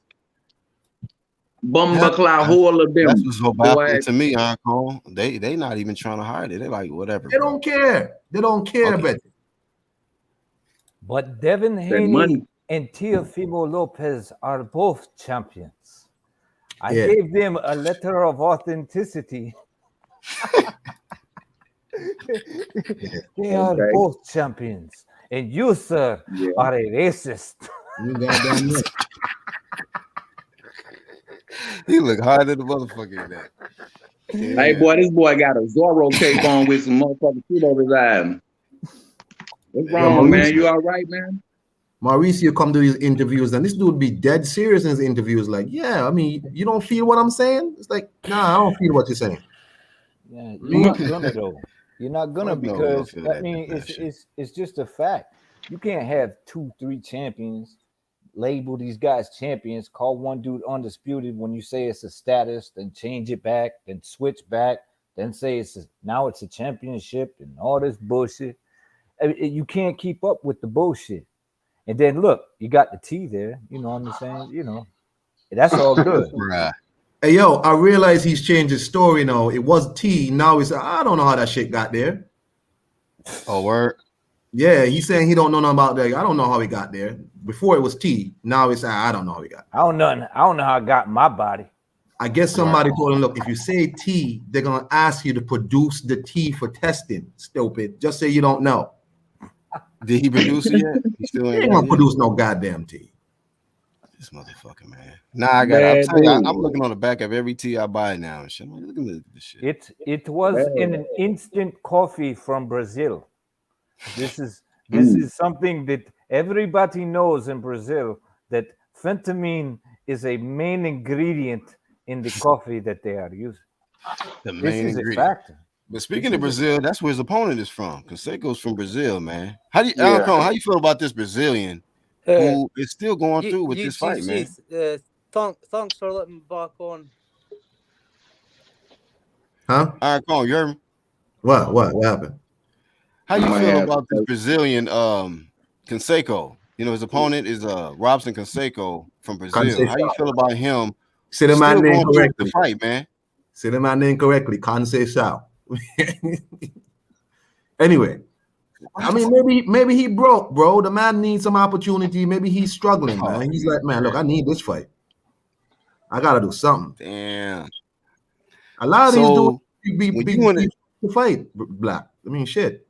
Bumbleclaw hole of them. That's what's so baffling to me, Uncle. They not even trying to hide it. They're like, whatever. They don't care. They don't care, okay. But Devin Haney and Teofimo Lopez are both champions. I gave them a letter of authenticity. They are both champions. And you, sir, are a racist. You goddamn right. He look harder than the motherfucker in that. Yeah. Hey, boy, this boy got a Zorro cape on with some motherfucking shit over his eye. What's wrong, man? You all right, man? Mauricio come to these interviews, and this dude be dead serious in his interviews. Like, yeah, I mean, you don't feel what I'm saying? It's like, nah, I don't feel what you're saying. Yeah, you're not gonna though. You're not gonna because I mean, it's just a fact. You can't have 2-3 champions. Label these guys champions, call one dude undisputed when you say it's a status, then change it back, then switch back, then say now it's a championship and all this bullshit. You can't keep up with the bullshit. And then look, you got the T there, you know what I'm saying? You know, that's all good. Right. Hey, yo, I realize he's changed his story now. It was T, now it's I don't know how that shit got there. Oh, word. Yeah, he's saying he don't know nothing about that. I don't know how he got there. Before it was T. Now it's I don't know how he got. I don't know how I got my body. I guess somebody told him, look, if you say T, they're gonna ask you to produce the T for testing. Stupid. Just say you don't know. Did he produce it yet? He still ain't gonna produce no goddamn T. This motherfucker, man. Nah, I got it. I'm looking on the back of every tea I buy now and shit. Look at this shit. It was in an instant coffee from Brazil. This is something that everybody knows in Brazil, that phentermine is a main ingredient in the coffee that they are using. The main ingredient. But speaking of Brazil, that's where his opponent is from. Canseco's from Brazil, man. How do you feel about this Brazilian who is still going through with this fight, man? Thanks for letting me back on. Huh? All right, come on, you heard me? What happened? How you feel about this Brazilian Canseco? You know, his opponent is Robson Canseco from Brazil. Canseco. How you feel about him? Say the man name correctly. The fight, man. Say the man name correctly. Canseco. Anyway, I mean, maybe he broke, bro. The man needs some opportunity. Maybe he's struggling, man. He's like, man, look, I need this fight. I gotta do something. Damn. A lot of these dudes be to fight, Black. I mean, shit.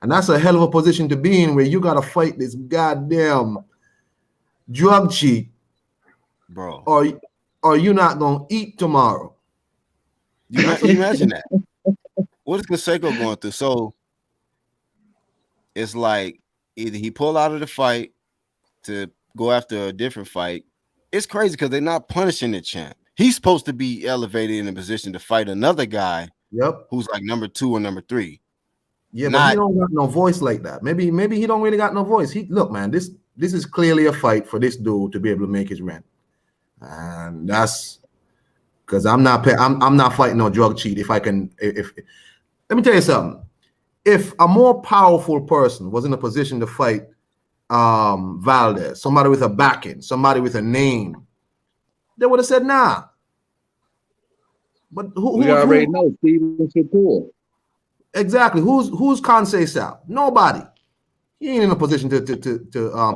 And that's a hell of a position to be in, where you gotta fight this goddamn drug cheat, bro. Or you're not gonna eat tomorrow. You imagine that? What is Canseco going through? So it's like either he pull out of the fight to go after a different fight, it's crazy because they're not punishing the champ. He's supposed to be elevated in a position to fight another guy. Yep. Who's like number 2 or number 3. Yeah, but he don't got no voice like that. Maybe he don't really got no voice. Look, man, this is clearly a fight for this dude to be able to make his rent, and that's because I'm not fighting no drug cheat. If let me tell you something, if a more powerful person was in a position to fight Valdez, somebody with a backing, somebody with a name, they would have said nah. But we already know Steven Shakur. Exactly. Who's Kansei Sal? Nobody. He ain't in a position to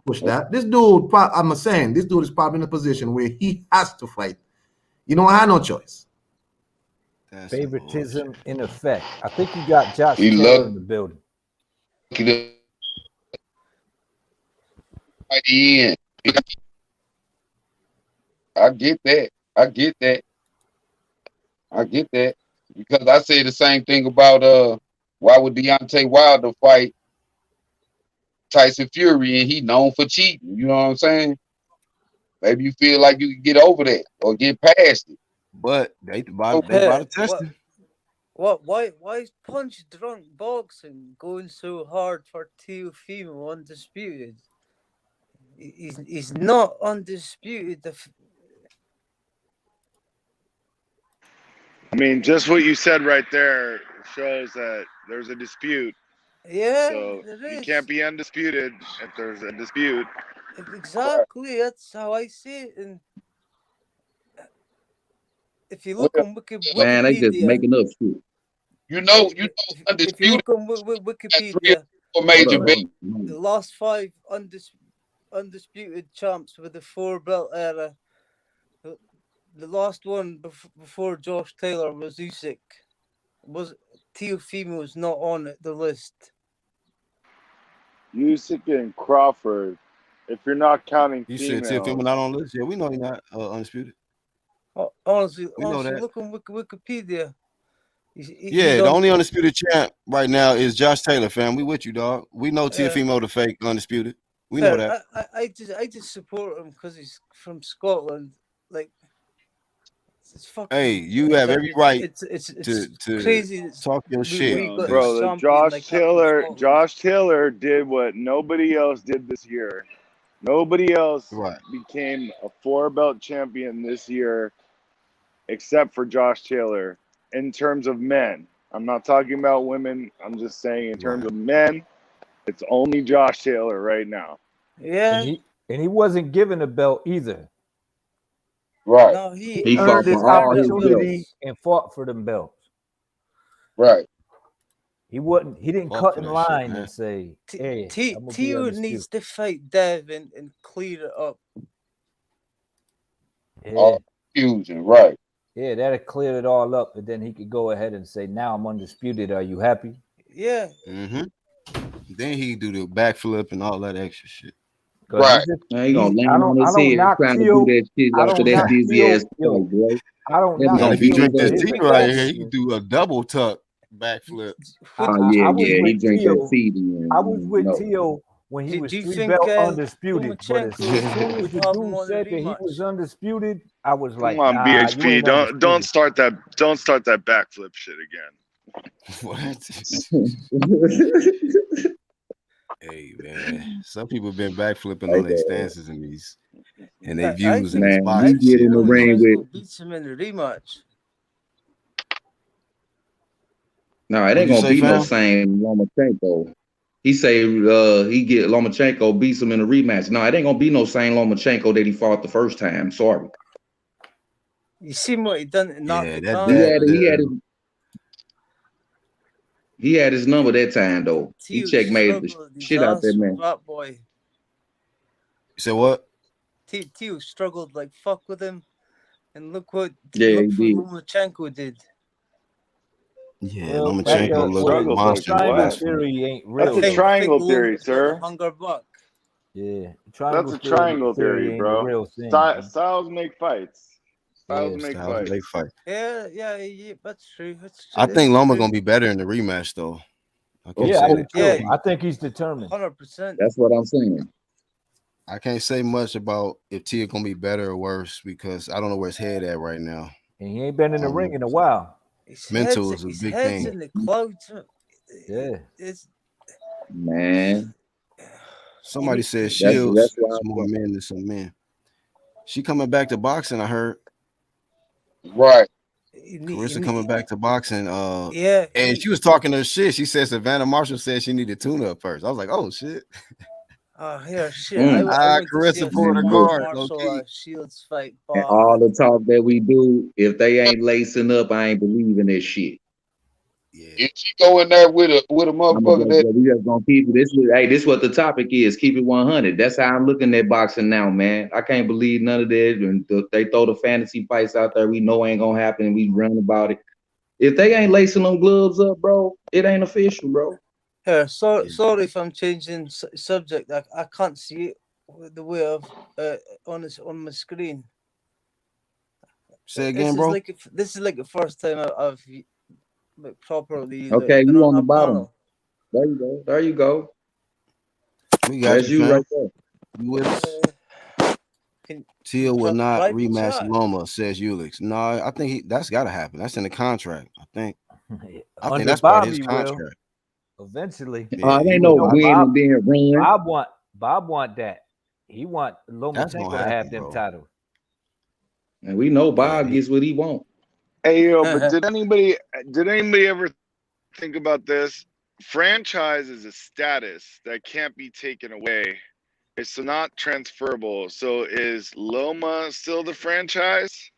push that. This dude, I'm saying, this dude is probably in a position where he has to fight. You don't have no choice. That's favoritism in effect. I think you got Josh Taylor in the building. I get that. Because I say the same thing about why would Deontay Wilder fight Tyson Fury and he known for cheating? You know what I'm saying? Maybe you feel like you can get over that or get past it. But they about to test it. Why is Punch Drunk Boxing going so hard for Teofimo undisputed? He's not undisputed. I mean, just what you said right there shows that there's a dispute. Yeah, so you can't be undisputed if there's a dispute. Exactly, that's how I see it. And if you look on Wikipedia, man, they just making up shit. You know, if you look on Wikipedia, the last 5 undisputed champs with the 4-belt era. The last one before Josh Taylor was Usyk. Teofimo was not on the list. Usyk and Crawford. If you're not counting you females. said Teofimo not on the list. Yeah, we know he's not undisputed. Honestly, that. look on Wikipedia. The only undisputed champ right now is Josh Taylor, fam. We with you, dog. We know Teofimo the fake undisputed. We know that. I just support him because he's from Scotland. Like, it's fucking. Hey, you have every right it's to crazy. Talk your shit, bro. Josh Taylor did what nobody else did this year. Nobody else became a 4-belt champion this year, except for Josh Taylor. In terms of men, I'm not talking about women. I'm just saying in terms of men, it's only Josh Taylor right now. Yeah, and he wasn't given a belt either. Right. No, he earned his opportunity and fought for them belts. Right. He didn't cut in line and say, "Hey, Teo needs to fight Dev and clear it up." All confusion, right? Yeah, that'll clear it all up, and then he could go ahead and say, "Now I'm undisputed. Are you happy?" Yeah. Mm-hmm. Then he do the backflip and all that extra shit. Right. Man, he gonna land on his head trying to do that shit after that dizzy ass fight, bro. I don't know. If you drink this tea right here, you can do a double tuck backflip. He drinks that tea. I was with Teo when he was 3-belt undisputed. But as soon as the dude said that he was undisputed, I was like, "Come on, BHP, don't start that backflip shit again." What? Hey man, some people have been backflipping on their stances and their views in this box. You get in the ring with beats him in the rematch. No, it ain't gonna be no same Lomachenko. He say Lomachenko beats him in a rematch. No, it ain't gonna be no same Lomachenko that he fought the first time. Sorry. You see what he done? He had his number that time though. He checkmated the shit out that man. Boy. You said what? Teo struggled like fuck with him, and look what Lomachenko did. Yeah, Lomachenko looks like a monster. Triangle theory ain't real. That's a triangle theory, sir. Hunger buck. Yeah, that's a triangle theory, bro. Styles make fights. Styles make fights. Yeah, that's true. I think Loma gonna be better in the rematch, though. I think he's determined. 100%. That's what I'm saying. I can't say much about if Tia gonna be better or worse because I don't know where his head at right now. And he ain't been in the ring in a while. Mental is a his big head's thing. in the clouds. Yeah. It's Man, Somebody said that's Shields why is more men than some men. She coming back to boxing, I heard. Right. Carissa coming back to boxing. Yeah. And she was talking her shit. She said Savannah Marshall said she needed tune-up first. I was like, oh shit. Oh, yeah, shit. I went to see Carissa pulled her Savannah card. Marshall Shields fight. all the talk that we do, if they ain't lacing up, I ain't believing that shit. If she go in there with a motherfucker that We just gonna keep it. This what the topic is. Keep it 100. That's how I'm looking at boxing now, man. I can't believe none of that. And they throw the fantasy fights out there. We know ain't gonna happen. And we run about it. If they ain't lacing them gloves up, bro, it ain't official, bro. Yeah, sorry if I'm changing subject. I can't see it the way of on my screen. Say again, bro. This is like the first time I've like properly. Okay, been you on the a bottom. panel. There you go. There you go. We got That's you fam. right there. You with us? Tia will not rematch Loma, says Ulix. No, I think that's got to happen. That's in the contract. I think that's part of his contract. Eventually. It ain't no win and then run. Bob want that. He want Lomachenko to have them titles. And we know Bob gets what he wants. Hey, yo, but did anybody ever think about this? Franchise is a status that can't be taken away. It's not transferable. So is Loma still the franchise?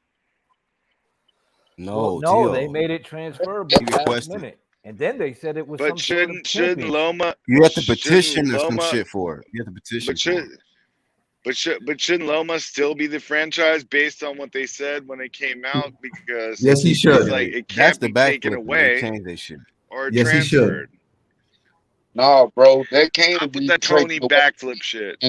No, they made it transferable last minute. And then they said it was But some sort of shouldn't Loma? You have to petition or some shit for it. You have to petition. But shouldn't Loma still be the franchise based on what they said when it came out? Because yes, he should. Like it can't be taken away or yes, transferred. He should. No, bro, that can't Stop be with that Tony backflip shit.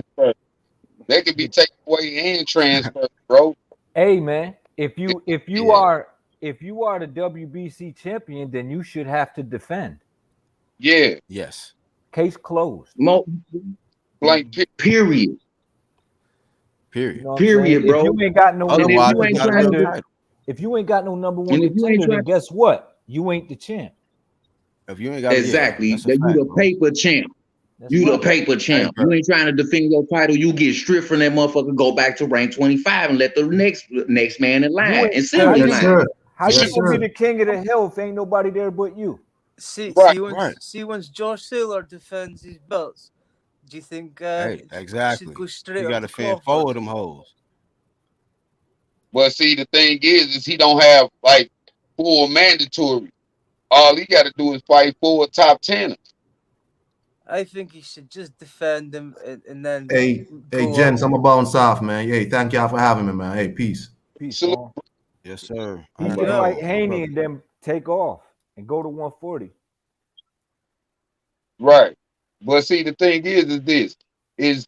They can be taken away and transferred, bro. Hey man, if you are the WBC champion, then you should have to defend. Yeah. Yes. Case closed. Blank. Period. You know Period, bro. If you ain't got no contender, if you ain't got no number one contender, then guess what? You ain't the champ. If you ain't got exactly, you the paper champ. You the paper champ. You ain't trying to defend your title. You get stripped from that motherfucker. Go back to rank 25 and let the next man in line and serious line. How you gonna be the king of the hill if ain't nobody there but you? See once Josh Taylor defends his belts, do you think exactly should go straight you up got to fend forward them hoes? But see, the thing is he don't have like full mandatory. All he got to do is fight 4 top 10ers. I think he should just defend them and then. Hey, gents, I'm a bounce off, man. Hey, thank y'all for having me, man. Hey, peace. Peace, Paul. Yes, sir. He should fight Haney and then take off and go to 140. Right. But see, the thing is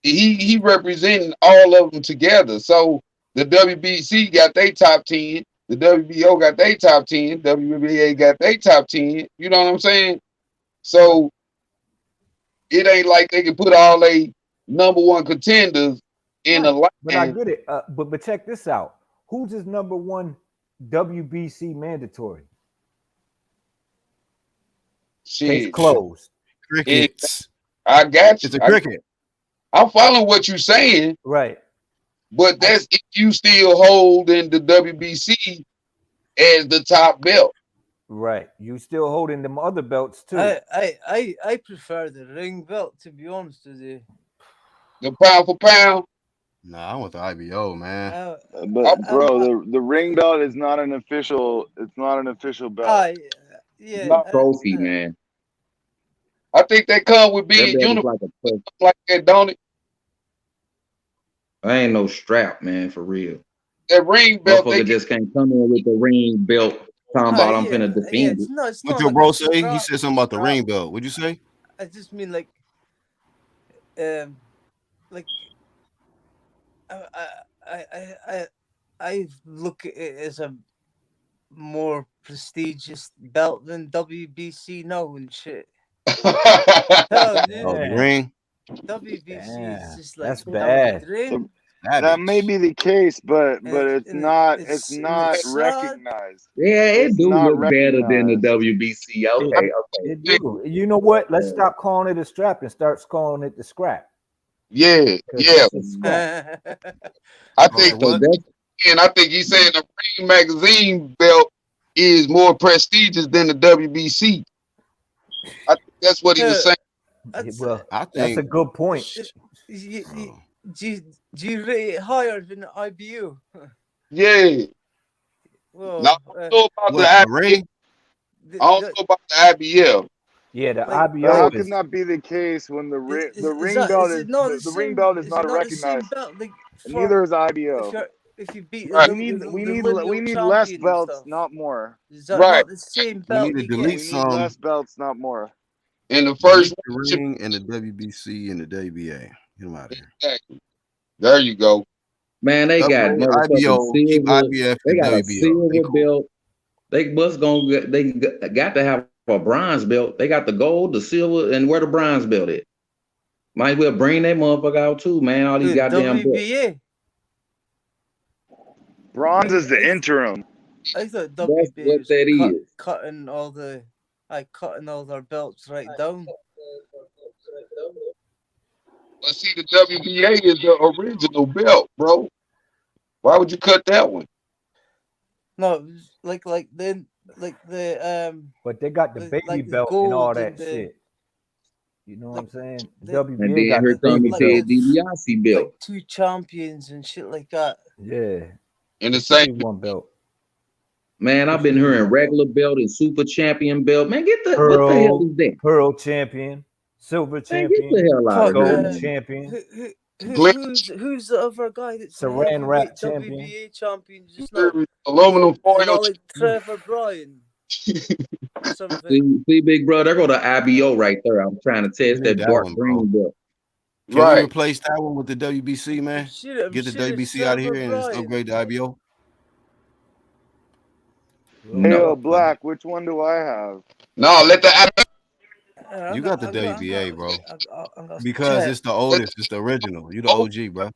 he representing all of them together. So the WBC got their top 10, the WBO got their top 10, WBA got their top 10. You know what I'm saying? So it ain't like they can put all they number one contenders in a line. But I get it. But check this out. Who's his number one WBC mandatory? Case closed. Crickets. I got you. It's a cricket. I'm following what you're saying. Right. But that's if you still hold in the WBC as the top belt. Right. You still holding them other belts too. I prefer the ring belt, to be honest with you. The pound for pound. Nah, I want the IBO, man. But bro, the ring belt is not an official. It's not an official belt. Yeah. Trophy, man. I think they come with being uniform like that, don't it? I ain't no strap, man, for real. That ring belt, they just can't come in with the ring belt. Talking about I'm finna defend it. What your bro say? He said something about the ring belt. What'd you say? I just mean like I look at it as a more prestigious belt than WBC now and shit. The ring. WBC is Damn, just like that's down the bad. drain. That may be the case, but it's And not it's sad. recognized. Yeah, it It's do not look better than the recognized. WBC. Okay, okay. It do. You know what? Let's stop calling it a strap and start calling it the scrap. Yeah, 'Cause yeah. it's a scrap. I Oh, think what? and I think he's saying the Ring magazine belt is more prestigious than the WBC. I think that's what he was saying. Well, I that's a think good point. Do you rate it higher than the IBU? Yeah. Well, Now, I don't know about what, the the ring? I don't know about the IBL. Yeah, the Like, IBO How is. can that be the case when the ring is belt it is not the the same? ring belt is Is not it not the same recognized? belt? Like And for neither is IBO. if you beat Right. the lineal We need champion less and belts, stuff, not more. is that Right. not the same We belt need to you delete get? We need some. less belts, not more. In the Delete first the ring and the WBC and the WBA. Get them out of here. exactly. There you go. Man, they got Upgrade motherfucking IBO, keep silver. IBF They and got a WBO. They silver cool. belt. They must gonna get. They got to have a bronze belt. They got the gold, the silver, and where the bronze belt at? Might well bring that motherfucker out too, man. All these goddamn belts. WBA. Bronze is the interim. I thought That's WBA what was that is. cutting all their belts right down. But see, the WBA is the original belt, bro. Why would you cut that one? No, it was like the But they got the baby like the belt and gold all and that the shit. You know what I'm saying? And WBA then got here the come baby the belt. Ted DiBiase belt. like two champions and shit like that. Yeah. In the It should same be one belt. Man, I've been hearing regular belt and super champion belt. Man, get the what the hell is that? Pearl champion, silver Man, get champion, the hell out of here, gold man. champion, Who's the other guy that's the Saran wrap heavyweight champion. WBA champion just now? aluminum Is it foil. not like Trevor Bryan or something? See, big brother, there go the IBO right there. I'm trying to test that That dark one, green bro. belt. Can we Right. replace that one with the WBC, man? Get the WBC out of here and just upgrade the IBO. Hell, Black, which one do I have? No, let the You got the WBA, bro. Because it's the oldest, it's the original. You the OG, bro.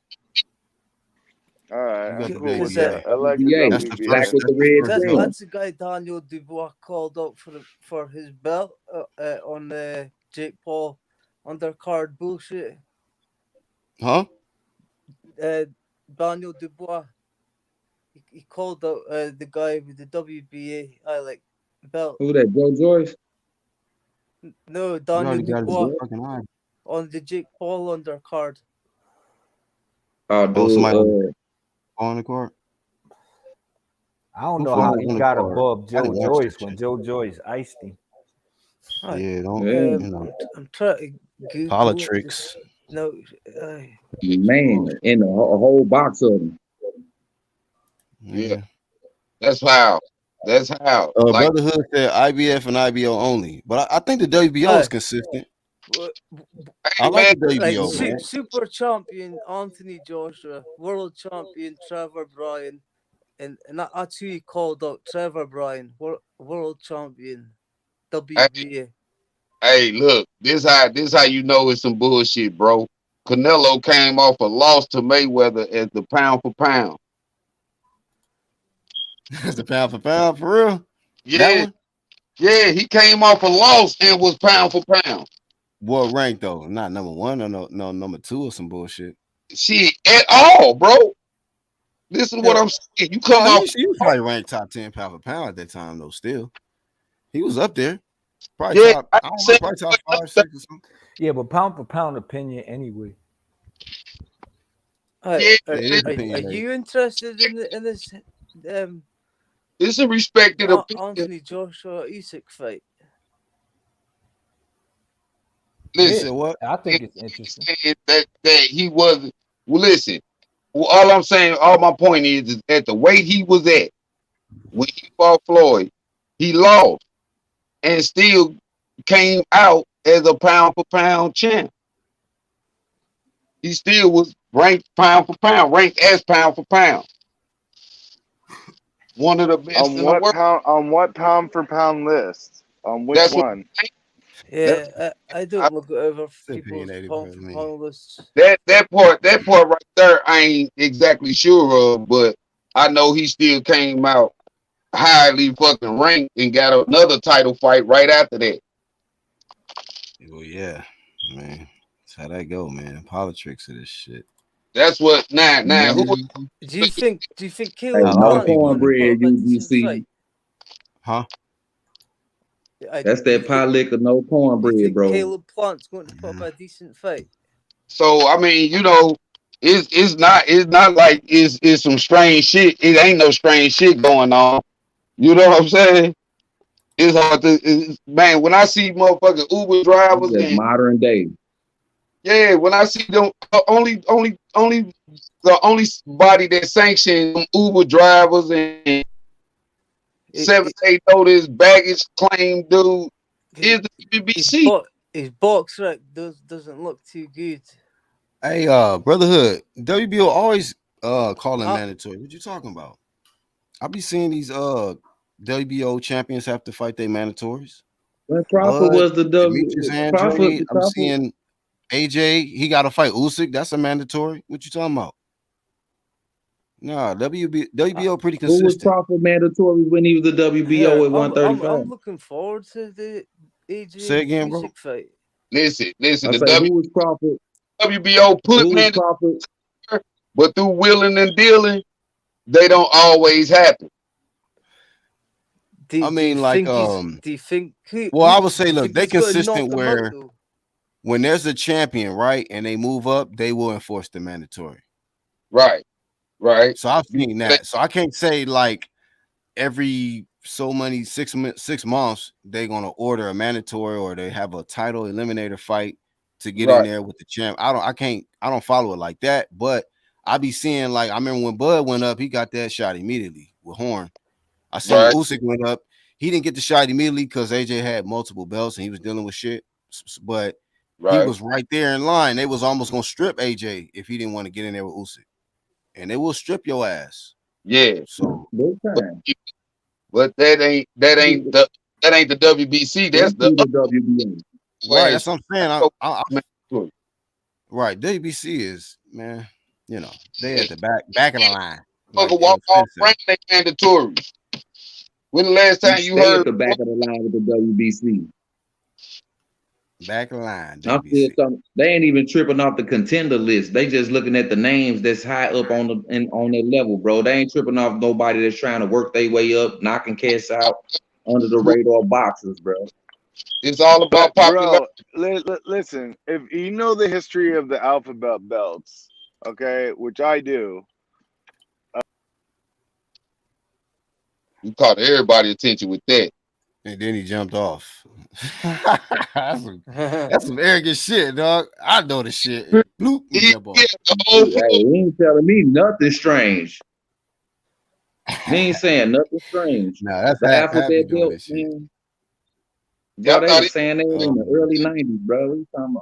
All right, You got I'm the cool with WBA. that. I like the WBA. That's the WBA. Black first. with the That's the red first trim. belt. That's the guy Daniel Dubois called up for his belt on the Jake Paul undercard bullshit. Huh? Daniel Dubois. He called out the guy with the WBA belt. Who that? Joe Joyce? No, You Daniel already got Dubois his fucking eye. on the Jake Paul undercard. Oh, dude. somebody on the court. I don't Who know fought how on he the got card? above I Joe didn't watch Joyce that when shit. Joe Joyce iced him. Yeah, don't Yeah. you know I'm trying to Google politics. No, Man, in a whole box of them. Yeah. That's how. That's how. Like, Brotherhood said IBF and IBO only, but I think the WBO is consistent. I like the WBO, man. super champion Anthony Joshua, world champion Trevor Bryan, and that's who he called out. Trevor Bryan, world champion WBA. hey, look, this how you know it's some bullshit, bro. Canelo came off a loss to Mayweather as the pound for pound. It's the pound for pound for real. Yeah, That one? yeah, he came off a loss and was pound for pound. What rank though? Not number one or no number two or some bullshit. Shit, at all, bro. This is what I'm saying. You come off. He was probably ranked top 10 pound for pound at that time though. Still, he was up there. Probably Yeah, top. I don't know, probably top 5, 6 or something. Yeah, but pound for pound opinion anyway. Are opinion, you interested in this? It's a respected opinion. Anthony Joshua Usyk fight. Listen, what? I think it's interesting. That he was. Well, listen. Well, all I'm saying, all my point is at the weight he was at when he fought Floyd, he lost and still came out as a pound for pound champ. He still was ranked pound for pound, ranked as pound for pound. One of the best in the world. On what pound for pound list? On which That's one? Yeah, I don't look over Say people's opinionated, bro. I mean, phone lists. That part right there, I ain't exactly sure of, but I know he still came out highly fucking ranked and got another title fight right after that. well, yeah, man, that's how that go, man. Politics of this shit. That's what now. Who? Do you think Hey, Caleb no Plant's going to put cornbread, up a decent UGC. fight? Huh? That's that pot liquor, no Do you cornbread, think bro. Caleb Plant's going to put up a decent fight? So I mean, you know, it's not like it's some strange shit. It ain't no strange shit going on. You know what I'm saying? It's hard to man. When I see motherfucking Uber drivers That's and modern day. yeah, when I see them, only the only body that sanctions Uber drivers and 7-8 notice baggage claim dude is the BBC. His box rec doesn't look too good. Hey, Brotherhood, WBO always calling mandatory. What you talking about? I be seeing these WBO champions have to fight their mandatories. When Crawford was the Demetrius Andrade, I'm Crawford, seeing AJ, he got to fight Usyk. That's a mandatory. What you talking about? Nah, WBO pretty who was consistent. Crawford mandatory when he was the WBO at 135? I'm looking forward to the AJ Say again, bro. Usyk fight. Listen. I The say, who was Crawford? WBO put mandatory, but through willing and dealing, they don't always happen. I mean, like, do you think? Well, I would say, look, they he's gonna knock consistent them where out, though? when there's a champion, right, and they move up, they will enforce the mandatory. Right. So I've seen that. So I can't say like every so many 6 months they're gonna order a mandatory or they have a title eliminator fight to get in there with the champ. I don't follow it like that, but I be seeing, like, I remember when Bud went up, he got that shot immediately with Horn. I seen when Usyk went up, he didn't get the shot immediately because AJ had multiple belts and he was dealing with shit. But he was right there in line. They was almost gonna strip AJ if he didn't want to get in there with Usyk, and they will strip your ass. Yeah. So, but that ain't the WBC. That's the WBO. Right. That's what I'm saying. Right. WBC is, man. You know, they at the back of the line. Like walk off rank, they mandatory. When the last time you heard at the back of the line with the WBC? Back of the line. They ain't even tripping off the contender list. They just looking at the names that's high up on their level, bro. They ain't tripping off nobody that's trying to work their way up, knocking cats out under the radar boxes, bro. It's all about popularity. Bro, listen, if you know the history of the alphabet belts, okay, which I do. You caught everybody's attention with that. And then he jumped off. that's some arrogant shit, dog. I know the shit. Bloop, he jump off. He ain't telling me nothing strange. He ain't saying nothing strange. No, that's the alphabet belt, man. Bro, they were saying that in the early 90s, bro. What you talking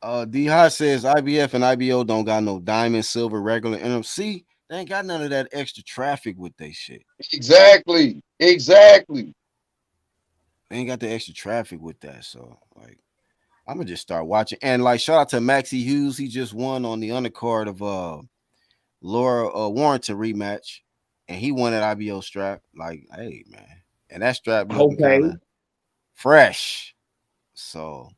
about? D Hot says IBF and IBO don't got no diamond, silver, regular NMC. They ain't got none of that extra traffic with they shit. Exactly. They ain't got the extra traffic with that. So, like, I'm gonna just start watching. And like, shout out to Maxie Hughes. He just won on the undercard of Laura Warrington rematch, and he won that IBO strap. Like, hey man, and that strap looking kind of fresh. So,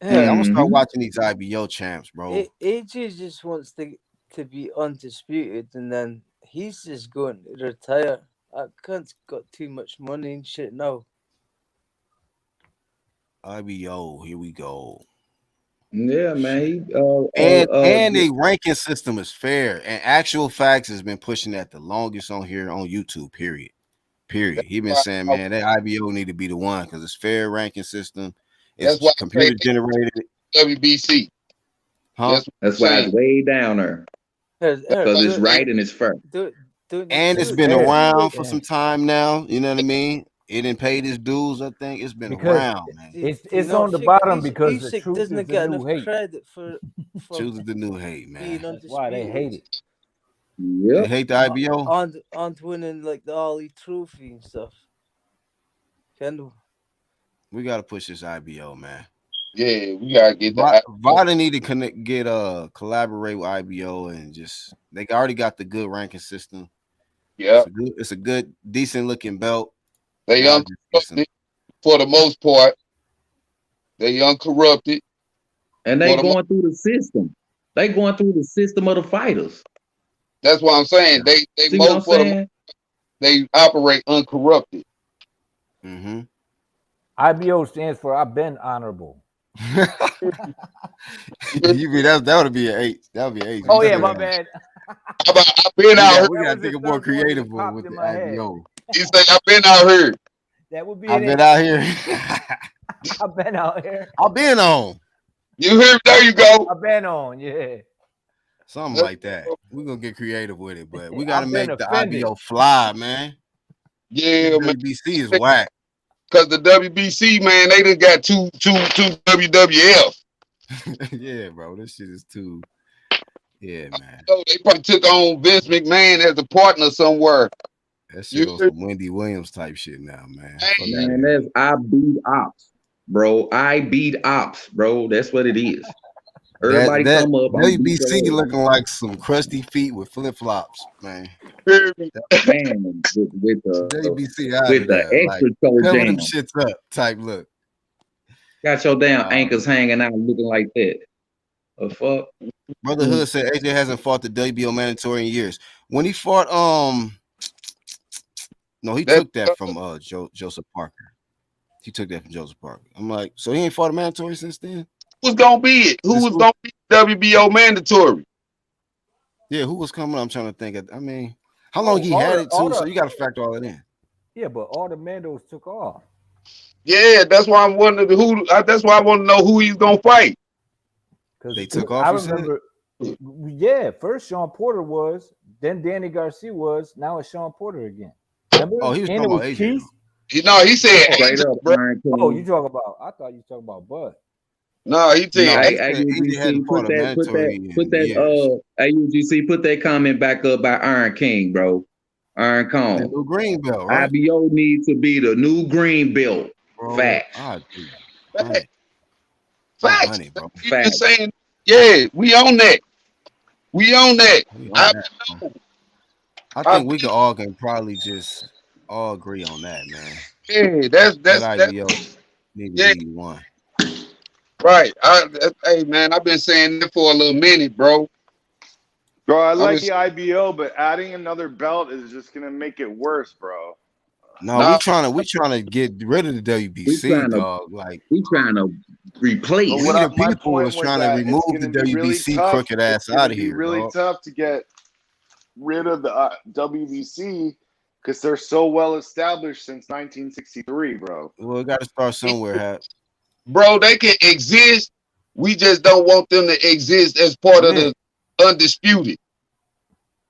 hey, I'm gonna start watching these IBO champs, bro. AJ just wants to be undisputed, and then he's just going to retire. That cunt's got too much money and shit now. IBO, here we go. Yeah, man. And the ranking system is fair. And Actual Facts has been pushing that the longest on here on YouTube. Period. He been saying, man, that IBO need to be the one because it's fair ranking system. It's computer generated. WBC. Huh? That's why it's way down there. Because it's right and it's fair. And it's been around for some time now. You know what I mean? It didn't pay its dues. I think it's been around, man. It's on the bottom because the truth doesn't is get the new enough hate. credit for Truth is the new hate, man. That's why they hate it. Yeah, they hate the IBO and winning like the Ali Trophy and stuff. Kendall. We gotta push this IBO, man. Yeah, we gotta get that. Vada need to collaborate with IBO and just they already got the good ranking system. Yeah, it's a good, decent looking belt. They uncorrupted for the most part. They uncorrupted, and they going through the system. They going through the system of the fighters. That's what I'm saying. They most for the, they operate uncorrupted. Mm-hmm. IBO stands for I've been honorable. You mean that would be an 8. That would be an 8. Oh yeah, my bad. I've been out here. We gotta think of more creative with the IBO. You say I've been out here. That would be. I've been out here. I've been out here. I've been on. You hear? There you go. I've been on. Yeah. Something like that. We're gonna get creative with it, but we gotta make the IBO fly, man. Yeah, WBC is whack. Cause the WBC, man, they done got two WWF. Yeah, bro, this shit is too. Yeah, man. So they probably took on Vince McMahon as a partner somewhere. That shit on some Wendy Williams type shit now, man. Man, that's I beat ops, bro. I beat ops, bro. That's what it is. Everybody that come up. WBC looking like some crusty feet with flip flops, man. Man, with the WBC with the extra toe cover jam. them shits up type look. Got your damn ankles hanging out, looking like that. The fuck. Brother Hood said AJ hasn't fought the WBO mandatory in years. When he fought, no, he took that from Joseph Parker. He took that from Joseph Parker. I'm like, so he ain't fought a mandatory since then? Who was gonna be it? Who was gonna be WBO mandatory? Yeah, who was coming? I'm trying to think. I mean, how long he had it too? So you got to factor all that in. Yeah, but all the Mandos took off. Yeah, that's why I'm wondering who. That's why I want to know who he's gonna fight. Because they took off. I remember. Yeah, first Sean Porter was, then Danny Garcia was. Now it's Sean Porter again. Remember? Oh, he was talking about AJ. He said straight up. Oh, you talking about? I thought you talking about Bud. No, he said. AUGC, put that comment back up by Iron King, bro. Iron Kong. The new green belt, right? IBO needs to be the new green belt. Facts. Facts. Bro. You just saying, yeah, we own that. We own that. I think we can probably just all agree on that, man. Yeah, that's IBO need to be one. Right. Hey, man, I've been saying that for a little minute, bro. Bro, I like the IBO, but adding another belt is just gonna make it worse, bro. No, we trying to get rid of the WBC, dog. Like we trying to replace. We the people is trying to remove the WBC crooked ass out of here. It's really tough to get rid of the WBC because they're so well established since 1963, bro. Well, got to start somewhere, Hat. Bro, they can exist. We just don't want them to exist as part of the undisputed.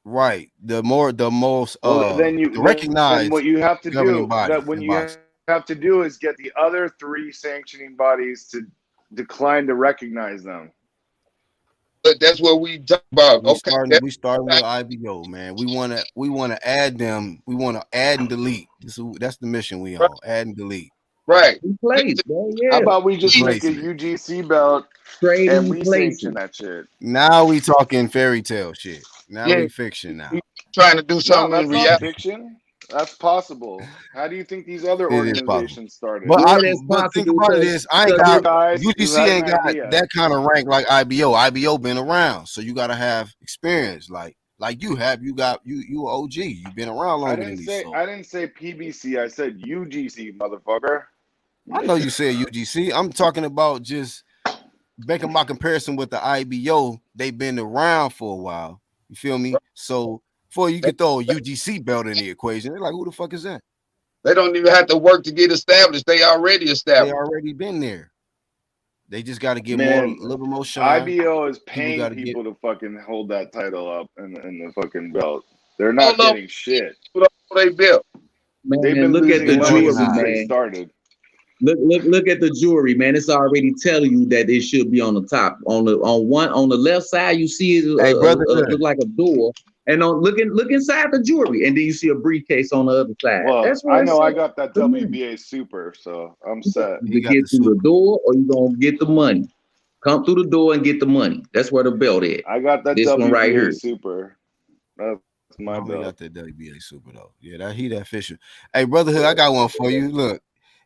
Right. The most recognized. Then what you have to do body, have to do is get the other 3 sanctioning bodies to decline to recognize them. But that's what we talk about. We started with IBO, man. We want to add them. We want to add and delete. That's the mission we on. Add and delete. Right. How about we just make a UGC belt and we sanction that shit? Now we talking fairy tale shit. Now we fiction now. We trying to do something in reality. Fiction? That's possible. How do you think these other organizations started? But think about it is, I ain't got UGC ain't got that kind of rank like IBO. IBO been around, so you got to have experience like you have. You got you OG. You've been around longer than these. I didn't say PBC. I said UGC, motherfucker. I know you said UGC. I'm talking about just making my comparison with the IBO. They've been around for a while. You feel me? So before you can throw a UGC belt in the equation, they're like, who the fuck is that? They don't even have to work to get established. They already established. They already been there. They just got to get a little more shine. IBO is paying people to fucking hold that title up in the fucking belt. They're not getting shit. They built. Man, they've been look at the jewelry, since man. they started. Look at the jewelry, man. It's already telling you that it should be on the top. On the left side, you see it look like a door, And look inside the jewelry, and then you see a briefcase on the other side. Well, That's what I know I said. got that WBA Super, so I'm set. You can get through the door, or you gonna get the money. Come through the door and get the money. That's where the belt is. I got that this WBA one right here. Super. That's my belt. Got that WBA Super though. Yeah, that official. Hey, Brotherhood, I got one for you. Look,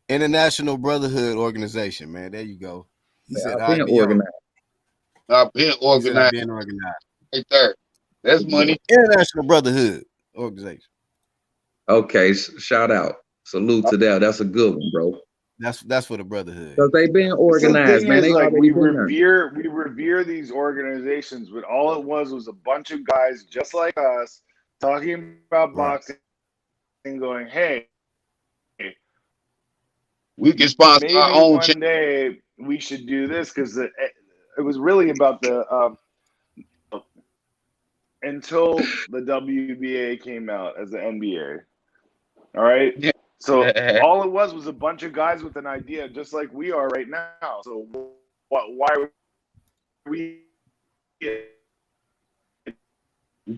International Brotherhood Organization, man. There you go. He said I've been IBO. organized. I've been organized. Been organized. Right there. That's money. International Brotherhood Organization. Okay, shout out. Salute to that. That's a good one, bro. That's for the Brotherhood. Because they've been organized, man. They like already we been there. revere these organizations, but all it was a bunch of guys just like us talking about boxing and going, hey, we can sponsor maybe our own one day we should do this, because it was really about the until the WBA came out as the NBA. All right. Yeah. So all it was a bunch of guys with an idea, just like we are right now. So why are we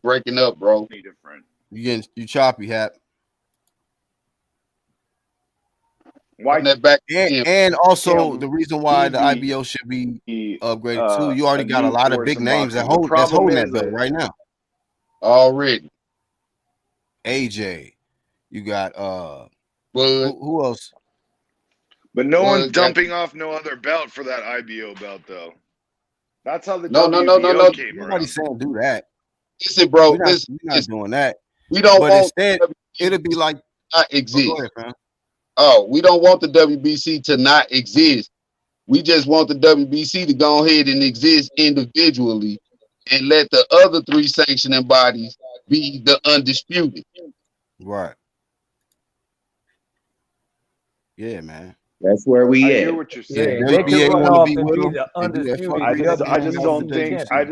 breaking up, bro? Different. You choppy, Hap. Why that back and also the reason why the IBO should be upgraded too. You already got a lot of big names that's holding that belt right now. Already. AJ. You got who else? But no one's dumping off no other belt for that IBO belt though. That's how the no. came Nobody's saying do that. Listen, bro, we're not doing that. We don't but want instead it'll be like not exist. Go ahead, man. Oh, we don't want the WBC to not exist. We just want the WBC to go ahead and exist individually and let the other three sanctioning bodies be the undisputed. Right. Yeah, man. That's where we I at. hear what you're saying. Yeah, they can run off and be the undisputed. I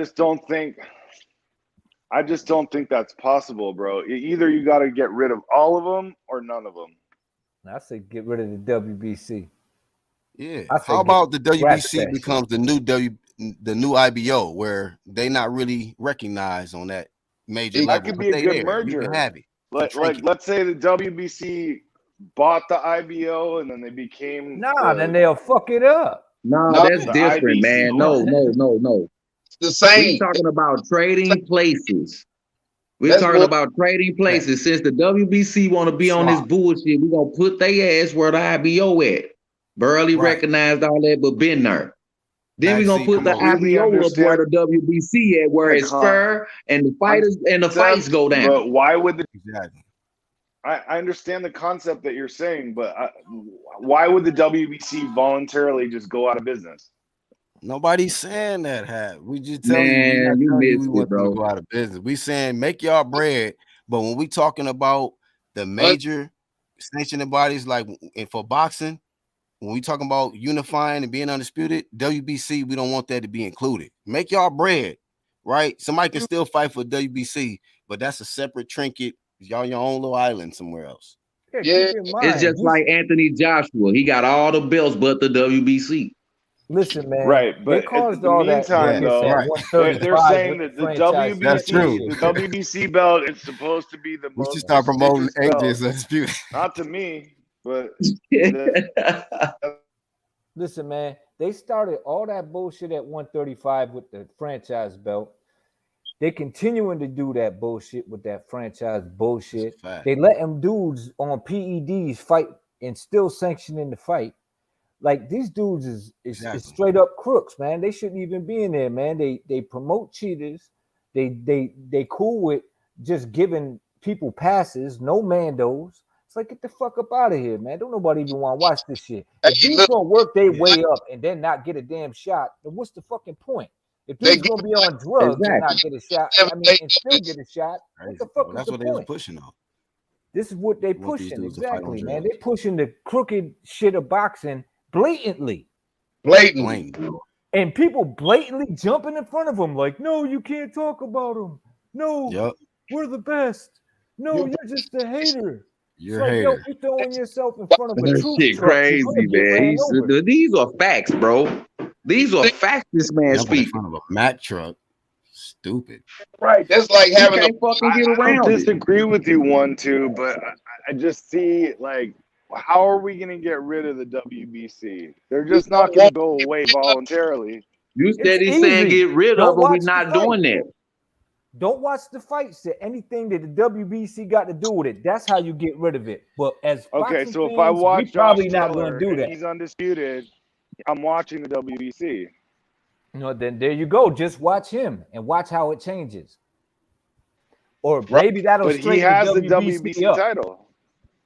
just don't think that's possible, bro. Either you got to get rid of all of them or none of them. I say get rid of the WBC. Yeah. How about the WBC becomes the new IBO, where they not really recognized on that major level? That could be a good merger. You can have it. Like let's say the WBC bought the IBO and then they became then they'll fuck it up. No, that's different, man. No. It's the same. We're talking about trading places. We're talking about trading places. Since the WBC want to be on this bullshit, we're going to put their ass where the IBO at. Barely recognized all that, but been there. Then we're going to put the IBO up where the WBC at, where it's fair and the fighters and the fights go down. But why would the... Exactly. I understand the concept that you're saying, but why would the WBC voluntarily just go out of business? Nobody's saying that, Hat. We just tell you we want to go out of business. We saying make y'all bread, but when we talking about the major sanctioning bodies, like for boxing, when we talking about unifying and being undisputed, WBC, we don't want that to be included. Make y'all bread, right? Somebody can still fight for WBC, but that's a separate trinket. Y'all your own little island somewhere else. Yeah, it's just like Anthony Joshua. He got all the belts but the WBC. Listen, man. Right, but caused in the all meantime, though, they're saying that the WBC belt is supposed to be the most. We should start promoting AJ's undisputed. Not to me, but listen, man. They started all that bullshit at 135 with the franchise belt. They continuing to do that bullshit with that franchise bullshit. They let them dudes on PEDs fight and still sanctioning the fight. Like these dudes is straight up crooks, man. They shouldn't even be in there, man. They promote cheaters. They cool with just giving people passes, no mandos. It's like, get the fuck up out of here, man. Don't nobody even want to watch this shit. If these gonna work their way up and then not get a damn shot, then what's the fucking point? If they're gonna be on drugs and not get a shot, and still get a shot, what the fuck is the point? They was pushing on. This is what they pushing, exactly, man. They pushing the crooked shit of boxing blatantly. And people blatantly jumping in front of them like, no, you can't talk about them. No, we're the best. No, you're just a hater. You're a hater. You're throwing yourself in front of a truth shit truck. crazy, man. These are facts, bro. These are facts this man speaks. In front of a Mack truck. stupid. Right. That's like You having a. can't fucking get I don't around it. disagree with you 1-2, but I just see like, how are we gonna get rid of the WBC? They're just not gonna go away voluntarily. You steady It's saying easy. get rid Don't of them. We're watch the not fight. doing that. Don't watch the fights. That anything that the WBC got to do with it. That's how you get rid of it. But as Okay, boxing so if I fans, we watch Josh probably not Taylor going to do and that. he's undisputed, I'm watching the WBC. You know, then there you go. Just watch him and watch how it changes. Or maybe that'll But he straighten has the WBC WBC up. title.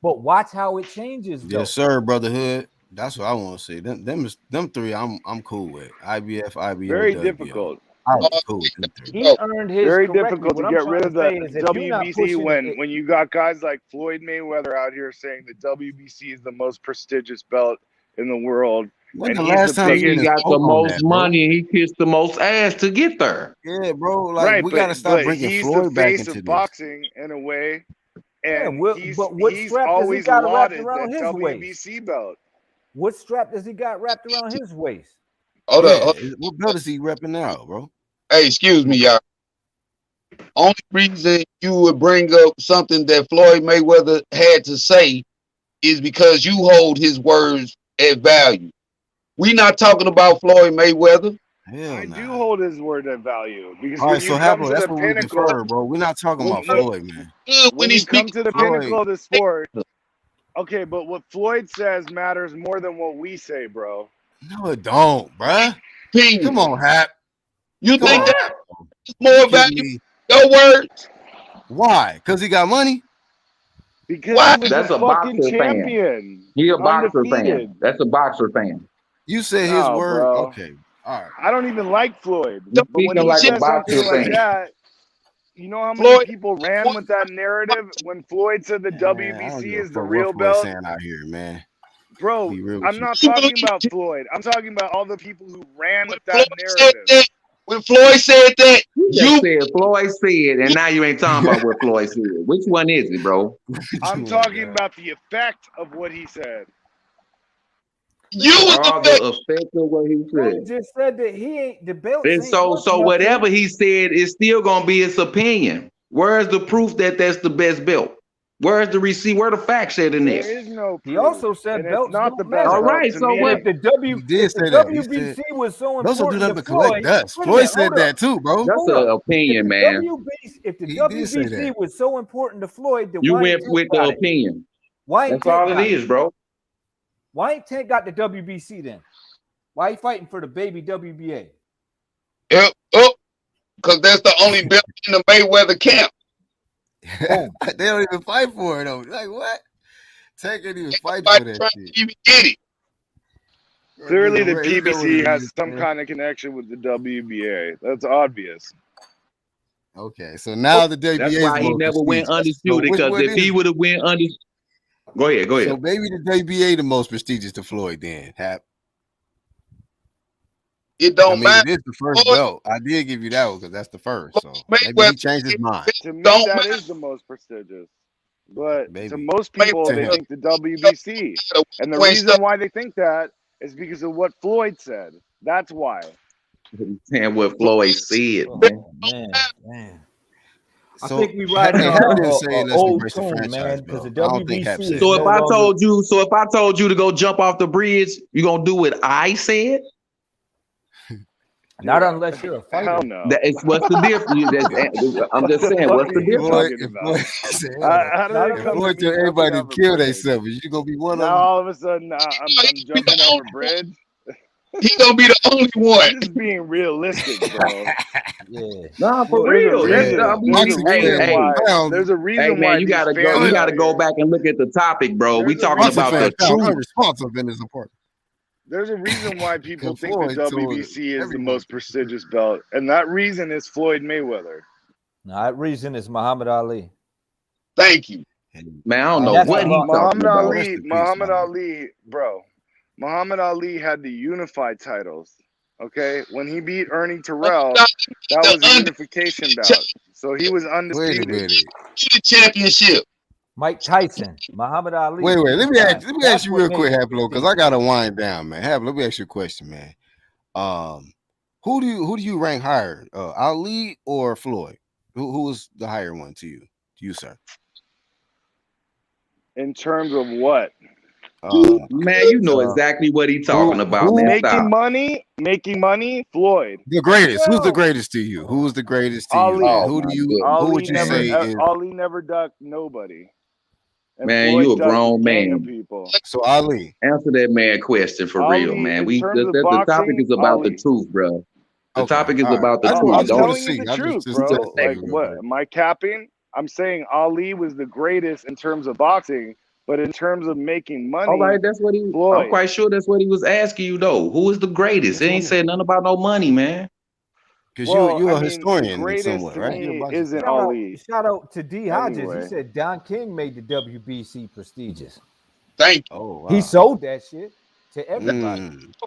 But watch how it changes, though. Yes, sir, brotherhood. That's what I want to see. Them three, I'm cool with. IBF, IBO, Very WBO. difficult. I'm cool with them three. He earned his Very correctly. difficult to What I'm get trying rid to of say the is if you're not WBC pushing when you got guys like Floyd Mayweather out here saying the WBC is the most prestigious belt in the world. When And the he's last the time Because he biggest. got the spoke on most that, bro? money and he kissed the most ass to get there. Yeah, bro. Like Right, we gotta stop but bringing he's Floyd the back face into of this. boxing in a way. Yeah, And but what he's strap does he always got wrapped lauded around that his waist? WBC belt. What strap does he got wrapped around his waist? Hold Yeah, up. what belt is he repping now, bro? Hey, excuse me, y'all. Only reason you would bring up something that Floyd Mayweather had to say is because you hold his words at value. We not talking about Floyd Mayweather. Hell I nah. do hold his word at value because All when right, you so come Haplo, to that's the what we pinnacle, defer, bro. We're not talking when about you, Floyd, man. Good when when he you come speaks. to the Floyd, pinnacle of the sport, okay, but what Floyd says matters more than what we say, bro. no, it don't, bruh. Opinion. Come on, Hap. You Come think on. that's You more kidding valuable? me? Your words? Why? Because he got money? Because Why? he was That's a a fucking boxer fan. champion. He a boxer fan. Undefeated. That's a boxer fan. You said his No, word. bro. Okay. All right. I don't even like Floyd. You But when speaking he like a says something boxer like fan. that, you know how many Floyd, people ran with that narrative when Floyd said the Man, I don't WBC give a is the fuck real what Floyd's belt? saying out here, man. Bro, Be real with I'm you. not you talking believe about Floyd. I'm talking about all the people who ran when with Floyd that said narrative. that? When Floyd said that, You just you said Floyd said, and now you ain't talking about what Floyd said. Which one is it, bro? I'm Doing talking that. about the effect of what he said. you was All the the best. effect of what he Floyd said. just said that he ain't the belts And ain't so worth so nothing. whatever he said is still gonna be his opinion. Where's the proof that that's the best belt? Where's the receipt? Where the facts at in There this? is no He proof. also said And it's belts not the don't best matter. All belt right, to so me. what? And He did if the say that. He WBC said was so those will do important nothing to but collect Floyd, dust. wait a Floyd minute, said hold up. that too, bro. That's Hold an up. opinion, man. If the He did say WBC that. was so important to Floyd, then You why ain't went Tank with the got it? opinion. Why ain't That's all Tank it got it? is, bro. Why ain't Tank got the WBC then? Why he fighting for the baby WBA? Yep. Oh, because that's the only belt in the Mayweather camp. Boom. They don't even fight for it though. Like what? Tank ain't even fight Nobody for that trying shit. to even get it. Clearly, the Nigga, Ray, you know what PBC it has is, some man. kind of connection with the WBA. That's obvious. Okay, so now the WBA That's is why the he most never went prestigious. So undisputed. which Because one if he is? would have went undisputed, go ahead, go So ahead. maybe the WBA the most prestigious to Floyd then, Hap. It I don't mean, matter. it is the first Floyd belt. I did give you that one because that's the first. So maybe he Mayweather changed his mind. To me, don't that matter. is the most prestigious. But to Maybe most people, to Mayweather they him. think the WBC. And the when reason stuff. why they think that is because of what Floyd said. That's why. Saying what Floyd said, Oh man. man. I So think we riding hey, a, Hap a, didn't a, say a let's old embrace the tune, franchise man, because the belt. I don't think Hap WBC said is So that. if no I longer. told you to go jump off the bridge, you gonna do what I said? Not unless you're a Hell fighter. no. That is what's the difference? I'm What just the saying, fuck what's are the you difference? Floyd, talking if about? Floyd, said, hold on. How did Not it If come to Floyd me tell jumping everybody off to a kill bridge? themselves, is you gonna be one Now of them? all of a sudden I'm He gonna be jumping the off only a bridge. He gonna be the only one. I'm just being realistic, bro. Yeah. Nah, for There's a real. That's Yeah, reason. There's a boxing reason fans why. found There's a hey reason man, why you these gotta fans out go here. back and look at the topic, bro. We There's a talking boxing about reason the fans found truth. unresponsive in his apartment. There's a reason why people Because think the Floyd told WBC is the everyone. most prestigious belt, and that reason is Floyd Mayweather. No, that reason is Muhammad Ali. Thank you. Man, I don't And know that's what the he long. talking about. Rest in peace, Muhammad man. Ali, bro. Muhammad Ali had the unified titles. Okay, when he beat Ernie Terrell, that was a unification bout. So he was Wait a undisputed. minute. The championship. Mike Tyson, Muhammad Ali. Wait. Let me ask That's you what real made quick, it Haplo, because I prestigious. gotta wind down, man. Haplo, let me ask you a question, man. Who do you rank higher, Ali or Floyd? Who was the higher one to you, sir? In terms of what? Man, you know exactly what he's talking about, man. Making money, Floyd. The greatest. Who's the greatest to you? Who's the greatest to Ali. you? Who would you say is Ali never ducked nobody. And Man, Floyd you a ducked grown gang of man. people. So Ali, answer that man question for Ali, real, man. in terms of The topic boxing, is about Ali. the truth, bro. The okay, topic is all right. about the I truth. I'm just want to telling you see. the I truth, just bro. testing Like, you real what? quick. Am I capping? I'm saying Ali was the greatest in terms of boxing, but in terms of making money, All right, that's what he. I'm Floyd. quite sure that's what he was asking you though. Who is the greatest? He ain't said nothing about no money, man. Because Well, you're I a mean, historian greatest somewhat, to right? You're a me boxing isn't fan. Ali. Shout out to D Hodges. Anyway. He said Don King made the WBC prestigious. Thank you. Oh wow. He sold that shit to everybody.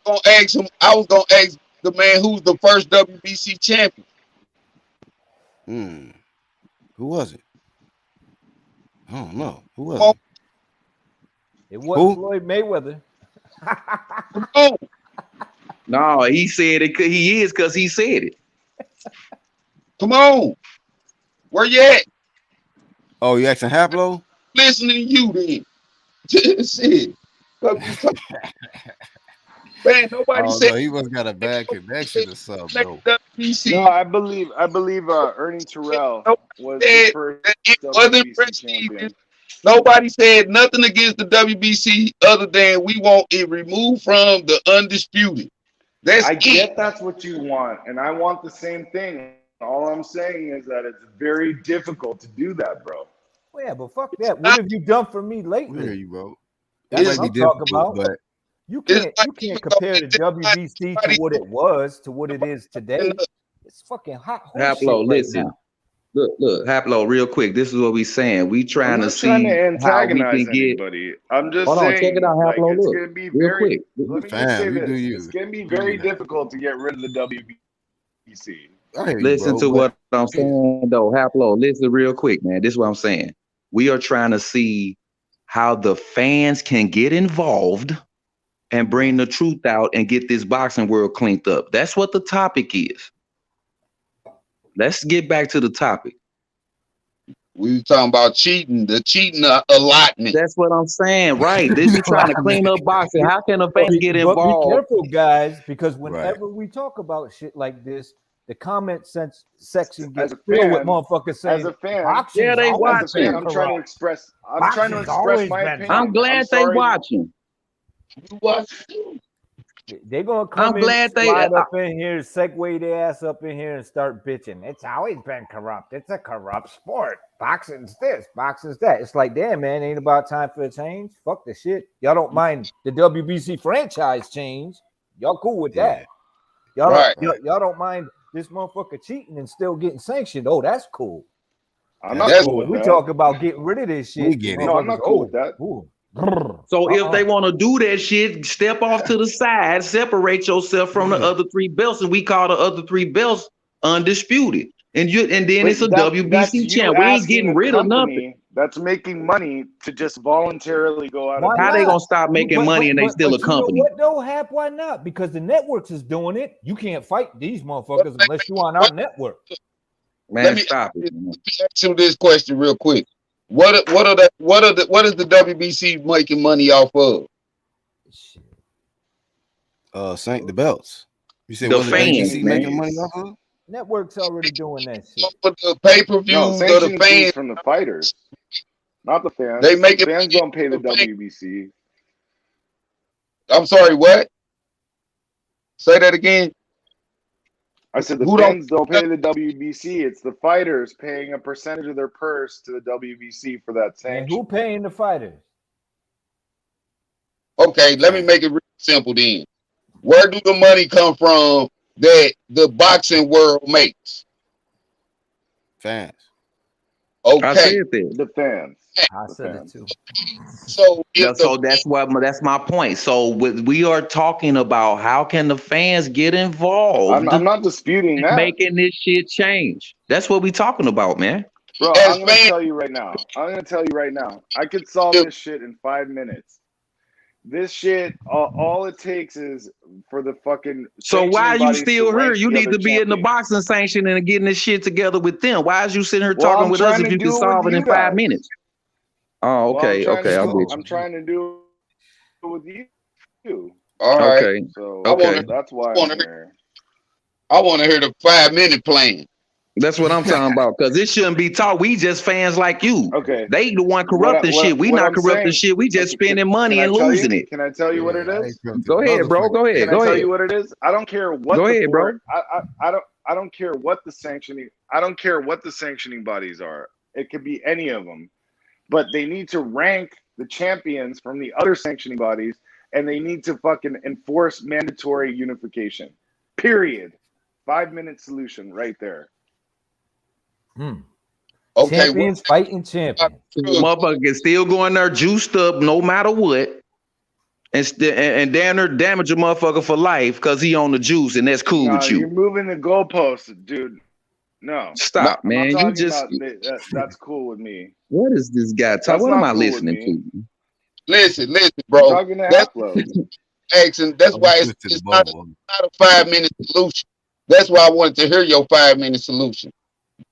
I was gonna ask the man who's the first WBC champion. Who was it? I don't know. Who was Oh, It wasn't Who? Floyd Mayweather. oh, No, he said it. He is because he said it. come on. Where you at? Oh, you asking Haplo? Listening to you then. Shit. Man, nobody Oh said no, he must got a bad connection or something. No. WBC. No, I believe Ernie Terrell was the Said first that it wasn't WBC prestigious. champion. Nobody said nothing against the WBC other than we want it removed from the undisputed. That's I it. get that's what you want, and I want the same thing. All I'm saying is that it's very difficult to do that, bro. Well, yeah, but fuck that. What have you done for me lately? We hear you, bro. That's It what might I'm be talking difficult, about. but You can't compare the WBC to what it was to what it is today. It's fucking hot horse shit Haplo, right listen. now. Look, Haplo, real quick. This is what we saying. We I'm trying to not see trying to how we antagonize can get. anybody. I'm just Hold on, check saying, it out, like, Haplo. it's Look, gonna be real very. quick. Let me just fam, say you do this: you. it's gonna be You do very that. difficult to get rid of the WBC. I hear you, Listen bro. to But what I'm saying, though, Haplo. Listen real quick, man. This is what I'm saying. We are trying to see how the fans can get involved and bring the truth out and get this boxing world cleaned up. That's what the topic is. Let's get back to the topic. We were talking about cheating, the cheating allotment. That's what I'm saying, right? They be trying to clean up boxing. How can the fans get But be involved? careful, guys, because right. whenever we talk about shit like this, the comment section As gets a filled with fan, motherfuckers saying as a fan, boxing's Yeah, they always as a fan, been watching. I'm trying to corrupt. express. I'm Boxing's trying to express always my been opinion. I'm corrupt. glad they sorry. watching. They're gonna come I'm in, glad they. slide up in here, segue their ass up in here, and start bitching. It's always been corrupt. It's a corrupt sport. Boxing's this, boxing's that. It's like, damn, man, ain't about time for a change. Fuck the shit. Y'all don't mind the WBC franchise change. Y'all cool with that. Y'all, Right. y'all don't mind this motherfucker cheating and still getting sanctioned. Oh, that's cool. I'm not That's cool with We that. talk about getting rid of this shit. We get it. No, I'm not cool with that. So if they want to do that shit, step off to the side, separate yourself from the other three belts, and we call the other three belts undisputed. And then But it's a that's WBC you champ. We ain't asking getting a rid of nothing. company that's making money to just voluntarily go out of Why How they not? gonna stop making money and they still a But you know company? what though, Hap? Why not? Because the networks is doing it. You can't fight these motherfuckers unless you on our network. Man, stop it. Let me ask you this question real quick. What is the WBC making money off of? Saint the belts. You said The wasn't fans, WBC man. making money off of? Networks already doing that shit. For the pay-per-views No, of the sanctioning fees fans. from the fighters, not the fans. They make The it fans don't pay the for fans. WBC. I'm sorry, what? Say that again. I said the Who don't- fans don't pay the WBC. It's the fighters paying a percentage of their purse to the WBC for that And sanction. who paying the fighters? Okay, let me make it real simple then. Where do the money come from that the boxing world makes? Fans. I Okay, said that. The fans. I The said fans. it too. so Yeah, if so the that's my point. So we are talking about how can the fans get involved I'm not disputing in that. making this shit change. That's what we talking about, man. Bro, as I'm gonna fans, tell you right now. I could solve this shit in 5 minutes. This shit, all it takes is for the fucking So why are sanctioning you bodies to still here? rank You the need other to be in the champions. boxing sanction and getting this shit together with them. Why is you sitting here Well, talking I'm with us trying if to you can do it with solve it you in 5 guys. minutes? Oh, Well, okay, okay, I'll get I'm you. trying to do it with you. All right. Okay, So okay. that's why I I'm here. want to hear the 5-minute plan. That's what I'm talking about. Because it shouldn't be taught. We just fans like you. Okay. They the one corrupting shit. We not I'm corrupting saying, shit. We just okay, spending money can I and tell losing you? it. Can I tell you what it is? Go ahead, bro. Go ahead. Can I Go tell ahead. you what it is? I don't care what Go the ahead, bro. I don't care what the sanctioning bodies are. It could be any of them. But they need to rank the champions from the other sanctioning bodies, and they need to fucking enforce mandatory unification. Period. 5-minute solution right there. Okay, champions fighting champions. Motherfucker can still go in there juiced up no matter what, and damn near damage a motherfucker for life because he on the juice, and that's cool No, with you. you're moving the goalposts, dude. No. Stop, I'm not man. You talking just about that's cool with me. what is this guy talking? That's What am not I cool with listening me. to? listen, I'm bro. talking to That's Aflo. asking. That's why it's not a 5-minute solution. That's why I wanted to hear your 5-minute solution.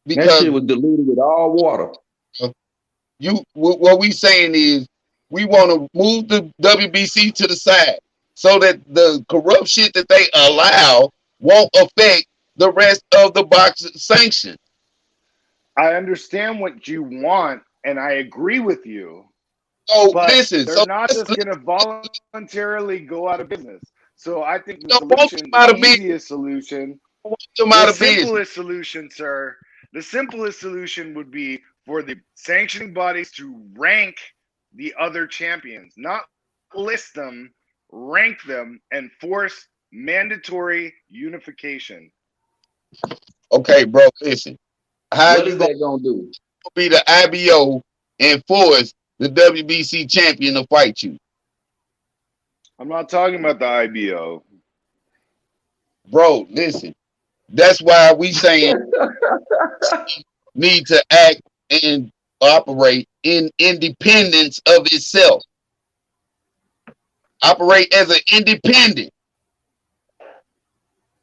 That Because shit was diluted with all water. what we saying is we want to move the WBC to the side so that the corrupt shit that they allow won't affect the rest of the boxing sanction. I understand what you want, and I agree with you. So but listen, they're so not just going to voluntarily go out of business. So I think the don't want solution, them out the of business. easiest solution, Want them the out of business. simplest solution, sir, the simplest solution would be for the sanctioning bodies to rank the other champions, not list them, rank them, and force mandatory unification. Okay, bro, listen. How What you is that gonna do? be the IBO and force the WBC champion to fight you? I'm not talking about the IBO. Bro, listen. That's why we saying need to act and operate in independence of itself. Operate as an independent.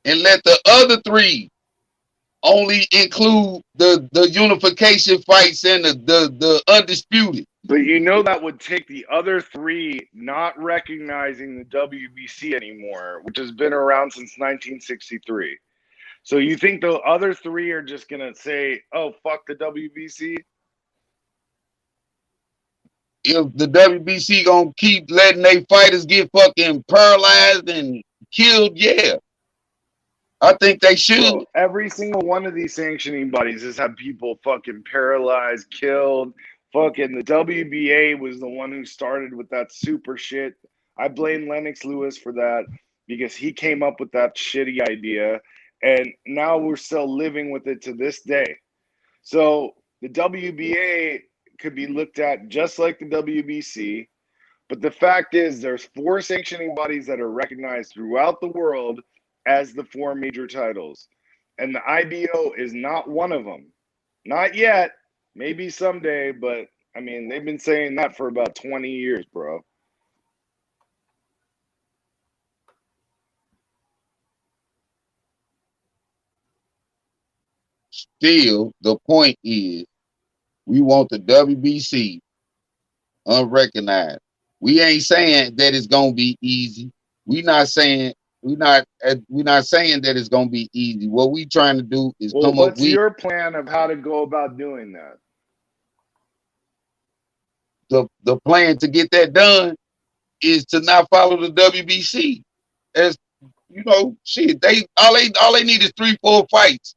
And let the other three only include the unification fights and the undisputed. But you know that would take the other three not recognizing the WBC anymore, which has been around since 1963. So you think the other three are just going to say, oh, fuck the WBC? If the WBC gonna keep letting their fighters get fucking paralyzed and killed, yeah. I think they should. Bro, every single one of these sanctioning bodies has had people fucking paralyzed, killed. Fucking the WBA was the one who started with that super shit. I blame Lennox Lewis for that because he came up with that shitty idea. And now we're still living with it to this day. So the WBA could be looked at just like the WBC. But the fact is there's 4 sanctioning bodies that are recognized throughout the world as the 4 major titles. And the IBO is not one of them. Not yet. Maybe someday, but I mean, they've been saying that for about 20 years, bro. Still, the point is we want the WBC unrecognized. We ain't saying that it's gonna be easy. We're not saying that it's gonna be easy. What we trying to do is come up with. What's your plan of how to go about doing that? The plan to get that done is to not follow the WBC. As you know, shit, all they need is 3-4 fights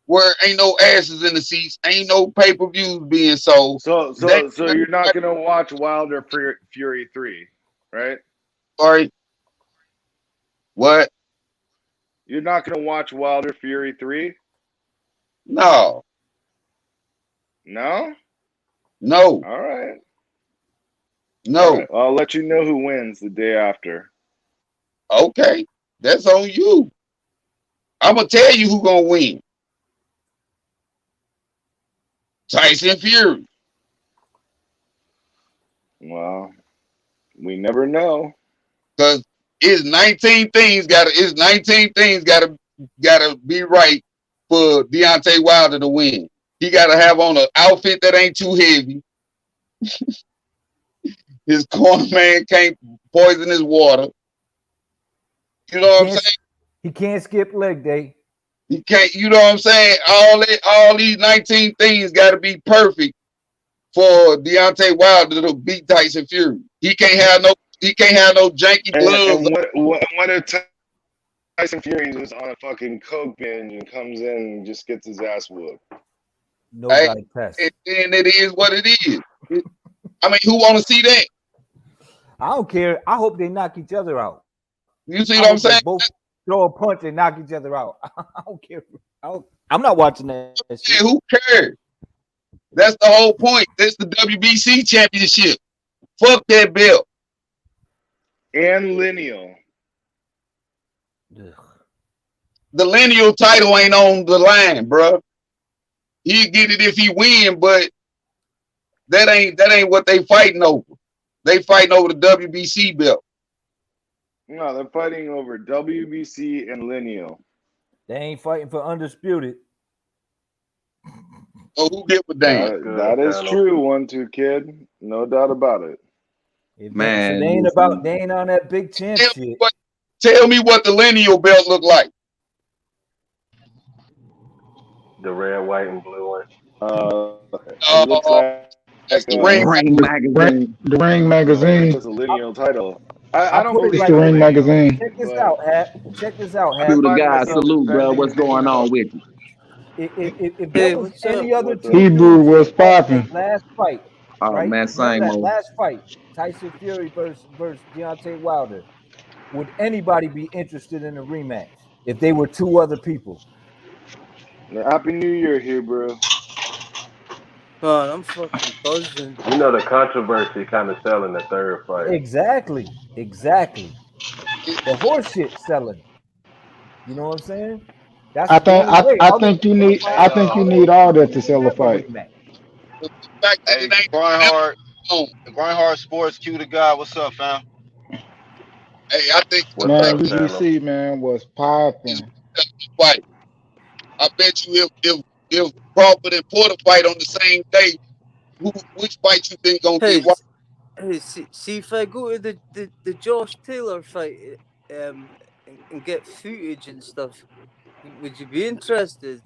where ain't no asses in the seats, ain't no pay-per-views being sold. So you're not gonna watch Wilder Fury 3, right? Sorry. What? You're not gonna watch Wilder Fury 3? No. No? No. All right. No. All right. Well, I'll let you know who wins the day after. Okay. That's on you. I'm gonna tell you who gonna win. Tyson Fury. Well, We never know. Because it's 19 things gotta be right for Deontay Wilder to win. He gotta have on an outfit that ain't too heavy. His corner man can't poison his water. You know what I'm saying? He can't skip leg day. He can't, you know what I'm saying? All these 19 things gotta be perfect for Deontay Wilder to beat Tyson Fury. He can't have no janky gloves. And what if Tyson Fury is on a fucking coke binge and comes in and just gets his ass whooped? No guy test. And it is what it is. I mean, who want to see that? I don't care. I hope they knock each other out. You see what I'm saying? Both throw a punch and knock each other out. I don't care. I'm not watching that shit. Who cares? That's the whole point. That's the WBC championship. Fuck that belt. And lineal. The lineal title ain't on the line, bro. He'll get it if he win, but that ain't what they fighting over. They fighting over the WBC belt. No, they're fighting over WBC and lineal. They ain't fighting for undisputed. Oh, who give a damn? That is true, 1-2 kid. No doubt about it. Man, so they ain't on that big champ shit. Tell me what the lineal belt look like. The red, white, and blue one. It looks like that's the Ring Magazine. The Ring Magazine. It's a lineal title. I don't believe it's the Ring Magazine. Check this out, Hat. Check this out, Hat. To the guy, salute, bro. What's going on with you? If there was any other two Hebrew was popping. Last fight. Oh right? man, same old. Last fight, Tyson Fury versus Deontay Wilder. Would anybody be interested in a rematch if they were two other people? Happy New Year here, bro. Man, I'm fucking buzzing. You know the controversy kind of selling the third fight. Exactly. The horse shit selling. You know what I'm saying? I think you need all that to sell a fight. Hey, Grindhard Sports, Q the guy. What's up, fam? Hey, I think WBC man was popping. Fight. I bet you if Crawford and Porter fight on the same day, which fight you think gonna get watched? Hey, see if I go to the Josh Taylor fight and get footage and stuff, would you be interested?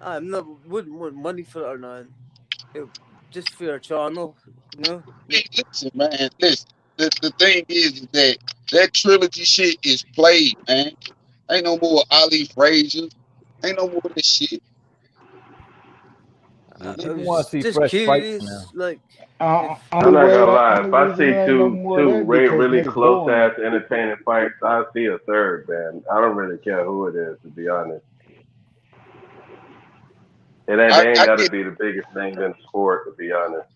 Wouldn't want money for it or not. Just for your channel, you know. Hey, listen, man. Listen. The thing is that trilogy shit is played, man. Ain't no more Ali Frazier. Ain't no more of this shit. I want to see fresh fights now. Like, I'm not gonna lie. If I see two really close ass entertaining fights, I see a third, man. I don't really care who it is, to be honest. They ain't got to be the biggest thing in sport, to be honest.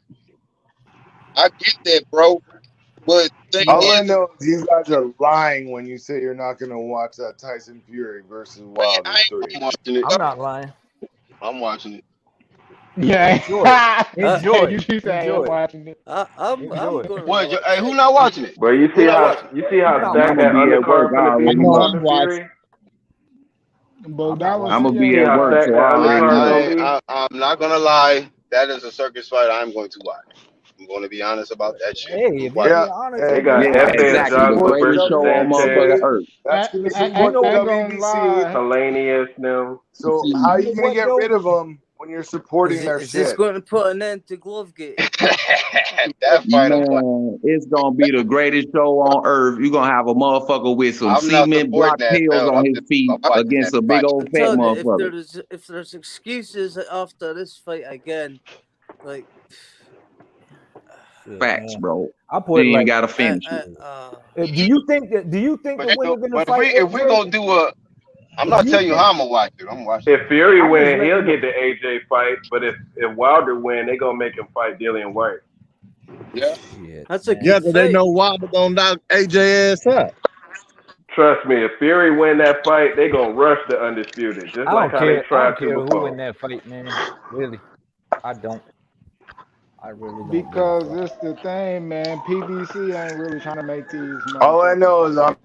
I get that, bro. But all I know is you guys are lying when you say you're not going to watch that Tyson Fury versus Wilder 3. I'm not lying. I'm watching it. Yeah, enjoy. Enjoy. Watching it. I'm going. Hey, who not watching it? But you see how stacked that undercard gonna be for Fury? I'm gonna be at work, so I'm not gonna lie. That is a circus fight I'm going to watch. I'm going to be honest about that shit. Hey, if you're honest, they got exactly the greatest show on motherfucking earth. That's going to support the WBC. Hellenius now. So how are you going to get rid of them when you're supporting their shit? Is this going to put an end to Glovegate? Man, it's gonna be the greatest show on earth. You're gonna have a motherfucker with some cement block tails on his feet against a big old fat motherfucker. If there's excuses after this fight again, like facts, bro. I put you ain't gotta finish do you think the winner gonna fight? If we gonna do I'm not telling you how I'm gonna watch it. I'm watching. If Fury win, he'll get the AJ fight. But if Wilder win, they gonna make him fight Dillian White. Yeah, that's a because they know Wilder gonna knock AJ ass up. Trust me, if Fury win that fight, they gonna rush the undisputed, just like how they tried to before. Who win that fight, man? Really, I don't. I really don't give a Because fuck. it's the thing, man. PBC ain't really trying to make these All I know motherfucking is fights.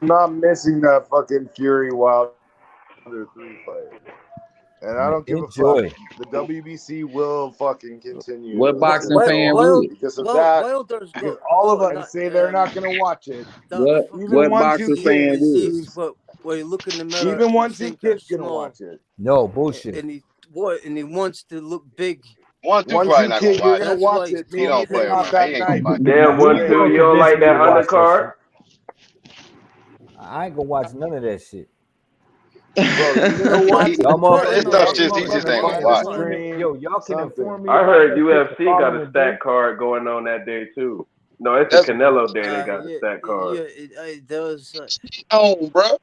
I'm not missing that fucking Fury Wilder 3 fight. And I don't give a fuck. Enjoy. The WBC will fucking continue What to boxing exist fan on would? because of that. Wilder's Because got all of us that, say they're not going to watch it. that Even What one, two boxing fan kids, would? disease where you look in the mirror even and one, you two think you're kids going to small, watch it. No bullshit. and he wants to look big. 1-2 One, probably two not gonna kid, you're watch going to That's it. why watch he's it. He Maybe don't if play it's not around. He that ain't gonna night. watch it. Damn, Who 1-2. gonna You don't convince like me that to watch that undercard? shit? I ain't gonna watch none of that shit. Bro, you're going to watch Y'all It's motherfuckers, tough you shit he just motherfuckers ain't can gonna find a watch. inform me. stream, Yo, y'all can something. inform me I about heard that shit the UFC got a following stat day. card going on that day too. No, it's the That's Canelo day. They got the stat card. There was on, bro.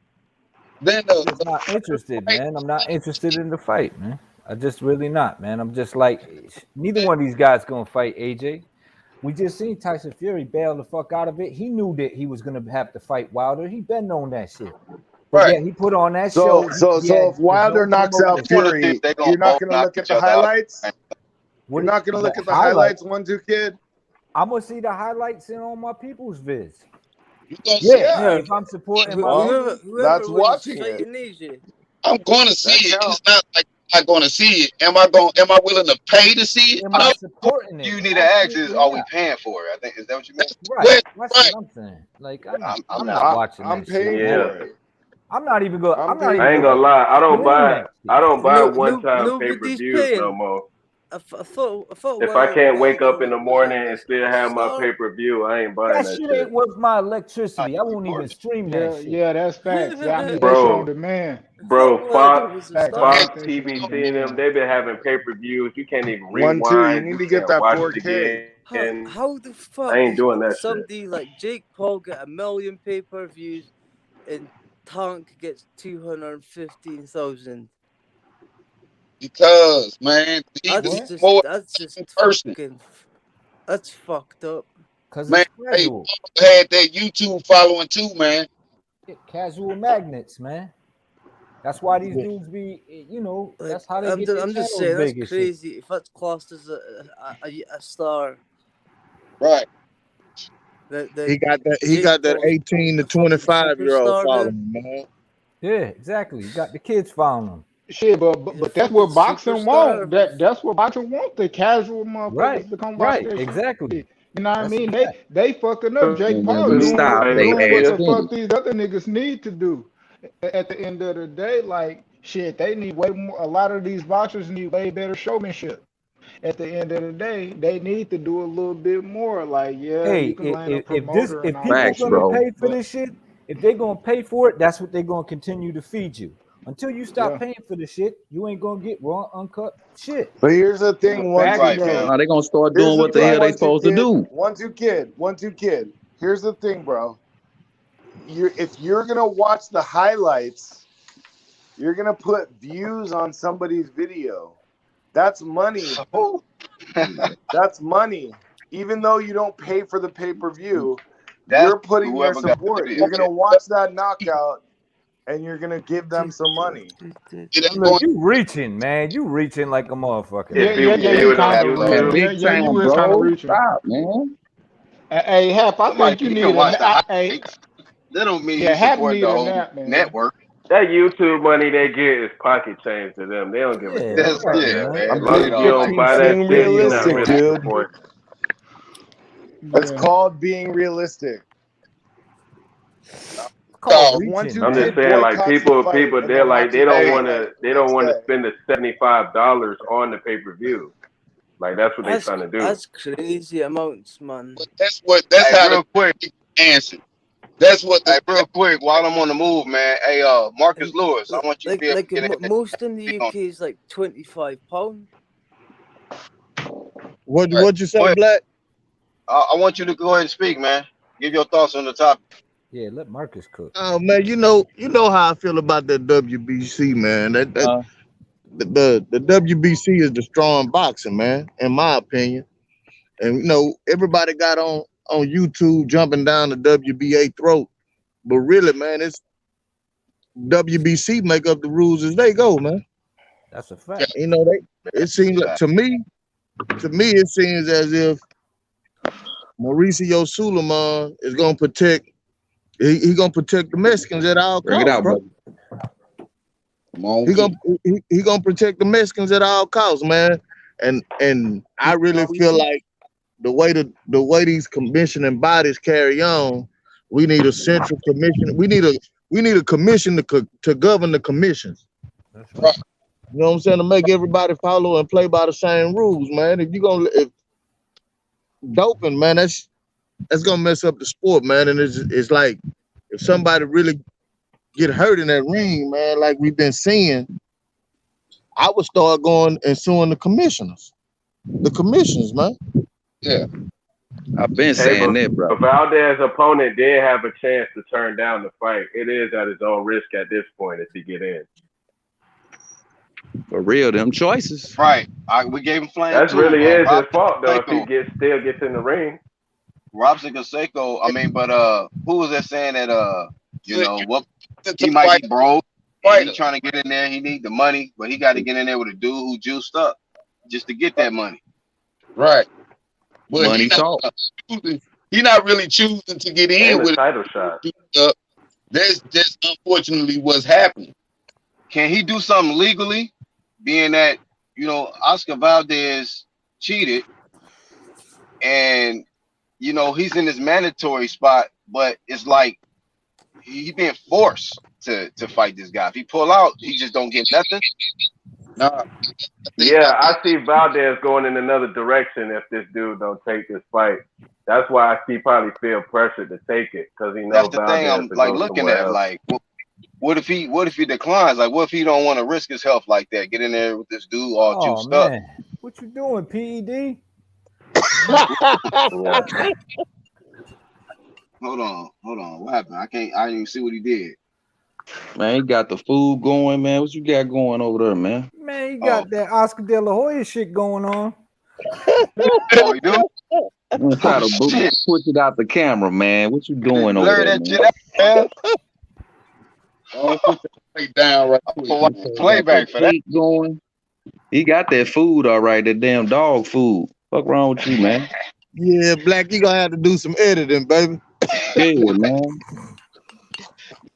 Then I'm just not interested, man. I'm not interested in the fight, man. I just really not, man. I'm just like, neither one of these guys gonna fight AJ. We just seen Tyson Fury bail the fuck out of it. He knew that he was gonna have to fight Wilder. He been on that shit. But right. yeah, he put on that So, show. He had if Wilder no knocks out promotion. I want to see Fury, if they gonna you're not both going to knock look at each the other out. highlights? You're not going to look at the highlights, 1-2 kid? I'm gonna see the highlights in on my people's vids. You gonna see Yeah, it? if I'm supporting my Well, people. whoever that's wins watching it. fighting AJ. I'm going to That see it. counts. It's not like I'm not going to see it. Am I willing to pay to see it? Am No. I supporting it? You need to ask is, Absolutely are we not. paying for it? I think is that what you meant? Right. What? That's what I'm saying. Like I'm not. I'm I'm not. not watching I'm that paying shit, Yeah. man. for it. I'm not even going. I'm I'm not paying even I ain't going gonna lie. I don't stream buy. that I shit. don't buy No, one-time nobody's pay-per-views no paying. more. I thought If I can't wake Wilder up in the was morning and a still have my star. pay-per-view, I ain't buying That that shit shit. ain't worth my electricity. I won't even stream that Yeah, shit. yeah, that's facts. I mean, that shit on Bro, demand. bro, Wilder was a Facts. I star. get Fox, that shit on TBC, and them, demand. they've been having pay-per-views. You can't even 1-2, you rewind. need You to get can't that watch it 4K. again. How the I fuck ain't does doing that shit. somebody like Jake Paul get 1 million pay-per-views and Tank gets 215,000? Because, man, That's just person. fucking. That's fucked up. Cause Man, it's hey, casual. had that YouTube following too, man. Casual magnets, man. That's why these dudes be, you know, Like, that's how they I'm get just, their I'm just channels saying that's big and shit. crazy. If that's classed as a star, Right. He got that. He Jake got that Paul's 18 to a fucking 25-year-old superstar following, then. man. Yeah, exactly. You got the kids following them. Shit, but He's a that's what fucking boxing superstar. want. That's what boxing want. The casual motherfuckers Right, to come watch right, that shit. exactly. You know what I That's a mean? fact. They fucking up. Jake And then Paul we doing stop. what They doing what ass the finished. fuck these other niggas need to do. At the end of the day, like shit, they need way more. A lot of these boxers need way better showmanship. At the end of the day, they need to do a little bit more. Like, yeah, you Hey, can land a if promoter and if all people that Facts, gonna shit, bro. pay for but this shit, if they gonna pay for it, that's what they gonna continue to feed you. Until you stop yeah, paying for the shit, you ain't gonna get raw, uncut shit. But here's the thing, facts 1-2 Right, kid. bro. Now they gonna start Here's doing the what the thing, hell they 1-2 supposed to kid. do. 1-2 kid. 1-2 kid. Here's the thing, bro. If you're gonna watch the highlights, you're gonna put views on somebody's video. That's money. Oh, That's money. Even though you don't pay for the pay-per-view, that's you're putting your whoever got the support. video. You're gonna watch that knockout, and you're gonna give them some money. Look, you reaching, man. You reaching like a motherfucker, yeah, man. yeah, If yeah. you You do it on kind of Man, YouTube, reaching. Yeah, big yeah. You time, is kind of bro. reaching. Stop, man. Hey, Hap, I Somebody think you you need can watch the a. Hey, highlights. That don't mean yeah, you Hap support need the a whole nap, man. network. that YouTube money they get is pocket change to them. They don't give a Yeah, damn That's about whatever, yeah, that. man. man. As I'm long Money as just you don't don't like buy that. that being shit, you're not realistic, really dude. supporting. It's Yeah. called being realistic. It's called No, 1-2 reaching, I'm just man. kid saying, like boycotts the fight people, and they're then like watches the Hey, highlights they the don't next want to day. spend the $75 on the pay-per-view. Like that's what they trying to do. That's crazy amounts, man. that's hey, how real the quick. answer. That's what Hey, the real quick, while I'm on the move, man. Hey, Marcus And Lewis, I want you to be able to get in most in the there. UK is like £25. What'd you say, Go ahead. Black? I want you to go ahead and speak, man. Give your thoughts on the topic. Yeah, let Marcus cook. Oh man, you know how I feel about that WBC, man. The WBC is destroying boxing, man, in my opinion. And you know, everybody got on YouTube jumping down the WBA throat, but really, man, it's WBC make up the rules as they go, man. That's a fact. You know, it seems like to me, to me, it seems as if Mauricio Suleiman is gonna protect. He gonna protect the Mexicans at all Bring it costs, out, bro. brother. Come on, He gonna protect the Mexicans at all costs, man. And I really feel like the way these commissioning bodies carry on, we need a central commission. We need a commission to govern the commissions. Right. You know what I'm saying? To make everybody follow and play by the same rules, man. If doping, man, that's gonna mess up the sport, man. And it's like if somebody really get hurt in that ring, man, like we've been seeing, I would start going and suing the commissioners, man. Yeah. I've been saying that, bro. But Valdez's opponent did have a chance to turn down the fight. It is at his own risk at this point if he get in. For real, them choices. Right. We gave him flame. That too, really bro. is his Rob fault though. If Canseco- he still gets in the ring. Robson Canseco, I mean, but who was that saying that you know what It's he a might fight. be broke and Fighter. he trying to get in there, he need the money, but he got to get in there with a dude who juiced up just to get that money. Right. But Money talk. he not really choosing to get in And with a title shot. That's just unfortunately what's happening. Can he do something legally, being that, you know, Oscar Valdez cheated and, you know, he's in his mandatory spot, but it's like he's being forced to fight this guy. If he pull out, he just don't get nothing. Nah. Yeah, I see Valdez going in another direction if this dude don't take this fight. That's why he probably feel pressured to take it because he knows That's the thing I'm Valdez like go looking somewhere at. else. Like, what if he declines? Like, what if he don't want to risk his health like that? Get in there with this dude all Oh juiced up. man, what you doing, PED? Hold on. What happened? I didn't even see what he did. Man, he got the food going, man. What you got going over there, man? Man, you got that Oscar De La Hoya shit going on. Oh, you do? I'm gonna try to shit. push it out the camera, man. What you doing over Blur there, that man? shit out, man. I'll put that plate down right quick. For what playback for that? Cake going. He got that food all right, that damn dog food. Fuck wrong with you, man? Yeah, Black, you gonna have to do some editing, baby. Yeah, man.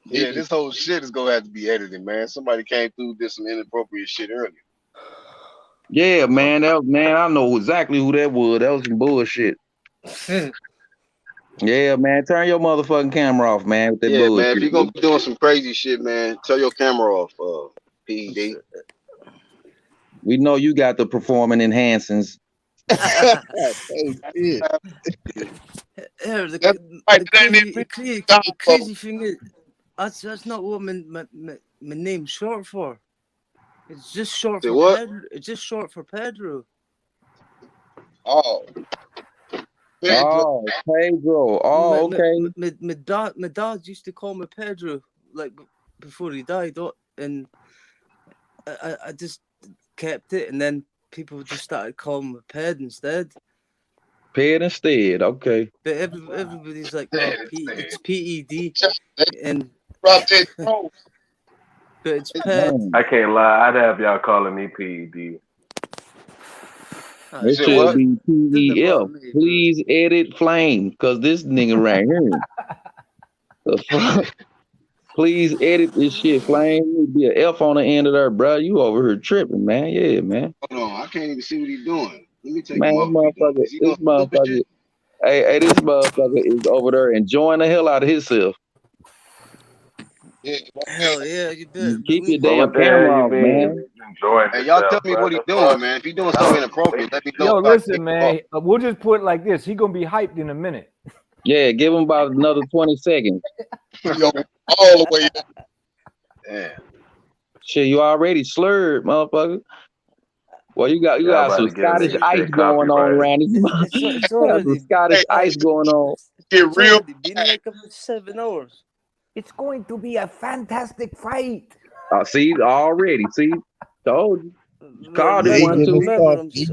Yeah, this whole shit is gonna have to be edited, man. Somebody came through, did some inappropriate shit earlier. Yeah, man. I know exactly who that was. That was some bullshit. Yeah, man. Turn your motherfucking camera off, man. With that Yeah, bullshit. man. If you're gonna be doing some crazy shit, man, turn your camera off, PED. We know you got the performing enhancings. The crazy thing is, that's not what my name's short for. It's just short for what? Pedro. It's just short for Pedro. Oh. Oh, Pedro. Oh, okay. My dad used to call me Pedro, like before he died, and I just kept it, and then people just started calling me Ped instead. Ped instead, okay. But everybody's like, oh, it's PED, and but it's Ped. I can't lie. I'd have y'all calling me PED. This should be PEF. Please edit Flame, because this nigga right here. The fuck? Please edit this shit, Flame. There'd be an F on the end of there, bro. You over here tripping, man. Yeah, man. Hold on, I can't even see what he's doing. Let me take Man, him this off. motherfucker, Is he doing stupid shit? hey, this motherfucker is over there enjoying the hell out of himself. Hell yeah, you did. Keep your damn camera off, man. Hey, y'all tell me what he's doing, man. If he's doing something inappropriate, let me know. Yo, so I can listen, take him man. We'll just put it like this. He gonna be hyped in a minute. Yeah, give him about another 20 seconds. all the way up. Yeah. Shit, you already slurred, motherfucker. Well, you got some Scottish ice going on around this motherfucker. It's You got some Scottish ice going on. Get real. Been like about 7 hours. It's going to be a fantastic fight. See, already. See, told you. Called it He one, two.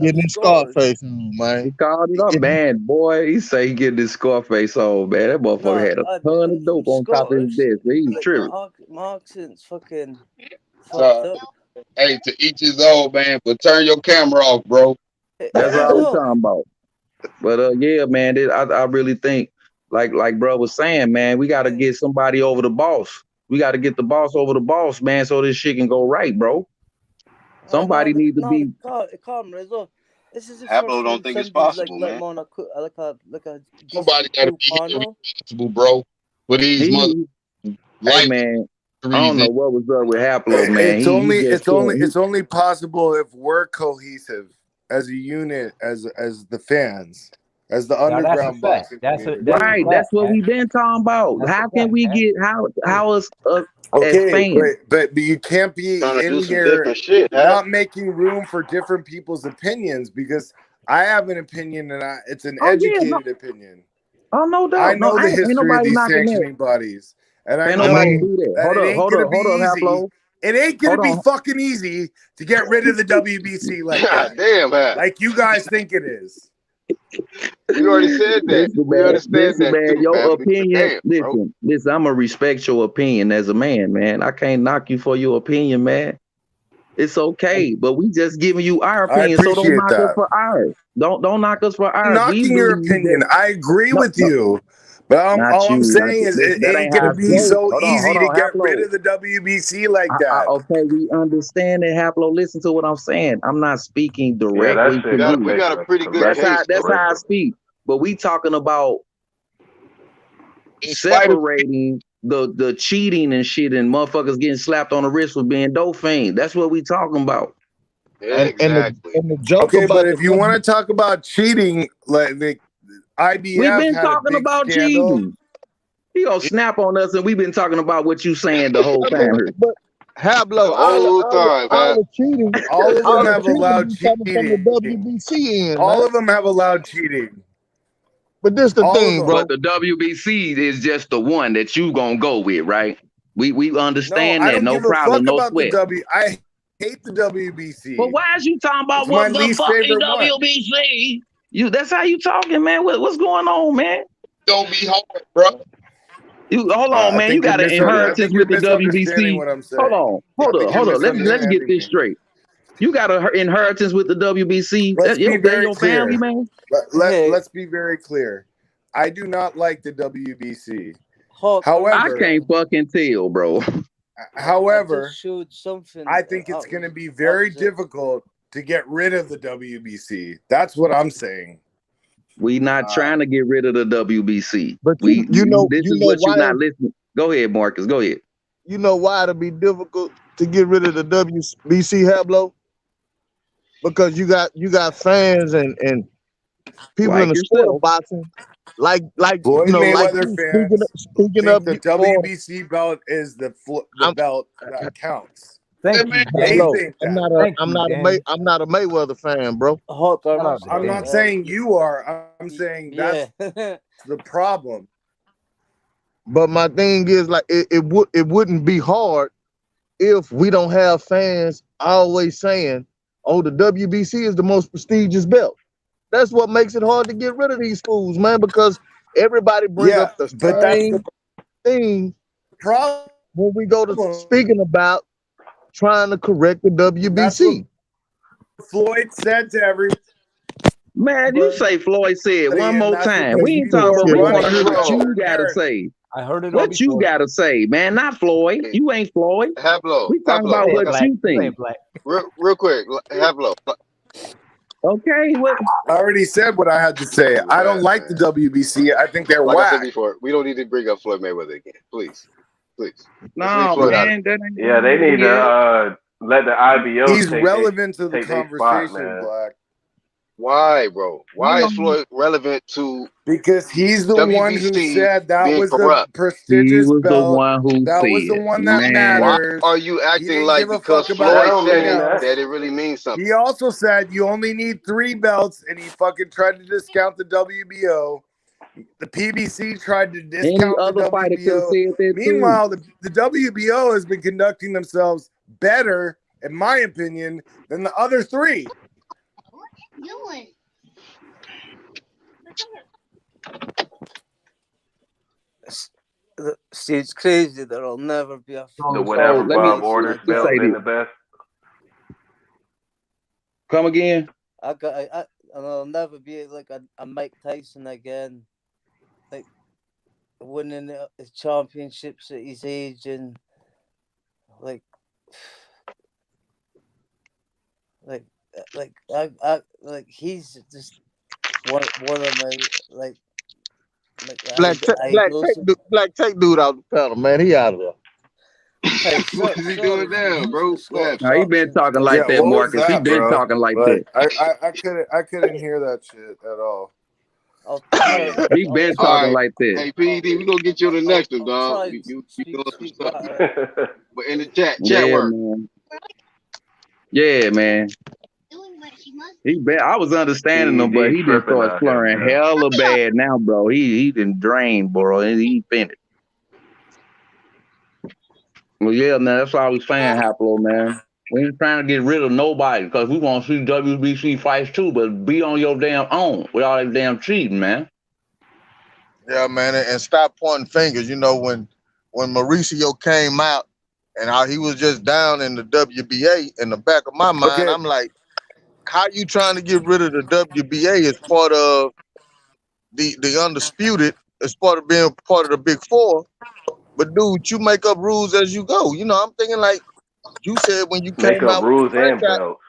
getting his Scarface on, man. He called it up, man. Boy, he say he getting this Scarface on, man. That motherfucker had a ton of dope on top of his desk. He's tripping. My accent's fucking fucked up. Hey, to each his own, man. But turn your camera off, bro. That's all we talking about. But yeah, man, I really think, like bro was saying, man, we got to get somebody over the boss. We got to get the boss over the boss, man, so this shit can go right, bro. Somebody need to be. This is the Hablo first don't time think it's somebody's possible, like man. on a Somebody decent got to group be panel. responsible, bro, for these mother Hey life man, I don't reasons. know what was up with Haplo, man. It's only possible if we're cohesive as a unit, as the fans, as the Now that's a underground fact. boxing That's a community. Right, fact, that's what man. we've been talking about. That's a How can fact, we man. get how us as Okay, fans? but you can't be Trying to do in some here different shit, huh? not making room for different people's opinions, because I have an opinion and it's an Oh yeah, no, educated opinion. no I doubt. No, know the ain't history of nobody these knocking that. sanctioning bodies, and I Ain't I know nobody mean, do that. that it ain't gonna be Hold up, easy. Haplo. It ain't gonna Hold be on. fucking easy to get rid of the WBC like God that, damn, man. like you guys think it is. We already said that. We understand Listen, that man, too, your man. But opinion, damn, bro. listen, I'm gonna respect your opinion as a man. I can't knock you for your opinion, man. It's okay, but we just giving you our I opinion, so don't appreciate knock us that. for ours. Don't knock us for I'm ours. We knocking your believe that. opinion. I agree No, with you. But not all I'm you. saying is it That ain't ain't gonna how I be see it. so Hold easy to on, get rid Haplo. of the WBC like that. Okay, we understand that, Haplo. Listen to what I'm saying. I'm not speaking directly to you. We got a pretty good That's case, how bro. I speak. But we talking about In spite of separating the cheating and shit and motherfuckers getting slapped on the wrist for being dope fiends. That's what we talking about. Yeah, exactly. and the joke Okay, but about if you want to talk about cheating, like the We've IBF been had a talking big about scandal. cheating. He gonna snap on us, and we've been talking about what you saying the whole time here. but Hablo, The whole time, all man. the cheating, All of all them the have cheating allowed be coming from the cheating. WBC end, All man. of them have allowed cheating. But this the All of thing, them. bro. But the WBC is just the one that you gonna go with, right? We No, understand I that. don't No give a problem, fuck no about the sweat. I hate the WBC. But why is you talking about It's my what the least fucking favorite one. WBC? That's how you talking, man. What's going on, man? don't be hard, bro. You hold on, I man. You think you're got an I inheritance think you're with the misunderstanding WBC. what I'm Hold saying. on, I think you're hold up. Let's get misunderstanding this me. straight. You got an inheritance with the WBC. Let's be They very your family, clear. man. Let's be very clear. I do not like the WBC. I However, can't fucking tell, bro. however, showed something. I think it's going to be very difficult to get rid of the WBC. That's what I'm saying. We not trying to get rid of the WBC. But This you know is what you're why not listening. Go ahead, Marcus. Go ahead. you know why it'll be difficult to get rid of the WBC, Hablo? Because you got fans and people Like in the sport of yourself. boxing, like Floyd like Mayweather you fans speaking think of the WBC belt is the belt that counts. Thank you, They Dan. think I'm that. not a Mayweather fan, bro. I'm not saying you are. I'm saying that's the problem. But my thing is, like, it wouldn't be hard if we don't have fans always saying, "Oh, the WBC is the most prestigious belt." That's what makes it hard to get rid of these fools, man. Because everybody bring up the but that's same the thing problem when we go to speaking about trying to correct the WBC. Floyd said to every Man, you say Floyd said one and more that's time. because We ain't people talking are about. We running want to hear what from you their gotta narrative. say. I heard it all What you before. gotta say, man? Not Floyd. You ain't Floyd. Hablo, We talking Hablo, about what you think. real quick, Hablo. Okay, what? I already said what I had to say. I don't like the WBC. I think they're Like I said whack. before, we don't need to bring up Floyd Mayweather again. Please. Let's leave No, Floyd out of man. That ain't Yeah, they need to let the IBO He's relevant to the take their spot, conversation, man. Black. Why, bro? Why is Floyd relevant to Because he's the one who WBC said that being was the corrupt? He prestigious was the belt. one who That was the said, one that man. Why matters. are you He acting didn't like give a because fuck about Floyd anything said it else. that it really means something? He also said you only need 3 belts, and he fucking tried to discount the WBO. The PBC tried to Any discount the other fighter could have WBO. said that too. Meanwhile, the WBO has been conducting themselves better, in my opinion, than the other 3. See, it's crazy. There'll never be a. The whatever let me Bob orders just belt say been this. the best. Come again. I'll never be like a Mike Tyson again, like winning his championships at his age, and like he's just one of my like idols. Black take dude out the panel, man. He out of there. Hey, What is he doing now, bro? Nah, he been talking like that, what was Marcus. He that, been bro? talking like that. I couldn't hear that shit at all. He been All talking right. like that. Hey, PED, we gonna get you on the next one, dog. You doing some stuff. But in the chat Yeah, work. man. Yeah, man. He been. I was understanding him, but he didn't start slurring hella bad now, bro. He didn't drain, bro. He finished. Well, yeah, man. That's all we saying, Haplo, man. We ain't trying to get rid of nobody because we want to see WBC fights too, but be on your damn own with all that damn cheating, man. Yeah, man, and stop pointing fingers. You know, when Mauricio came out and how he was just down in the WBA, in the back of my mind, I'm like, how you trying to get rid of the WBA as part of the Undisputed, as part of being part of the Big Four? But dude, you make up rules as you go. You know, I'm thinking like you said when you Make came up out rules with and belts.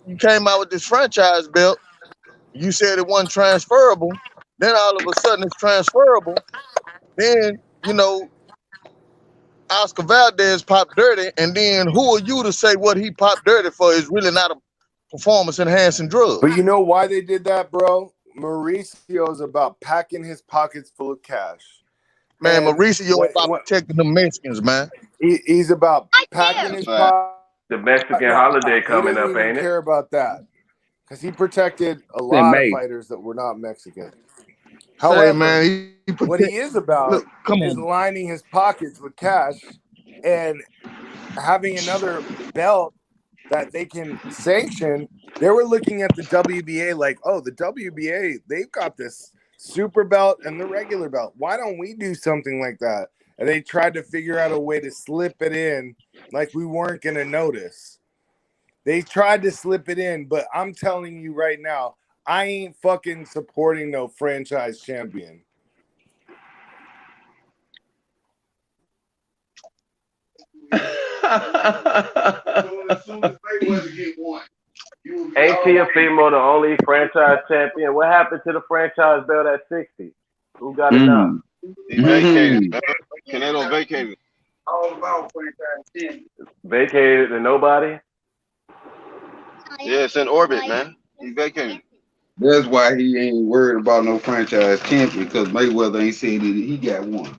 you came out with this franchise belt. You said it wasn't transferable. Then all of a sudden it's transferable. Then, you know, Oscar Valdez popped dirty. And then who are you to say what he popped dirty for is really not a performance enhancing drug? But you know why they did that, bro? Mauricio's about packing his pockets full of cash. Man, And Mauricio about protecting the Mexicans, man. He's about packing his pockets. The Mexican holiday coming he up, doesn't even ain't it? care about that because he protected a in lot of May. fighters that were not Mexican. Say, However, man, what he is about is lining his pockets with cash and having another belt that they can sanction. They were looking at the WBA like, oh, the WBA, they've got this super belt and the regular belt. Why don't we do something like that? And they tried to figure out a way to slip it in like we weren't going to notice. They tried to slip it in, but I'm telling you right now, I ain't fucking supporting no franchise champion. Ain't Teofimo the only franchise champion? What happened to the franchise belt at 60? Who got it now? He vacated. Canelo vacated. All about franchise champion. Vacated to nobody? Yeah, it's in orbit, man. He vacated. That's why he ain't worried about no franchise champion, because Mayweather ain't said that he got one.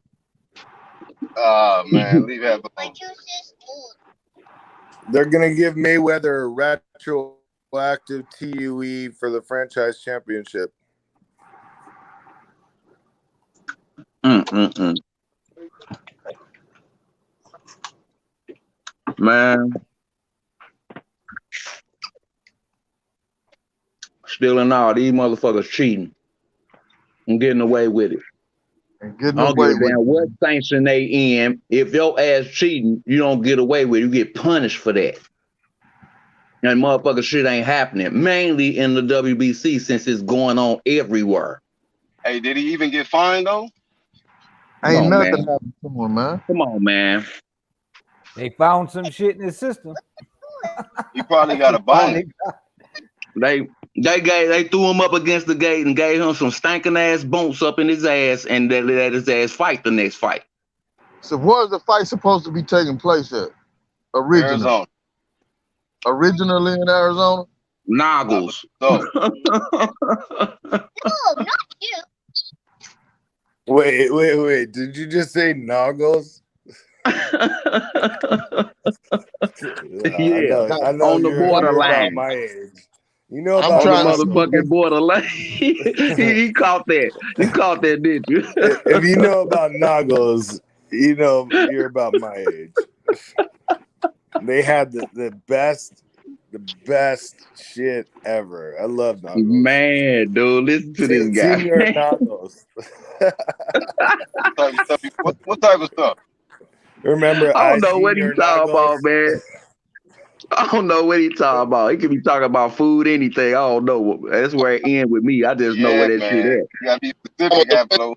Oh man, leave that alone. They're gonna give Mayweather a retroactive TUE for the franchise championship. Man. Still in all, these motherfuckers cheating and getting away with it. I don't give a damn what sanction they in. If your ass cheating, you don't get away with it. You get punished for that. And motherfucker shit ain't happening. Mainly in the WBC since it's going on everywhere. Hey, did he even get fined though? Ain't nothing happened to him, man. Come on, man. They found some shit in his system. He probably got a bone. They threw him up against the gate and gave him some stinking ass bumps up in his ass, and they let his ass fight the next fight. So where's the fight supposed to be taking place at? Originally in Arizona? Noggles. No, not you. Wait. Did you just say Noggles? Yeah, I know on the you're borderline. about my age. You know I'm about trying to Noggles. motherfucking borderline. he caught that. You caught that, didn't you? If you know about Noggles, you know you're about my age. They had the best shit ever. I love Noggles. Man, dude, listen to this guy. Senior Noggles. what type of stuff? Remember, I don't know what he's Senior talking Noggles? about, man. I don't know what he talking about. He could be talking about food, anything. I don't know. That's where it ends with me. I just know where Yeah, that shit man. at. You gotta be specific, Apollo.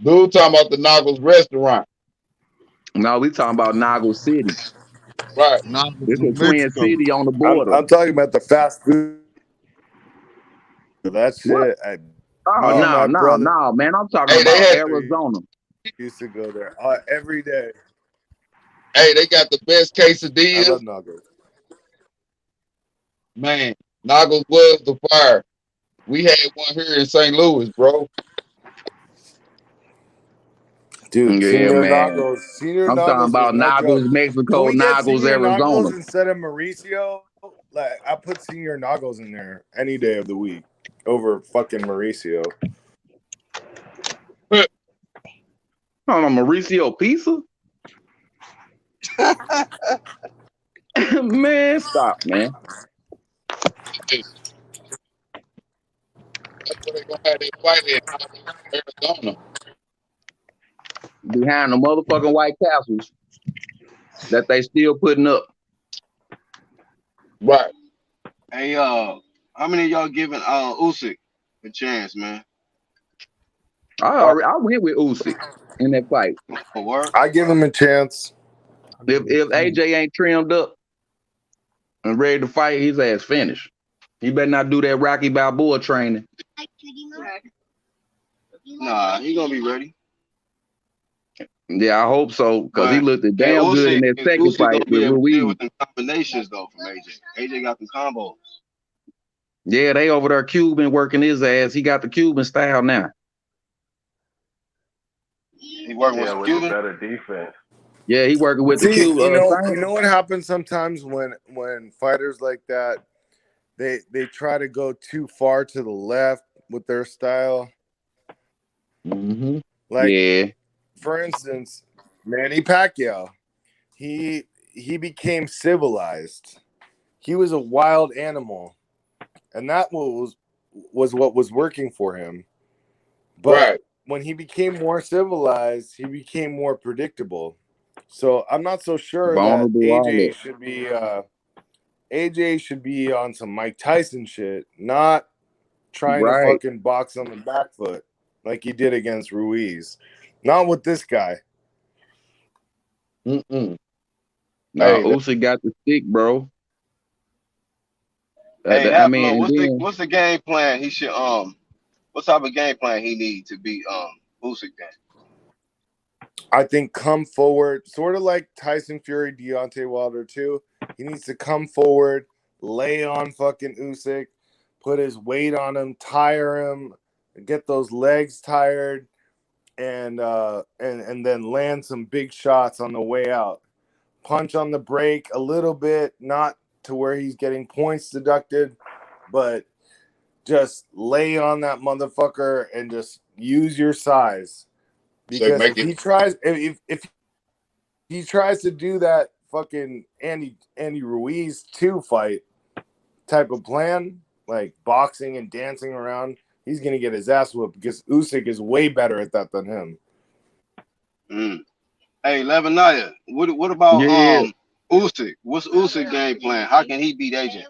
Dude talking about the Noggles restaurant. No, we talking about Nago City. Right. It's a twin city on the I'm border. talking about the fast food. That What? shit. Oh, Me and my brother no, man. I'm talking Hey, they about had Arizona. used to go there every day. they got the best I quesadillas. love Nuggets. Man, Noggles was the fire. We had one here in St. Louis, bro. Dude, Yeah, Senior man. Noggles. Senior I'm talking Noggles is about no joke. Nago's, Can Mexico, we get Nago's, Senior Arizona. Noggles instead of Mauricio? Like, I put Senior Noggles in there any day of the week over fucking Mauricio. I don't know, Mauricio Pizza? Man, stop, man. That's where they gonna have that fight at Arizona. Behind the motherfucking White Castles that they still putting up. Right. Hey, how many of y'all giving Usyk a chance, man? I went with Usyk in that fight. I give him a chance. If AJ ain't trimmed up and ready to fight, his ass finished. He better not do that Rocky Balboa training. Nah, he gonna be ready. Yeah, I hope so, because he looked And damn good in that second Usyk gonna fight be with able to deal Ruiz. with the combinations though from AJ. AJ got the combos. Yeah, they over there Cuban working his ass. He got the Cuban style now. He working with with Cuban. the better defense. Yeah, he working with the See, Cuban. you know what happens sometimes when fighters like that, they try to go too far to the left with their style. Mm-hmm. Like, yeah, for instance, Manny Pacquiao, he became civilized. He was a wild animal, and that was what was working for him. But when he became more civilized, he became more predictable. So I'm not so sure that vulnerable wallet. AJ should be on some Mike Tyson shit, not trying to Right. fucking box on the back foot like he did against Ruiz. Not with this guy. Nah, Hey, Usyk got the stick, bro. Hey, I Apollo, mean, and then what's the game plan? He should what type of game plan he need to beat Usyk then? I think come forward, sort of like Tyson Fury, Deontay Wilder too. He needs to come forward, lay on fucking Usyk, put his weight on him, tire him, get those legs tired, and then land some big shots on the way out. Punch on the break a little bit, not to where he's getting points deducted, but just lay on that motherfucker and just use your size. Because if he tries to do that fucking Andy Ruiz 2 fight type of plan, like boxing and dancing around, he's gonna get his ass whooped because Usyk is way better at that than him. Hey, Levinaya, what about Usyk? What's Usyk game plan? How can he beat AJ?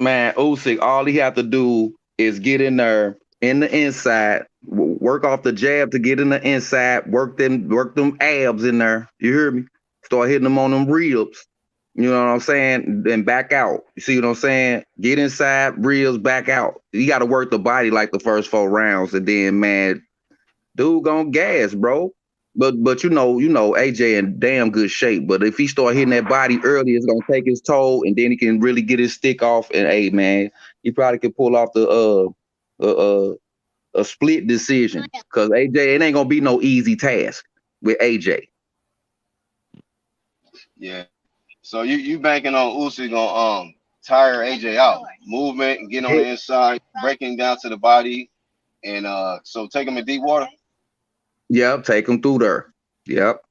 man, Usyk, all he have to do is get in there in the inside, work off the jab to get in the inside, work them abs in there. You hear me? Start hitting them on them ribs. You know what I'm saying? Then back out. You see what I'm saying? Get inside, ribs, back out. You got to work the body like the first 4 rounds, and then man, dude gonna gas, bro. But you know, AJ in damn good shape. But if he start hitting that body early, it's gonna take his toll, and then he can really get his stick off. And hey, man, he probably could pull off a split decision. Cause AJ, it ain't gonna be no easy task with AJ. Yeah. So you banking on Usyk gonna tire AJ out, movement and get on the inside, breaking down to the body, and so take him in deep water. Yep, take him through there. Yep.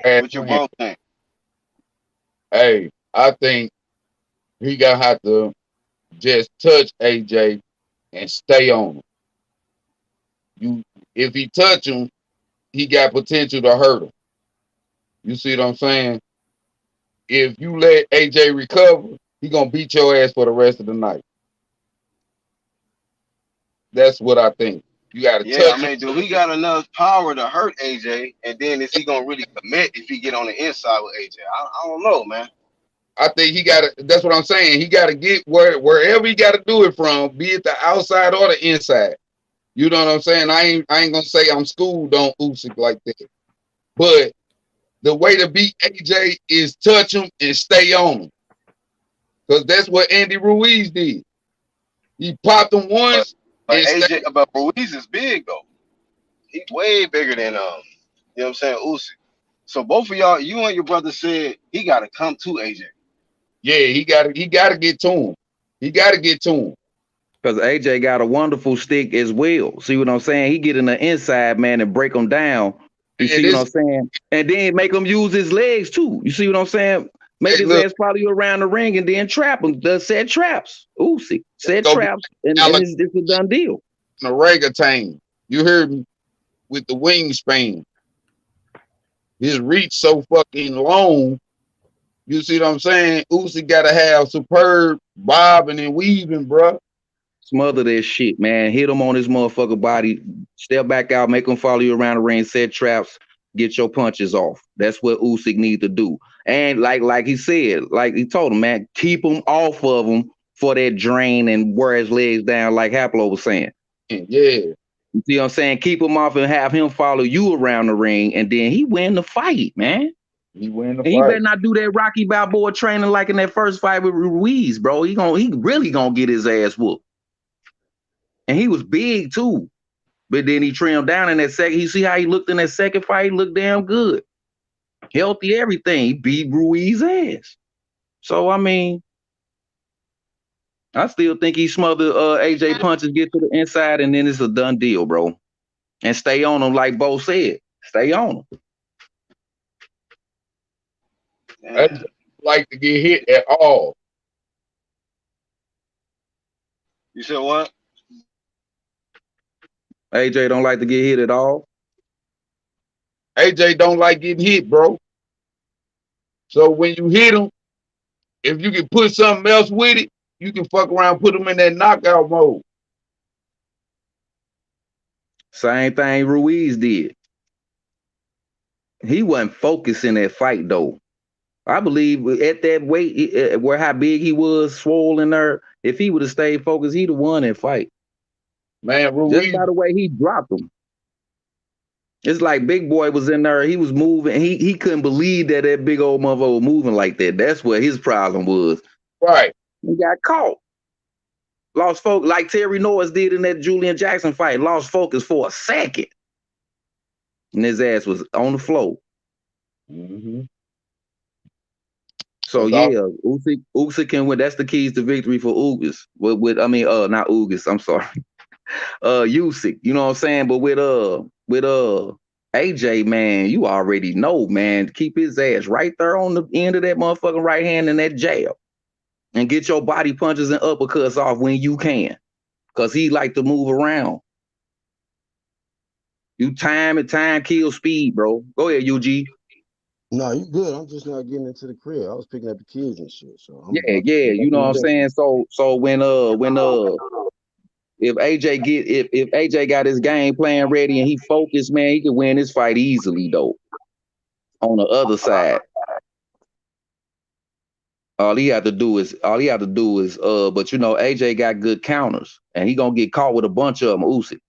What you both think? Hey, I think he gonna have to just touch AJ and stay on him. If he touch him, he got potential to hurt him. You see what I'm saying? If you let AJ recover, he gonna beat your ass for the rest of the night. That's what I think. You gotta Yeah, I touch him. mean, do he got enough power to hurt AJ? And then is he gonna really commit if he get on the inside with AJ? I don't know, man. I think he gotta, that's what I'm saying. He gotta get wherever he gotta do it from, be it the outside or the inside. You know what I'm saying? I ain't gonna say I'm schooled on Usyk like that. But the way to beat AJ is touch him and stay on him. Because that's what Andy Ruiz did. He popped him once. But AJ, but Ruiz is big though. He's way bigger than you know what I'm saying, Usyk. So both of y'all, you and your brother said he gotta come to AJ. Yeah, he gotta get to him. He gotta get to him. Because AJ got a wonderful stick as well. See what I'm saying? He get in the inside, man, and break him down. You see what I'm saying? And then make him use his legs too. You see what I'm saying? Make his ass follow you around the ring and then trap him. Set traps. Usyk set traps, and it's a done deal. An orangutan. You heard me with the wingspan. His reach so fucking long. You see what I'm saying? Usyk gotta have superb bobbing and weaving, bro. Smother that shit, man. Hit him on his motherfucker body. Step back out, make him follow you around the ring, set traps, get your punches off. That's what Usyk need to do. And like he said, like he told him, man, keep him off of him for that drain and wear his legs down, like Haplo was saying. Yeah. You see what I'm saying? Keep him off and have him follow you around the ring, and then he win the fight, man. He win the fight. He better not do that Rocky Balboa training like in that first fight with Ruiz, bro. He really gonna get his ass whooped. And he was big too. But then he trimmed down in that second. You see how he looked in that second fight? He looked damn good. Healthy, everything. He beat Ruiz's ass. So, I mean, I still think he smothered AJ punches, get to the inside, and then it's a done deal, bro. And stay on him like Bo said. Stay on him. I don't like to get hit at all. You said what? AJ don't like to get hit at all. AJ don't like getting hit, bro. So when you hit him, if you can put something else with it, you can fuck around, put him in that knockout mode. Same thing Ruiz did. He wasn't focused in that fight, though. I believe at that weight, where how big he was, swollen there, if he would have stayed focused, he'd have won that fight. Man, Ruiz, just by the way he dropped him. It's like Big Boy was in there. He was moving. He couldn't believe that big old motherfucker was moving like that. That's what his problem was. Right. He got caught. Lost focus, like Terry Norris did in that Julian Jackson fight. Lost focus for a second. And his ass was on the floor. Mm-hmm. So yeah, Usyk can win. That's the keys to victory for Ugas. Not Ugas. I'm sorry. Usyk. You know what I'm saying? But with AJ, man, you already know, man. Keep his ass right there on the end of that motherfucking right hand in that jab, and get your body punches and uppercuts off when you can, cause he like to move around. You time kill speed, bro. Go ahead, UG. No, you good. I'm just not getting into the crib. I was picking up the kids and shit. So yeah, you know what I'm saying. So when if AJ got his game plan ready and he focused, man, he can win this fight easily though. On the other side, all he had to do is, but you know, AJ got good counters, and he gonna get caught with a bunch of them. Usyk.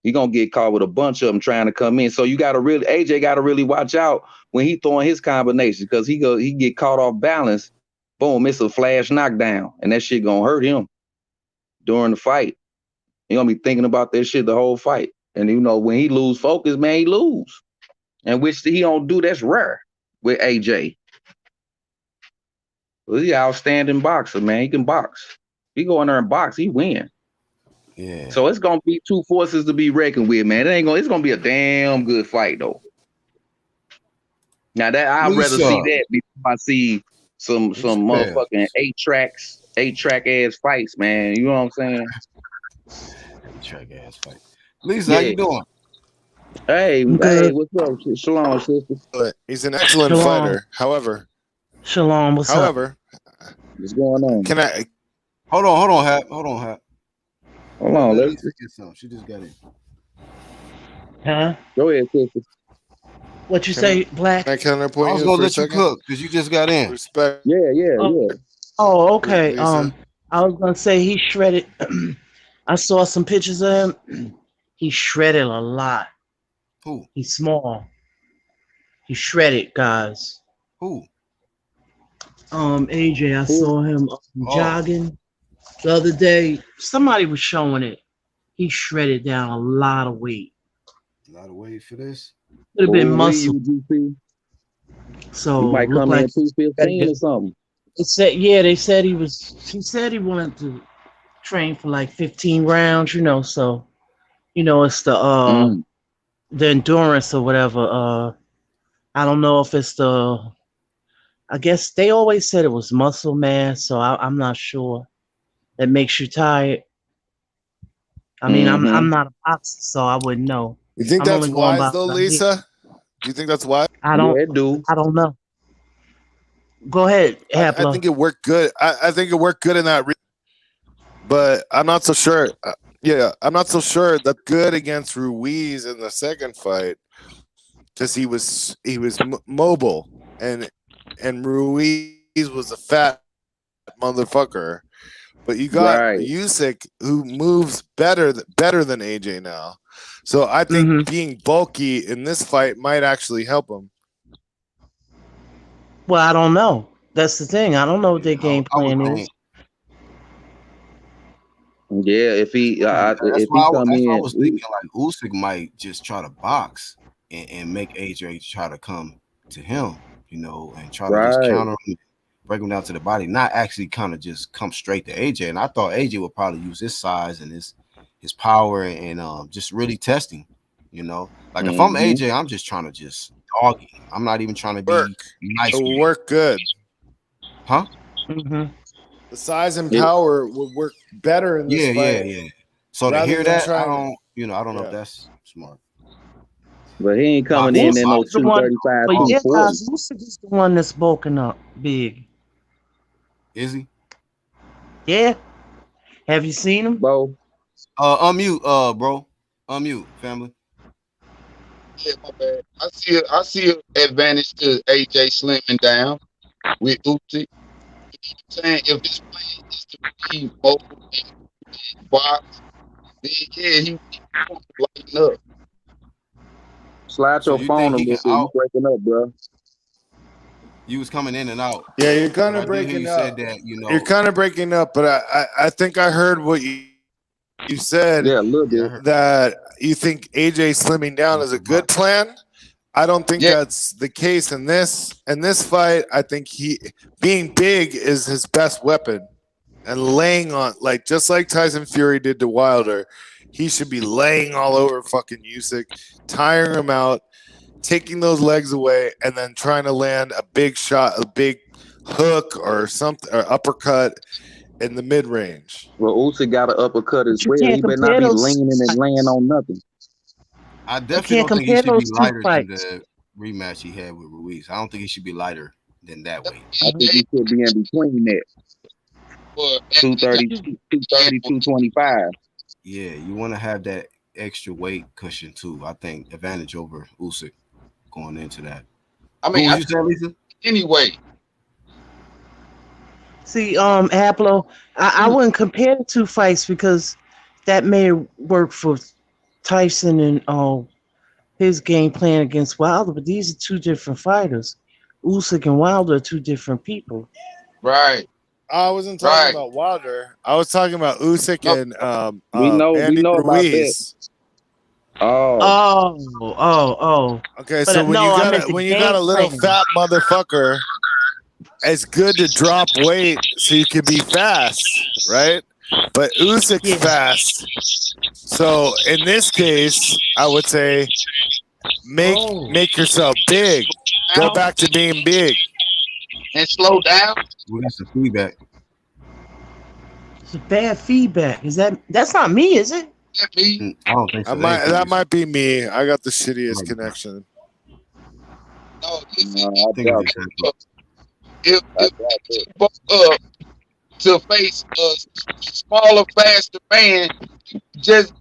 He gonna get caught with a bunch of them trying to come in. So AJ gotta really watch out when he throwing his combinations, because he get caught off balance. Boom, it's a flash knockdown, and that shit gonna hurt him during the fight. He gonna be thinking about that shit the whole fight. And you know, when he lose focus, man, he lose. And which he don't do, that's rare with AJ. Well, he's an outstanding boxer, man. He can box. He go in there and box, he win. Yeah. So it's gonna be two forces to be reckoned with, man. It's gonna be a damn good fight though. Now that I'd rather see that before I see some motherfucking 8-track ass fights, man. You know what I'm saying? 8-track ass fight. Lisa, how you doing? Hey, I'm hey, good. what's up? Shalom, sister. But he's an excellent Shalom. fighter. However, What's up? What's going on? can I? Hold on, Hap. Hold on, Let's Lisa get some. She just got in. Huh? go ahead, sister. What you Can say, Black? I counterpoint I was you gonna for a let you second? cook because you just got in. Respect. Oh, oh, okay. Lisa. I was gonna say he shredded. I saw some pictures of him. He shredded a lot. Who? He's small. He shredded, guys. Who? AJ, I saw him Oh. jogging the other day. Somebody was showing it. He shredded down a lot of weight. A lot of weight for this. Could have been Ooh-wee, muscle. UGP. So He might look come like in 215 or something. it said. Yeah, they said he was. He said he wanted to train for like 15 rounds. So it's the endurance or whatever. I don't know if it's the. I guess they always said it was muscle mass, so I'm not sure. That makes you tired. I mean, I'm not a boxer, so I wouldn't know. You think I'm that's only going by wise though, what I hear. Lisa? Do you think that's wise? I don't. Yeah, dude. I don't know. Go ahead, I Haplo. think it worked good. I think it worked good in that, but I'm not so sure. I'm not so sure that's good against Ruiz in the second fight, because he was mobile and Ruiz was a fat motherfucker. But you got Usyk who moves better than AJ now, so I think being bulky in this fight might actually help him. Well, I don't know. That's the thing. I don't know what their game plan is. Yeah, if he That's if he why come in, I was thinking like Usyk might just try to box and make AJ try to come to him, and try to just counter him, break him down to the body, not actually kind of just come straight to AJ. And I thought AJ would probably use his size and his power and just really testing, Like if I'm AJ, I'm just trying to just dog him. I'm not even trying to be nice. It would work good. Huh? The size and power would work better in this fight. Yeah. So to hear that, I don't know if that's smart. But he ain't coming in at no 235. But yeah, guys, Usyk is the one that's bulking up big. Is he? Yeah. Have you seen him? Bro. Unmute, bro. Unmute, family. Yeah, my bad. I see an advantage to AJ slimming down with Usyk. Saying if his plan is to be mobile and box, then yeah, he wants to lighten up. Slide your phone a little bit. You breaking up, bro. You was coming in and out. Yeah, you're kind of breaking up. Said that, You're kind of breaking up, but I think I heard what you said. Yeah, a little bit. That you think AJ slimming down is a good plan. I don't think that's the case in this fight. I think he being big is his best weapon, and laying on just like Tyson Fury did to Wilder, he should be laying all over fucking Usyk, tiring him out, taking those legs away, and then trying to land a big shot, a big hook or something, or uppercut in the mid range. Well, Usyk got an uppercut as well. He better not be leaning and laying on nothing. I definitely don't think he should be lighter than the rematch he had with Ruiz. I don't think he should be lighter than that weight. I think he should be in between that. 230, 225. Yeah, you want to have that extra weight cushion too. I think advantage over Usyk going into that. I mean, you said, Lisa? Anyway. See, Haplo, I wouldn't compare the two fights because that may work for Tyson and his game plan against Wilder, but these are two different fighters. Usyk and Wilder are two different people. Right. I wasn't talking about Wilder. I was talking about Usyk and we know Ruiz. About that. Oh. Okay, so when you got a little fat motherfucker, it's good to drop weight so you can be fast, right? But Usyk's fast. So in this case, I would say make yourself big. Go back to being big. And slow down. We got some feedback. It's a bad feedback. That's not me, is it? that me? I don't think so. That might be me. I got the shittiest connection. No, listen. I think it's If he spoke up to face a smaller, faster man, he just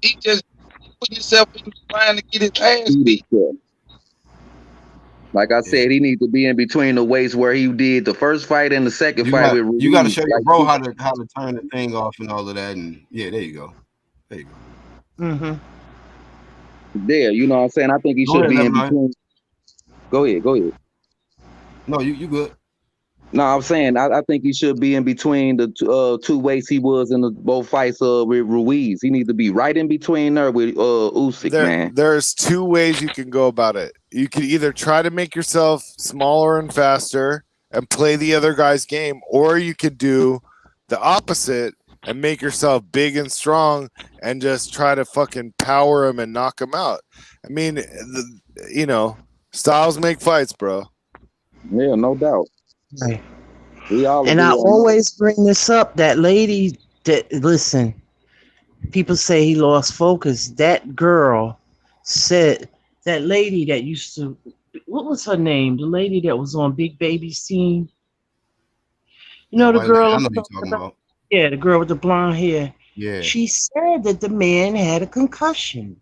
put himself in trying to get his ass beat. Like I said, he needs to be in between the weights where he did the first fight and the second You fight got, with Ruiz. you got to show your Like, bro how to turn the thing off and all of that. And yeah, there you go. There you go. Mm-hmm. there, you know what I'm saying? I think he Go should ahead, be in Lebanon. between. Go ahead. No, you good. No, I'm saying I think he should be in between the two weights he was in both fights with Ruiz. He needs to be right in between there with Usyk, man. There's two ways you can go about it. You can either try to make yourself smaller and faster and play the other guy's game, or you could do the opposite and make yourself big and strong and just try to fucking power him and knock him out. I mean, styles make fights, bro. Yeah, no doubt. Right. We all And I agree on always bring this up. That lady that listen, people say he lost focus. That girl said, that lady that used to, what was her name? The lady that was on Big Baby's team. You know the girl I I'm know you're talking talking about? about. Yeah, the girl with the blonde hair. Yeah. She said that the man had a concussion.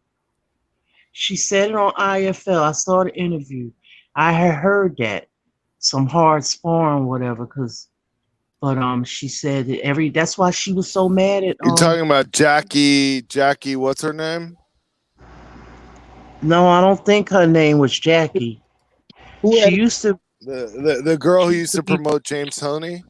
She said it on IFL. I saw the interview. I had heard that. Some hard sparring, whatever, but she said that that's why she was so mad at You're talking about Jackie, what's her name? No, I don't think her name was Jackie. She used to The girl who used to promote James Toney?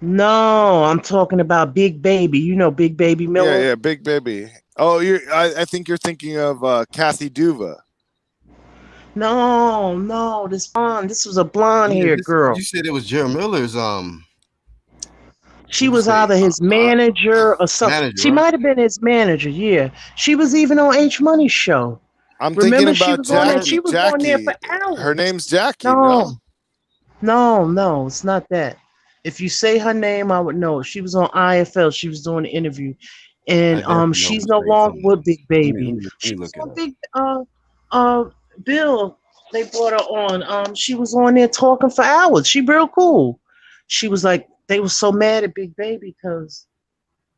No, I'm talking about Big Baby. You know Big Baby Miller? Yeah, Big Baby. Oh, I think you're thinking of Kathy Duva. No, this was a blonde haired girl. You said it was Jerry Miller's She was either his manager or something. manager, She right? might have been his manager, yeah. She was even on H Money's show. I'm Remember, thinking about she was on there. She was on there Jackie. for hours. Her name's Jackie. No, it's not that. If you say her name, I would know. She was on IFL. She was doing the interview, and she's no longer with Big Baby. She was on Big Bill. They brought her on. She was on there talking for hours. She real cool. She was like, they were so mad at Big Baby because,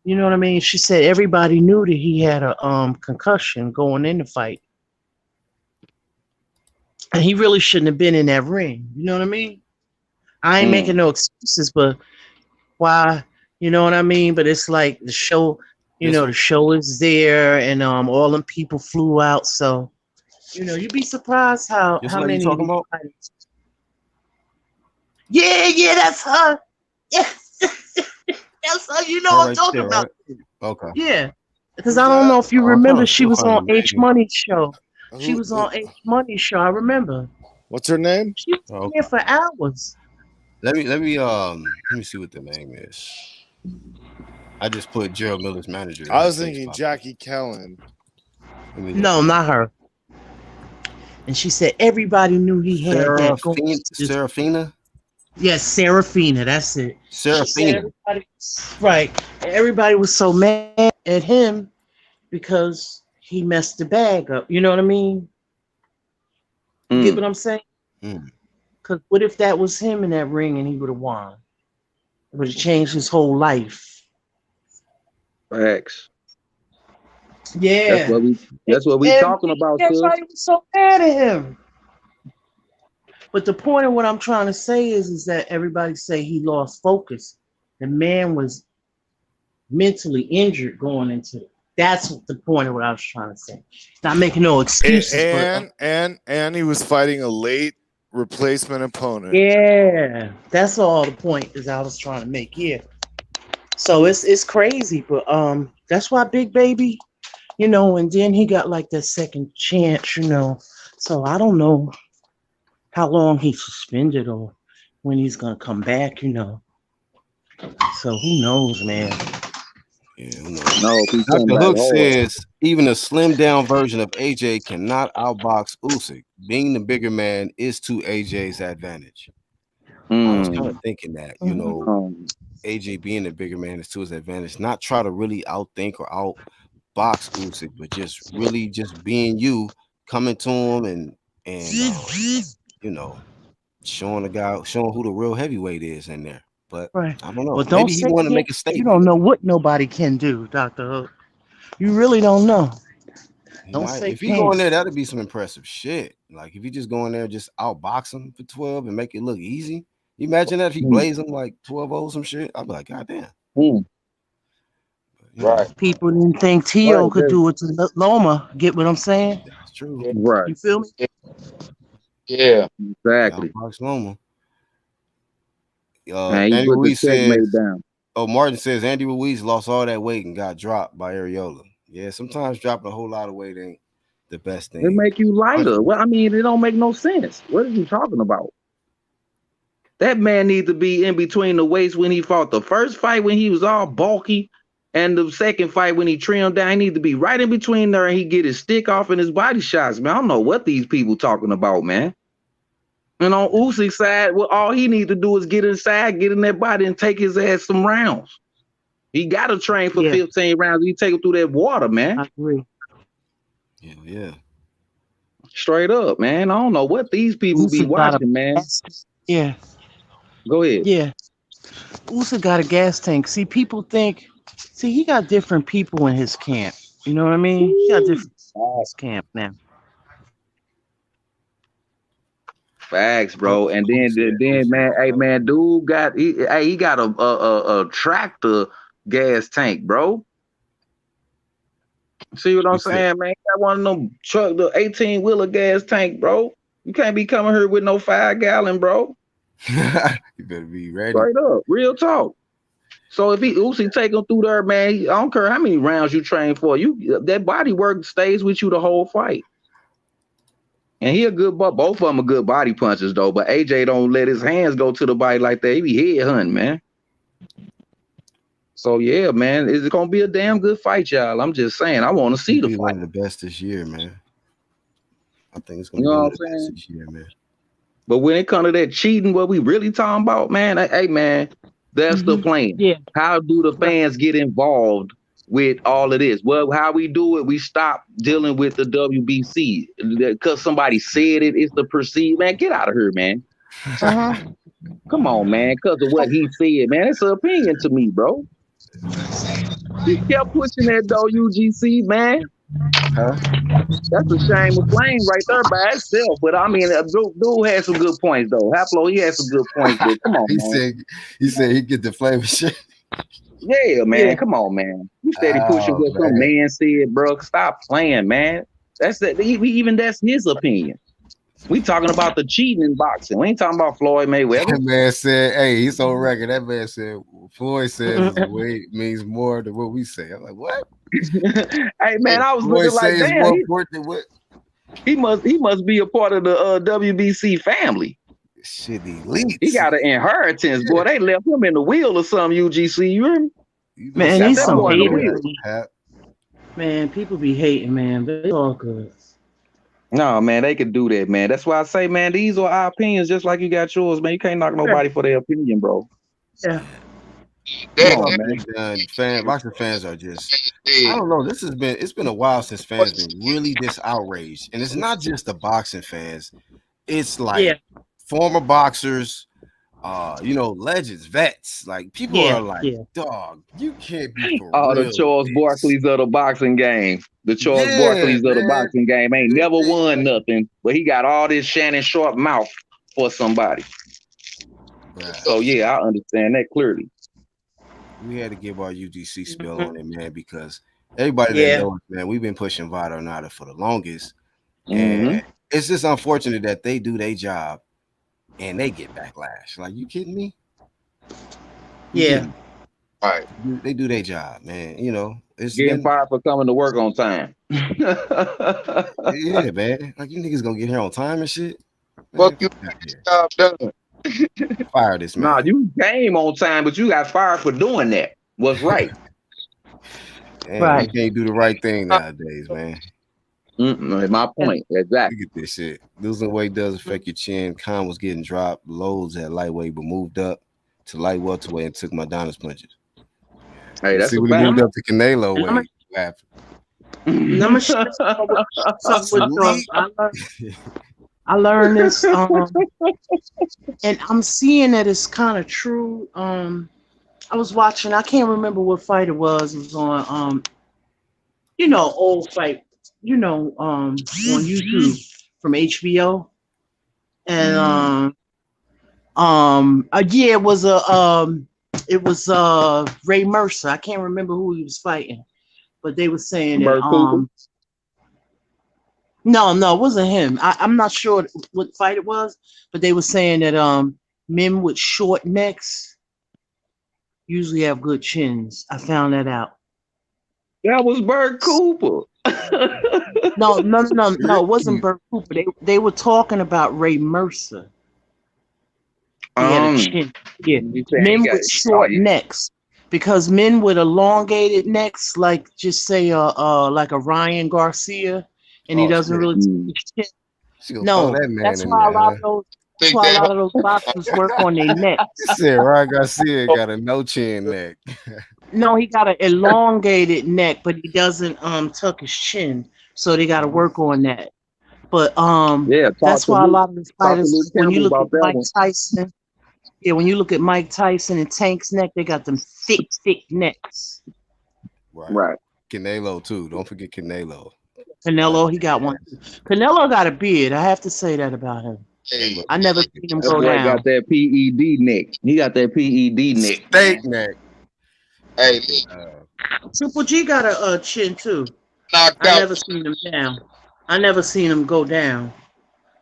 you know what I mean? She said everybody knew that he had a concussion going in the fight. And he really shouldn't have been in that ring. You know what I mean? I ain't making no excuses, but why? You know what I mean? But it's like the show, the show is there, and all them people flew out. So, you'd be surprised how Just like many. you talking about? Yeah, that's her. Yeah, that's her. You know what I'm talking about. Right? Okay. Yeah, because I don't know if you remember, she was on find H Money's show. She was on H Money's show. I remember. What's her name? She was there for hours. Let me see what the name is. I just put Gerald Miller's manager. I was thinking Jackie Kellen. No, not her. And she said everybody knew he had that. Serafina? Yes, Serafina. That's it. Serafina. Right. Everybody was so mad at him because he messed the bag up. You know what I mean? You get what I'm saying? Because what if that was him in that ring and he would have won? It would have changed his whole life. Facts. Yeah. That's what we talking about. Everybody was so mad at him. But the point of what I'm trying to say is that everybody say he lost focus. The man was mentally injured going into it. That's the point of what I was trying to say. Not making no excuses. And he was fighting a late replacement opponent. Yeah, that's all the point is I was trying to make. Yeah. So it's crazy, but that's why Big Baby, and then he got like that second chance, So I don't know how long he's suspended or when he's gonna come back, So who knows, man? Yeah, Dr. Hook says even a slim down version of AJ cannot outbox Usyk. Being the bigger man is to AJ's advantage. I was kind of thinking that, AJ being the bigger man is to his advantage. Not try to really outthink or box Usyk, but just really just being you, coming to him and you know, showing who the real heavyweight is in there. But Right. I don't know. Well, don't Maybe he say want to it. make a You statement. don't know what nobody can do, Dr. Hook. You really don't know. He Don't might, say if he go in can't. there, that'd be some impressive shit. Like if he just go in there, just outbox him for 12 and make it look easy. Imagine that if he blaze him like 12-0 some shit. I'd be like, God damn. Right. People didn't think Tio could do it to Loma. Get what I'm saying? That's true. You feel me? Yeah. Exactly. Outbox Loma. Man, he Andy put the Ruiz says, checkmate down. Martin says Andy Ruiz lost all that weight and got dropped by Areola. Yeah, sometimes dropping a whole lot of weight ain't the best It thing. make you lighter. Well, I mean, it don't make no sense. What are you talking about? That man need to be in between the weights when he fought the first fight when he was all bulky, and the second fight when he trimmed down. He need to be right in between there, and he get his stick off in his body shots. Man, I don't know what these people talking about, man. And on Usyk's side, well, all he need to do is get inside, get in that body, and take his ass some rounds. He got to train for 15 rounds. He take him through that water, man. I agree. Yeah. Straight up, man. I don't know what these people be Usyk got watching, man. Yeah. Go ahead. Yeah. Usyk got a gas tank. See, people think, he got different people in his camp. You know what I mean? He got different camp now. Facts, bro. And then, man, hey, man, dude got he got a tractor gas tank, bro. See what I'm saying, man? He got one of them truck, the 18-wheeler gas tank, bro. You can't be coming here with no 5-gallon, bro. You better be ready. Straight up, real talk. So if Usyk take him through there, man, I don't care how many rounds you train for. That body work stays with you the whole fight. And he a good, both of them are good body punches though. But AJ don't let his hands go to the body like that. He be head hunting, man. So yeah, man, it's gonna be a damn good fight, y'all. I'm just saying, I want to see the fight. One of the best this year, man. I think it's gonna You be know one what of the I'm best saying? this year, man. But when it comes to that cheating, what we really talking about, man, hey, man, that's the plan. Yeah. How do the fans get involved with all of this? Well, how we do it, we stop dealing with the WBC because somebody said it. It's the perceived. Man, get out of here, man. Come on, man, because of what he said, man. It's an opinion to me, bro. He kept pushing that though, UGC, man. That's a shame of flame right there by itself. But I mean, dude had some good points though. Haplo, he had some good points. But come on, man. He said he get the flavor shit. Yeah, man. Come on, man. You steady pushing what some man said, bro. Stop playing, man. That's his opinion. We talking about the cheating in boxing. We ain't talking about Floyd Mayweather. That man said, hey, he's on record. That man said, Floyd says his weight means more than what we say. I'm like, what? Hey, man, I was looking like, damn, he must be a part of the WBC family. Shit, elite. He got an inheritance, boy. They left him in the wheel or something, UGC. You hear me? Man, he's some haters. Man, people be hating, man, but it's all good. No, man, they could do that, man. That's why I say, man, these are our opinions, just like you got yours, man. You can't knock nobody for their opinion, bro. Yeah. Come on, man. Boxing fans are just, I don't know. It's been a while since fans been really this outraged. And it's not just the boxing fans, it's like former boxers, legends, vets. Like people are like, dog, you can't be for real. The Charles Barkley's of the boxing game. The Charles Barkley's of the boxing game ain't never won nothing, but he got all this Shannon Sharp mouth for somebody. Right. So yeah, I understand that clearly. We had to give our UGC spill on it, man, because everybody that knows, man, we've been pushing Vado Nada for the longest. And it's just unfortunate that they do their job and they get backlash. Like, you kidding me? Yeah. All right. They do their job, man. It's getting fired for coming to work on time. Yeah, man. Like, you niggas gonna get here on time and shit. Fuck you. Job done. Fire this man. Nah, you came on time, but you got fired for doing that. What's right? Right. You can't do the right thing nowadays, man. My point. Exactly. Look at this shit. Losing weight does affect your chin. Khan was getting dropped loads at lightweight, but moved up to light welterweight and took Madonna's punches. Hey, that's see a when he fact. moved up to Canelo weight. What happened? Let me share something with I learned this, and I'm seeing that it's kind of true. I was watching. I can't remember what fight it was. It was on, old fight, on YouTube from HBO, and yeah, it was Ray Mercer. I can't remember who he was fighting, but they were saying that no, it wasn't him. I'm not sure what fight it was, but they were saying that men with short necks usually have good chins. I found that out. That was Bert Cooper. No, it wasn't Bert Cooper. They were talking about Ray Mercer. He had a chin. Yeah, men with short necks, because men with elongated necks, like just say like a Ryan Garcia, and he doesn't really take his chin. No, that's why a lot of those boxers work on their necks. Said Ryan Garcia got a no chin neck. No, he got an elongated neck, but he doesn't tuck his chin, so they got to work on that. But that's why a lot of the fighters, when you look at Mike Tyson, when you look at Mike Tyson and Tank's neck, they got them thick necks. Right. Canelo too. Don't forget Canelo. Canelo, he got one. Canelo got a beard. I have to say that about him. I never seen him go down. Got that PED neck. He got that PED neck. Steak neck. Hey, Triple G got a chin too. Knocked I out. never seen him down. I never seen him go down.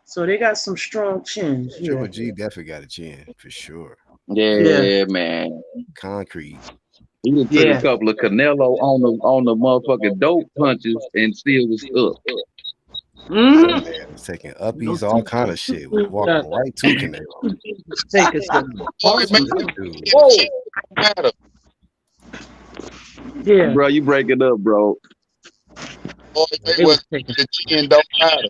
So they got some strong chins. Yeah. Triple G definitely got a chin for sure. Yeah, man. Concrete. He just took a couple of Canelo on the motherfucking dope punches and still was up. Man was taking uppies, all kind of shit. Was walking right to Canelo. Yeah, bro, you break it up, bro. The chin don't matter.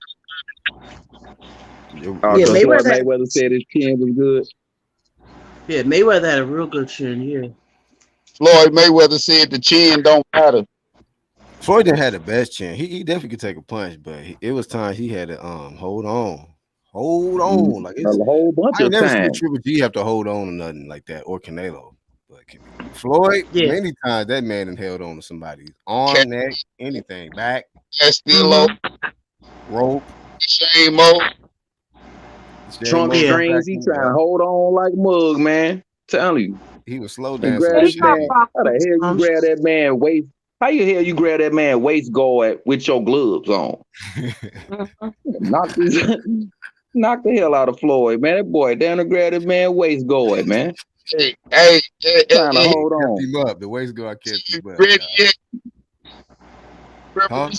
Mayweather said his chin was good. Yeah, Mayweather had a real good chin. Yeah. Floyd Mayweather said the chin don't matter. Floyd didn't have the best chin. He definitely could take a punch, but it was times he had to hold on. Like it's a whole bunch I of never seen times. Triple G have to hold on to nothing like that, or Canelo. But Floyd, many times that man done held on to somebody's arm, neck, anything, back, Castillo, rope, Shane Mo. Trunk strings, he trying to hold on like a mug, man. Telling you. He was slow How dancing. the hell you grab that man waist? How the hell you grab that man waist guard with your gloves on? knock the hell out of Floyd, man. That boy down to grab that man waist guard, man. Hey, trying to hold on. Kept him up. The waist guard kept him up. Ready yet? Huh?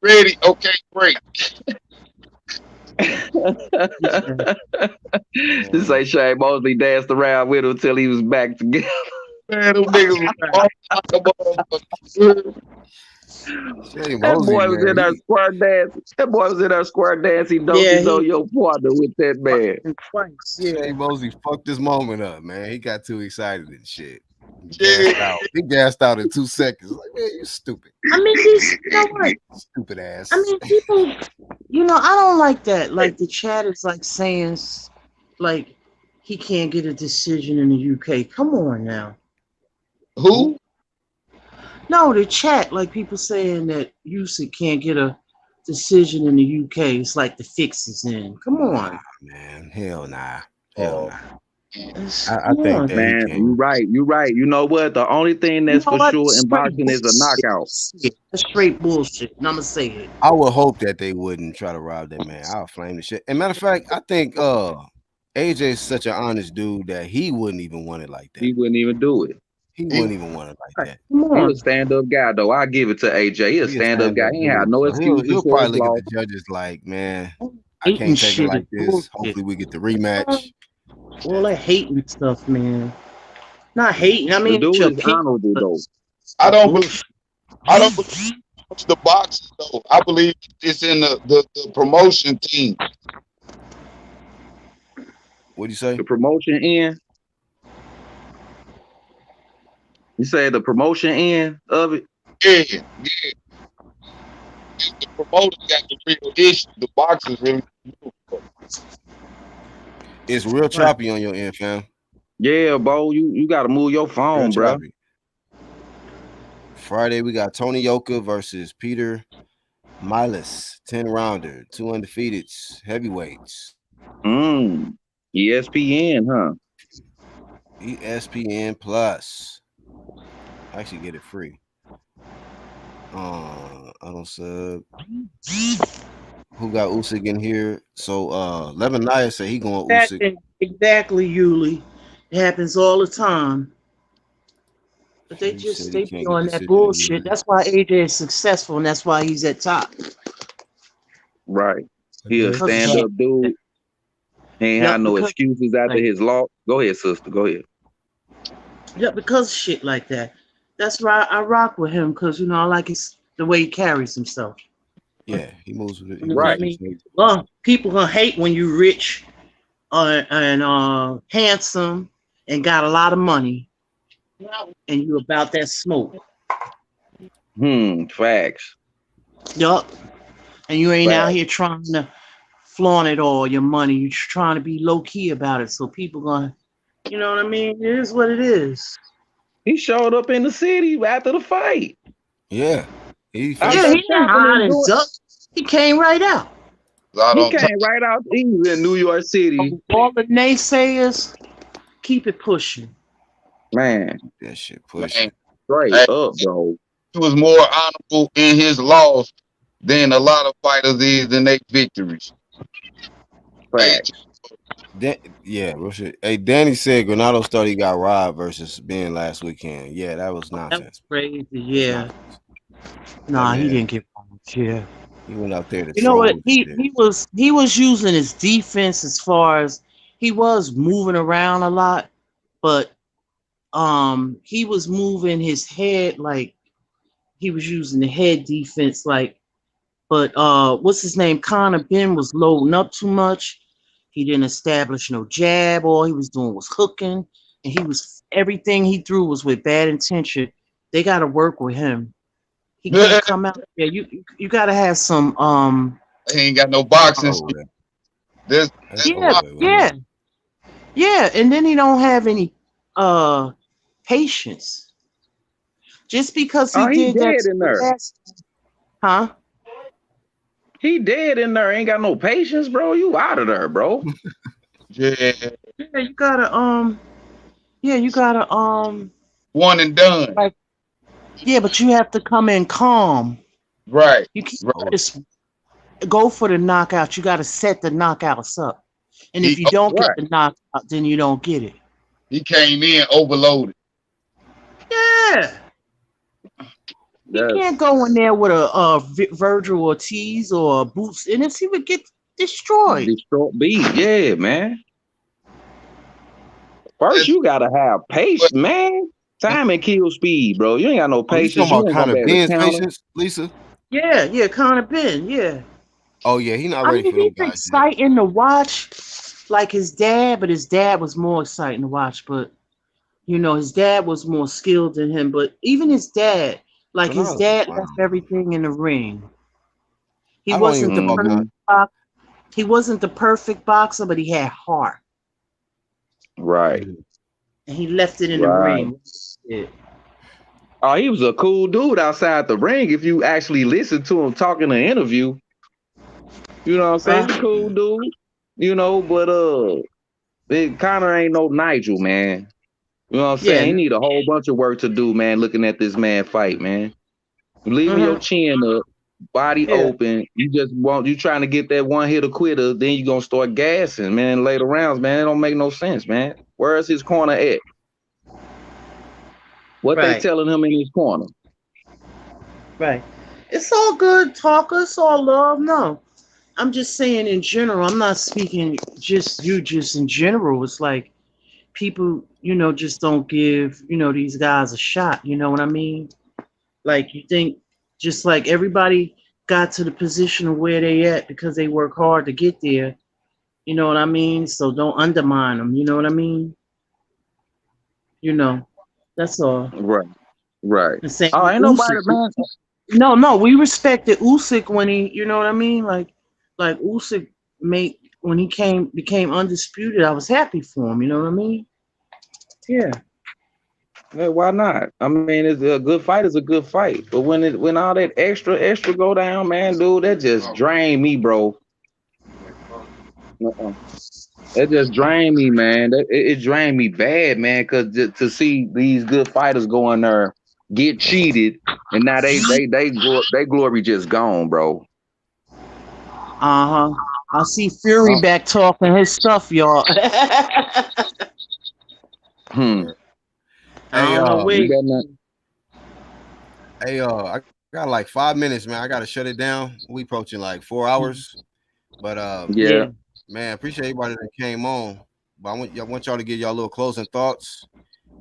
Ready? Okay, great. This ain't Shane Mosley danced around with him until he was back together. Man, them niggas That boy was in there square dancing. That boy was in there square dancing. Don't you know your partner with that man? Shane Mosley fucked this moment up, man. He got too excited and shit. He gassed out in 2 seconds. Like, man, you stupid. I mean, you know what? Stupid ass. I mean, people, I don't like that. Like the chat is like saying, like, he can't get a decision in the UK. Come on now. Who? No, the chat, like people saying that Usyk can't get a decision in the UK. It's like the fix is in. Come on, man. Hell nah. Hell nah. I think that man, you're right. You know what? The only thing that's for sure in boxing is a knockout. That's straight bullshit. And I'm gonna say it. I would hope that they wouldn't try to rob that man. I'll flame the shit. And matter of fact, I think AJ is such an honest dude that he wouldn't even want it like that. He wouldn't even do it. He wouldn't even want it like that. He's a stand-up guy, though. I give it to AJ. He's a stand-up guy. He ain't have no excuses. He'll probably look at the judges like, man, I can't take it like this. Hopefully we get the rematch. All that hating stuff, man. Not hating. I mean, the dude is honorable, though. I don't believe it's the boxing, though. I believe it's in the promotion team. What'd you say? The promotion end. You say the promotion end of it? Yeah. the promoter got the real issue. The boxers really. It's real choppy on your end, fam. Yeah, Bo, you got to move your phone, Real bro. choppy. Friday, we got Tony Yoka versus Peter Milas, 10-rounder, 2 undefeateds, heavyweights. ESPN, huh? ESPN Plus. Actually, get it free. I don't sub. Who got Usyk in here? So Levin Naya said he going Usyk. Exactly, Yuli. It happens all the time. But they be on that bullshit. That's why AJ is successful, and that's why he's at top. Right. He a stand-up dude. He ain't had no excuses after his loss. Go ahead, sister. Go ahead. Yeah, because of shit like that. That's why I rock with him, because, I like the way he carries himself. Yeah, he moves with it. You know what I mean? Well, people gonna hate when you rich and handsome and got a lot of money and you about that smoke. Facts. Yup. And you ain't out here trying to flaunt it all, your money. You're trying to be low-key about it. So people gonna, you know what I mean? It is what it is. He showed up in the city after the fight. Yeah. He didn't hide and duck. He came right out. He came right out. He was in New York City. All the naysayers, keep it pushing. Man, that shit pushing. Straight up, bro. He was more honorable in his loss than a lot of fighters is in their victories. Facts. Yeah, real shit. Hey, Danny said Granados thought he got robbed versus Ben last weekend. Yeah, that was nonsense. That was crazy. Yeah. Nah, he didn't get punched. Yeah. He went out there to You know what? He was using his defense as far as he was moving around a lot, but he was moving his head like he was using the head defense but what's his name? Conor Ben was loading up too much. He didn't establish no jab. All he was doing was hooking, and everything he threw was with bad intention. They got to work with him. He can't come out there. You got to have some. He ain't got no boxing. Yeah, and then he don't have any patience. Just because he did that in there. Huh? He dead in there. Ain't got no patience, bro. You out of there, bro. Yeah, you gotta one and done. But you have to come in calm. Right. You can't just go for the knockout. You gotta set the knockouts up. And if you don't get the knockout, then you don't get it. He came in overloaded. Yeah. You can't go in there with a Virgil Ortiz or a Boots, and he would get destroyed. Yeah, man. First, you gotta have patience, man. Time and kill speed, bro. You ain't got no patience. You talking about Conor Ben's patience, Lisa? Yeah, Conor Ben, yeah. Oh yeah, he's not ready for them guys. He's exciting to watch, like his dad, but his dad was more exciting to watch. But his dad was more skilled than him. But even his dad, his dad left everything in the ring. He wasn't the perfect boxer. He wasn't the perfect boxer, but he had heart. Right. And he left it in the ring. Yeah. Oh, he was a cool dude outside the ring. If you actually listen to him talking in an interview, you know what I'm saying? He's a cool dude. But Conor ain't no Nigel, man. You know what I'm saying? He need a whole bunch of work to do, man, looking at this man fight, man. Leaving your chin up, body open. You trying to get that one hitter quitter, then you gonna start gassing, man, later rounds, man. It don't make no sense, man. Where is his corner at? What they telling him in his corner? Right. It's all good, talker. It's all love. No. I'm just saying in general. I'm not speaking just in general. It's like people, just don't give, these guys a shot. You know what I mean? Like you think just like everybody got to the position of where they at because they work hard to get there. You know what I mean? So don't undermine them. You know what I mean? That's all. Right. Ain't nobody, man. No, we respected Usyk when he, you know what I mean? Like Usyk when he became undisputed. I was happy for him. You know what I mean? Yeah. Yeah, why not? I mean, it's a good fight is a good fight, but when all that extra go down, man, dude, that just drained me, bro. That just drained me, man. It drained me bad, man. Cause to see these good fighters go in there get cheated, and now they glory just gone, bro. I see Fury back talking his stuff, y'all. Hey, Hey, I got like 5 minutes, man. I gotta shut it down. We approaching like 4 hours, but yeah, man, appreciate everybody that came on. But I want y'all to give y'all little closing thoughts,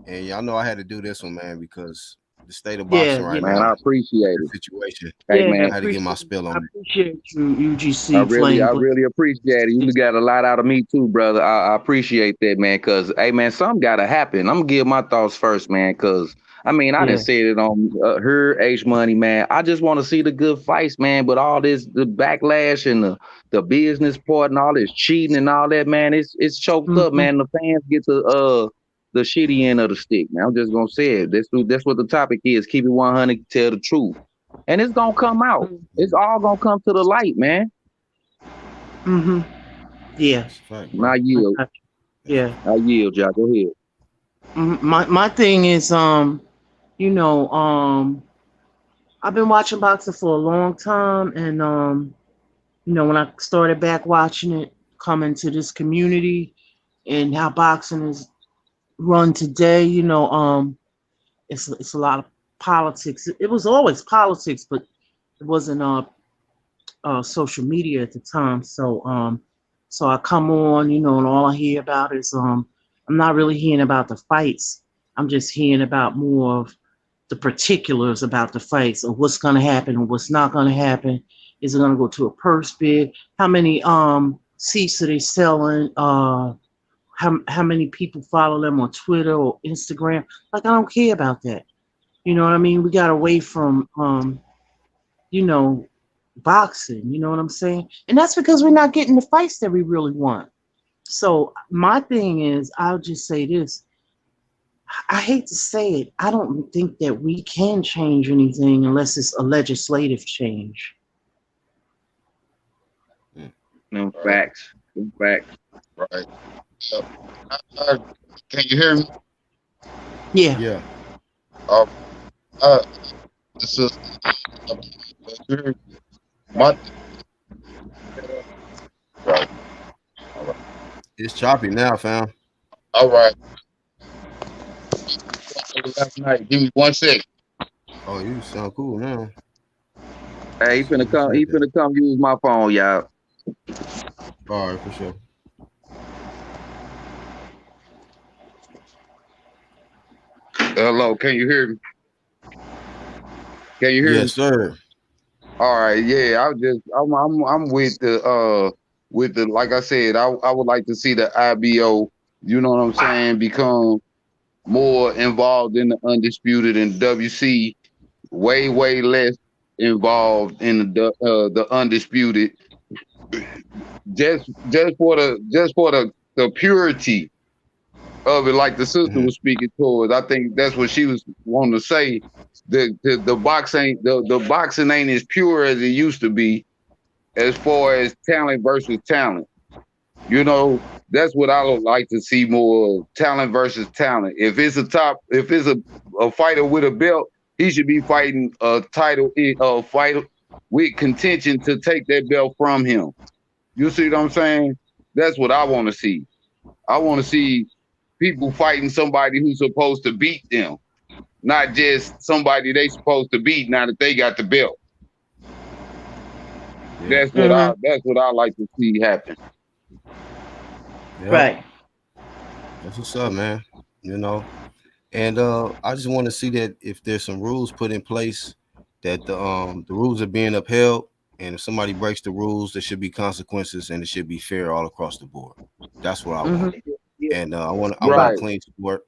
and y'all know I had to do this one, man, because the state of boxing right man, now. I appreciate it. Situation. Hey, man, I had to get my spill on it. I appreciate you, UGC. I really appreciate it. You got a lot out of me too, brother. I appreciate that, man. Cause hey, man, something gotta happen. I'm gonna give my thoughts first, man. Cause I mean, I didn't say it on her H Money, man. I just want to see the good fights, man. But all this, the backlash and the business part and all this cheating and all that, man, it's choked up, man. The fans get the shitty end of the stick, man. I'm just gonna say it. That's what the topic is. Keep it 100, tell the truth. And it's gonna come out. It's all gonna come to the light, man. Yeah. I yield. Yeah. I yield, Jack. Go ahead. My thing is, you know, I've been watching boxing for a long time, and you know, when I started back watching it, coming to this community and how boxing is run today, you know, it's a lot of politics. It was always politics, but it wasn't social media at the time. So I come on, you know, and all I hear about is I'm not really hearing about the fights. I'm just hearing about more of the particulars about the fights, of what's gonna happen and what's not gonna happen. Is it gonna go to a purse bid? How many seats are they selling? How many people follow them on Twitter or Instagram? Like, I don't care about that. You know what I mean? We got away from, you know, boxing. You know what I'm saying? And that's because we're not getting the fights that we really want. So my thing is, I'll just say this. I hate to say it. I don't think that we can change anything unless it's a legislative change. No facts. No facts. Right. Can you hear me? Yeah. This is my right. All right. It's choppy now, fam. All right. Last night. Give me 1 second. Oh, you sound cool now. Hey, he finna come use my phone, y'all. All right, for sure. Hello, can you hear me? Can you hear me? Yes, sir. All right, yeah. I'm with the like I said, I would like to see the IBO, you know what I'm saying, become more involved in the undisputed, and WC way less involved in the undisputed. Just for the purity of it, like the sister was speaking towards. I think that's what she was wanting to say. The boxing ain't as pure as it used to be, as far as talent versus talent. You know, that's what I would like to see more, talent versus talent. If it's a fighter with a belt, he should be fighting a title, fighter with contention to take that belt from him. You see what I'm saying? That's what I want to see. I want to see people fighting somebody who's supposed to beat them, not just somebody they supposed to beat now that they got the belt. Yeah. That's what I like to see happen. Yep. Right. That's what's up, man. You know, and I just want to see that if there's some rules put in place, that the rules are being upheld, and if somebody breaks the rules, there should be consequences, and it should be fair all across the board. That's what I want. And I want a clean sport.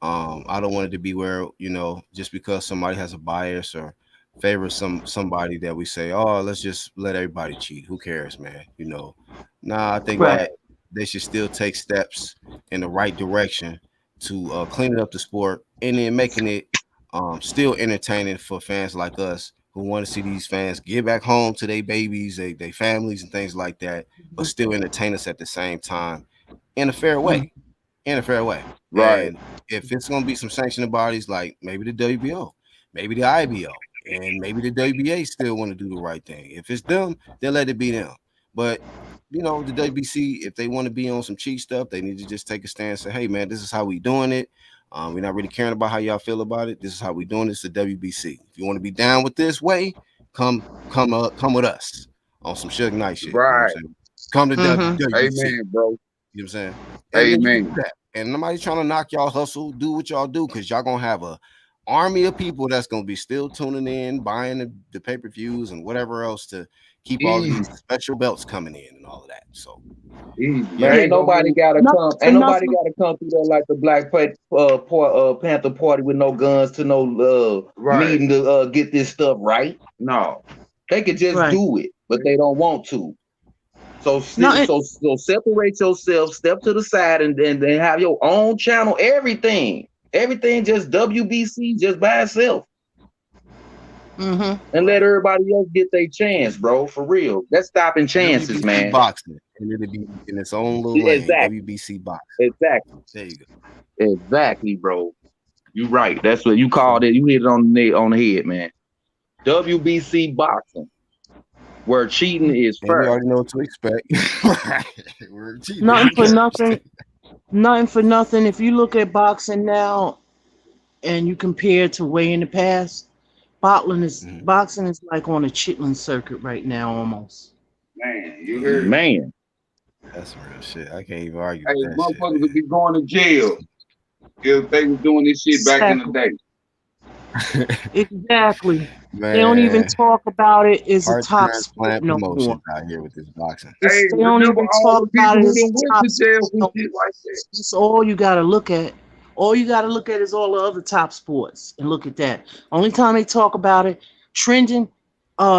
I don't want it to be where, you know, just because somebody has a bias or favor somebody that we say, oh, let's just let everybody cheat. Who cares, man? You know, nah, I think Right. that they should still take steps in the right direction to cleaning up the sport and then making it still entertaining for fans like us who want to see these fans get back home to their babies, their families, and things like that, but still entertain us at the same time in a fair way. In a fair way. Right. And if it's going to be some sanctioning bodies like maybe the WBO, maybe the IBO, and maybe the WBA still want to do the right thing. If it's them, then let it be them. But, you know, the WBC, if they want to be on some cheat stuff, they need to just take a stand and say, hey, man, this is how we doing it. We're not really caring about how y'all feel about it. This is how we doing this at WBC. If you want to be down with this way, come with us on some Suge Knight shit. Right. You know come to WBC. Amen, bro. You know what I'm saying? Amen. And nobody's trying to knock y'all hustle. Do what y'all do, because y'all gonna have a army of people that's gonna be still tuning in, buying the pay-per-views and whatever else to keep all these special belts coming in and all of that. So Man, ain't nobody gotta come. Ain't nobody gotta come through there like the Black Panther Party with no guns to no meeting to get this stuff right. No, they could just do it, but they don't want to. So so separate yourself, step to the side, and then have your own channel. Everything just WBC just by itself. And let everybody else get their chance, bro. For real, that's stopping chances, WBC man. boxing, and it'll be in its own little lane. WBC boxing. Exactly. There you go. Exactly, bro. You right. That's what you called it. You hit it on the head, man. WBC boxing, where cheating is And we first. already know what to expect. We're cheating. Nothing for nothing. Nothing for nothing. If you look at boxing now and you compare it to way in the past, boxing is like on a Chitlin circuit right now almost. Man, you heard Man. That's real shit. I can't even argue Hey, with that shit. motherfuckers would be going to jail if they was doing this shit back in the day. Exactly. Man, They don't even talk about it as a heart top sport transplant no promotion more. out here with this boxing. They don't even talk about it as a top to jail for sport. shit like that. That's all you gotta look at. All you gotta look at is all the other top sports and look at that. Only time they talk about it, trending,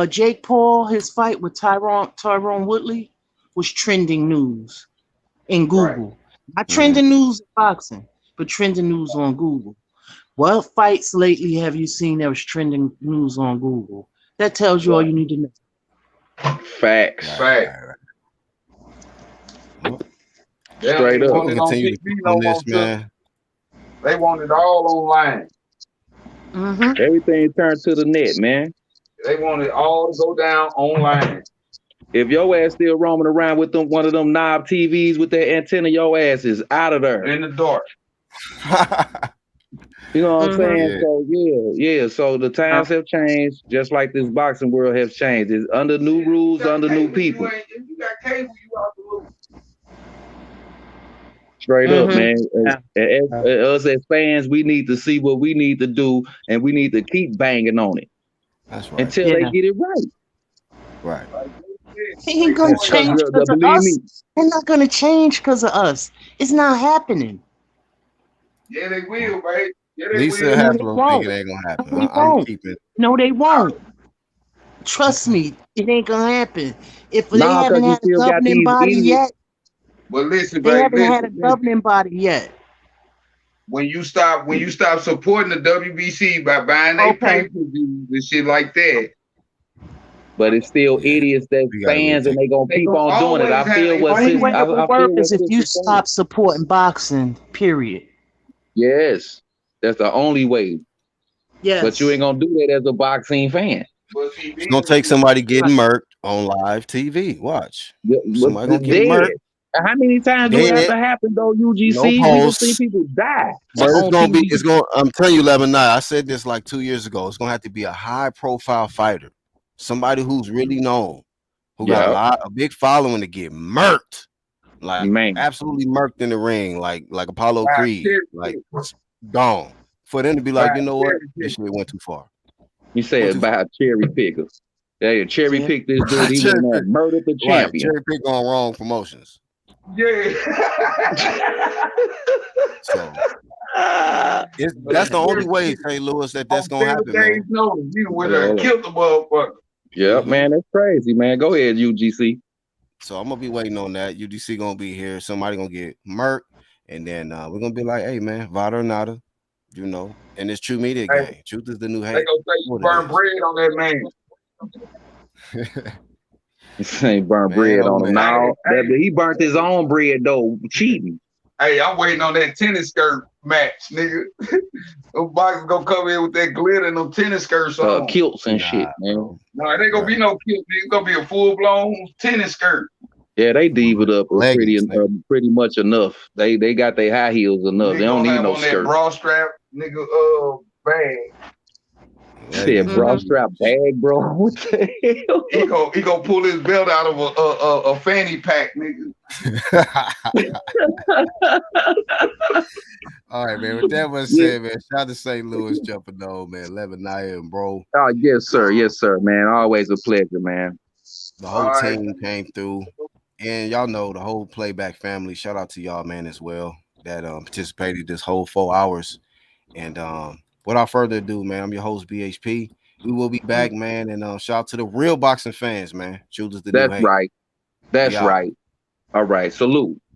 Jake Paul, his fight with Tyron Woodley was trending news in Google. Not trending news in boxing, but trending news on Google. What fights lately have you seen that was trending news on Google? That tells you all you need to know. Facts. Straight up. They don't Continue TV to no on more, this, man. They want it all online. Everything turned to the net, man. They want it all to go down online. If your ass still roaming around with one of them knob TVs with that antenna, your ass is out of there. In the dark. You know what I'm saying? Yeah. So yeah. So the times have changed, just like this boxing world has changed. It's under new rules, under new people. If you got cable, you out the loop. Straight up, man. Us as fans, we need to see what we need to do, and we need to keep banging on it. That's right. Until they get it right. Right. He ain't gonna change because of believe us. me. They're not gonna change because of us. It's not happening. Yeah, they will, babe. Yeah, they Lisa will. Hasbro think it ain't gonna happen. They I'm won't. keeping. No, they won't. Trust me, it ain't gonna happen. If they Nah, 'cause haven't you had a still got governing these body idiots. yet, But listen, they babe, haven't had a listen. governing body yet. When you stop supporting the WBC by buying their Okay. pay-per-views and shit like that, But it's still idiots that fans, and they gonna keep on doing it. I feel what Only sis- way I, it will I work feel what is if sis you is saying. stop supporting boxing. Period. Yes, that's the only way. Yes. But you ain't gonna do that as a boxing fan. It's gonna take somebody getting murked on live TV. Watch. Somebody gonna get Dead. murked. How many times do it have Dead. to happen though? UGC, No we gonna posts. see people die. But it's on gonna be. TV. It's gonna. I'm telling you, Lebanon. I said this like 2 years ago. It's gonna have to be a high-profile fighter, somebody who's really known, who got a big following to get murked, like absolutely murked in the ring, like Apollo Wow, Creed, cherry like pick. gone. For them to be like, Wow, you know what, cherry this shit went too far. You said about cherry pickers. They cherry pick this dude. He Cherry went pick. and murdered the Right, champion. cherry pick on wrong promotions. Yeah. So That's the only way, St. Louis, that's gonna happen, man. You would have killed the motherfucker. Yeah, man, that's crazy, man. Go ahead, UGC. So I'm gonna be waiting on that. UGC gonna be here. Somebody gonna get murked, and then we're gonna be like, hey, man, Vada or nada, you know. And it's True Media game. Truth is the new hate. They gonna say you burn bread on that man. Ain't burn bread on him now. He burnt his own bread though, cheating. Hey, I'm waiting on that tennis skirt match, nigga. Those boxers gonna come in with that glitter and them tennis skirts on. Kilts and shit, man. No, it ain't gonna be no kilt, nigga. It's gonna be a full blown tennis skirt. Yeah, they diva it up pretty much enough. They got their high heels enough. They don't need no skirt. That bra strap, nigga, bag. Said bra strap bag, bro. What the hell? He gonna pull his belt out of a fanny pack, nigga. All right, man. With that was said, man. Shout out to St. Louis jumping on, man. 11 a.m., bro. Oh, yes, sir, man. Always a pleasure, man. The whole team came through, and y'all know the whole playback family. Shout out to y'all, man, as well that participated this whole 4 hours. And without further ado, man, I'm your host BHP. We will be back, man, and shout out to the real boxing fans, man. Choose the That's right. That's right. All right. Salute.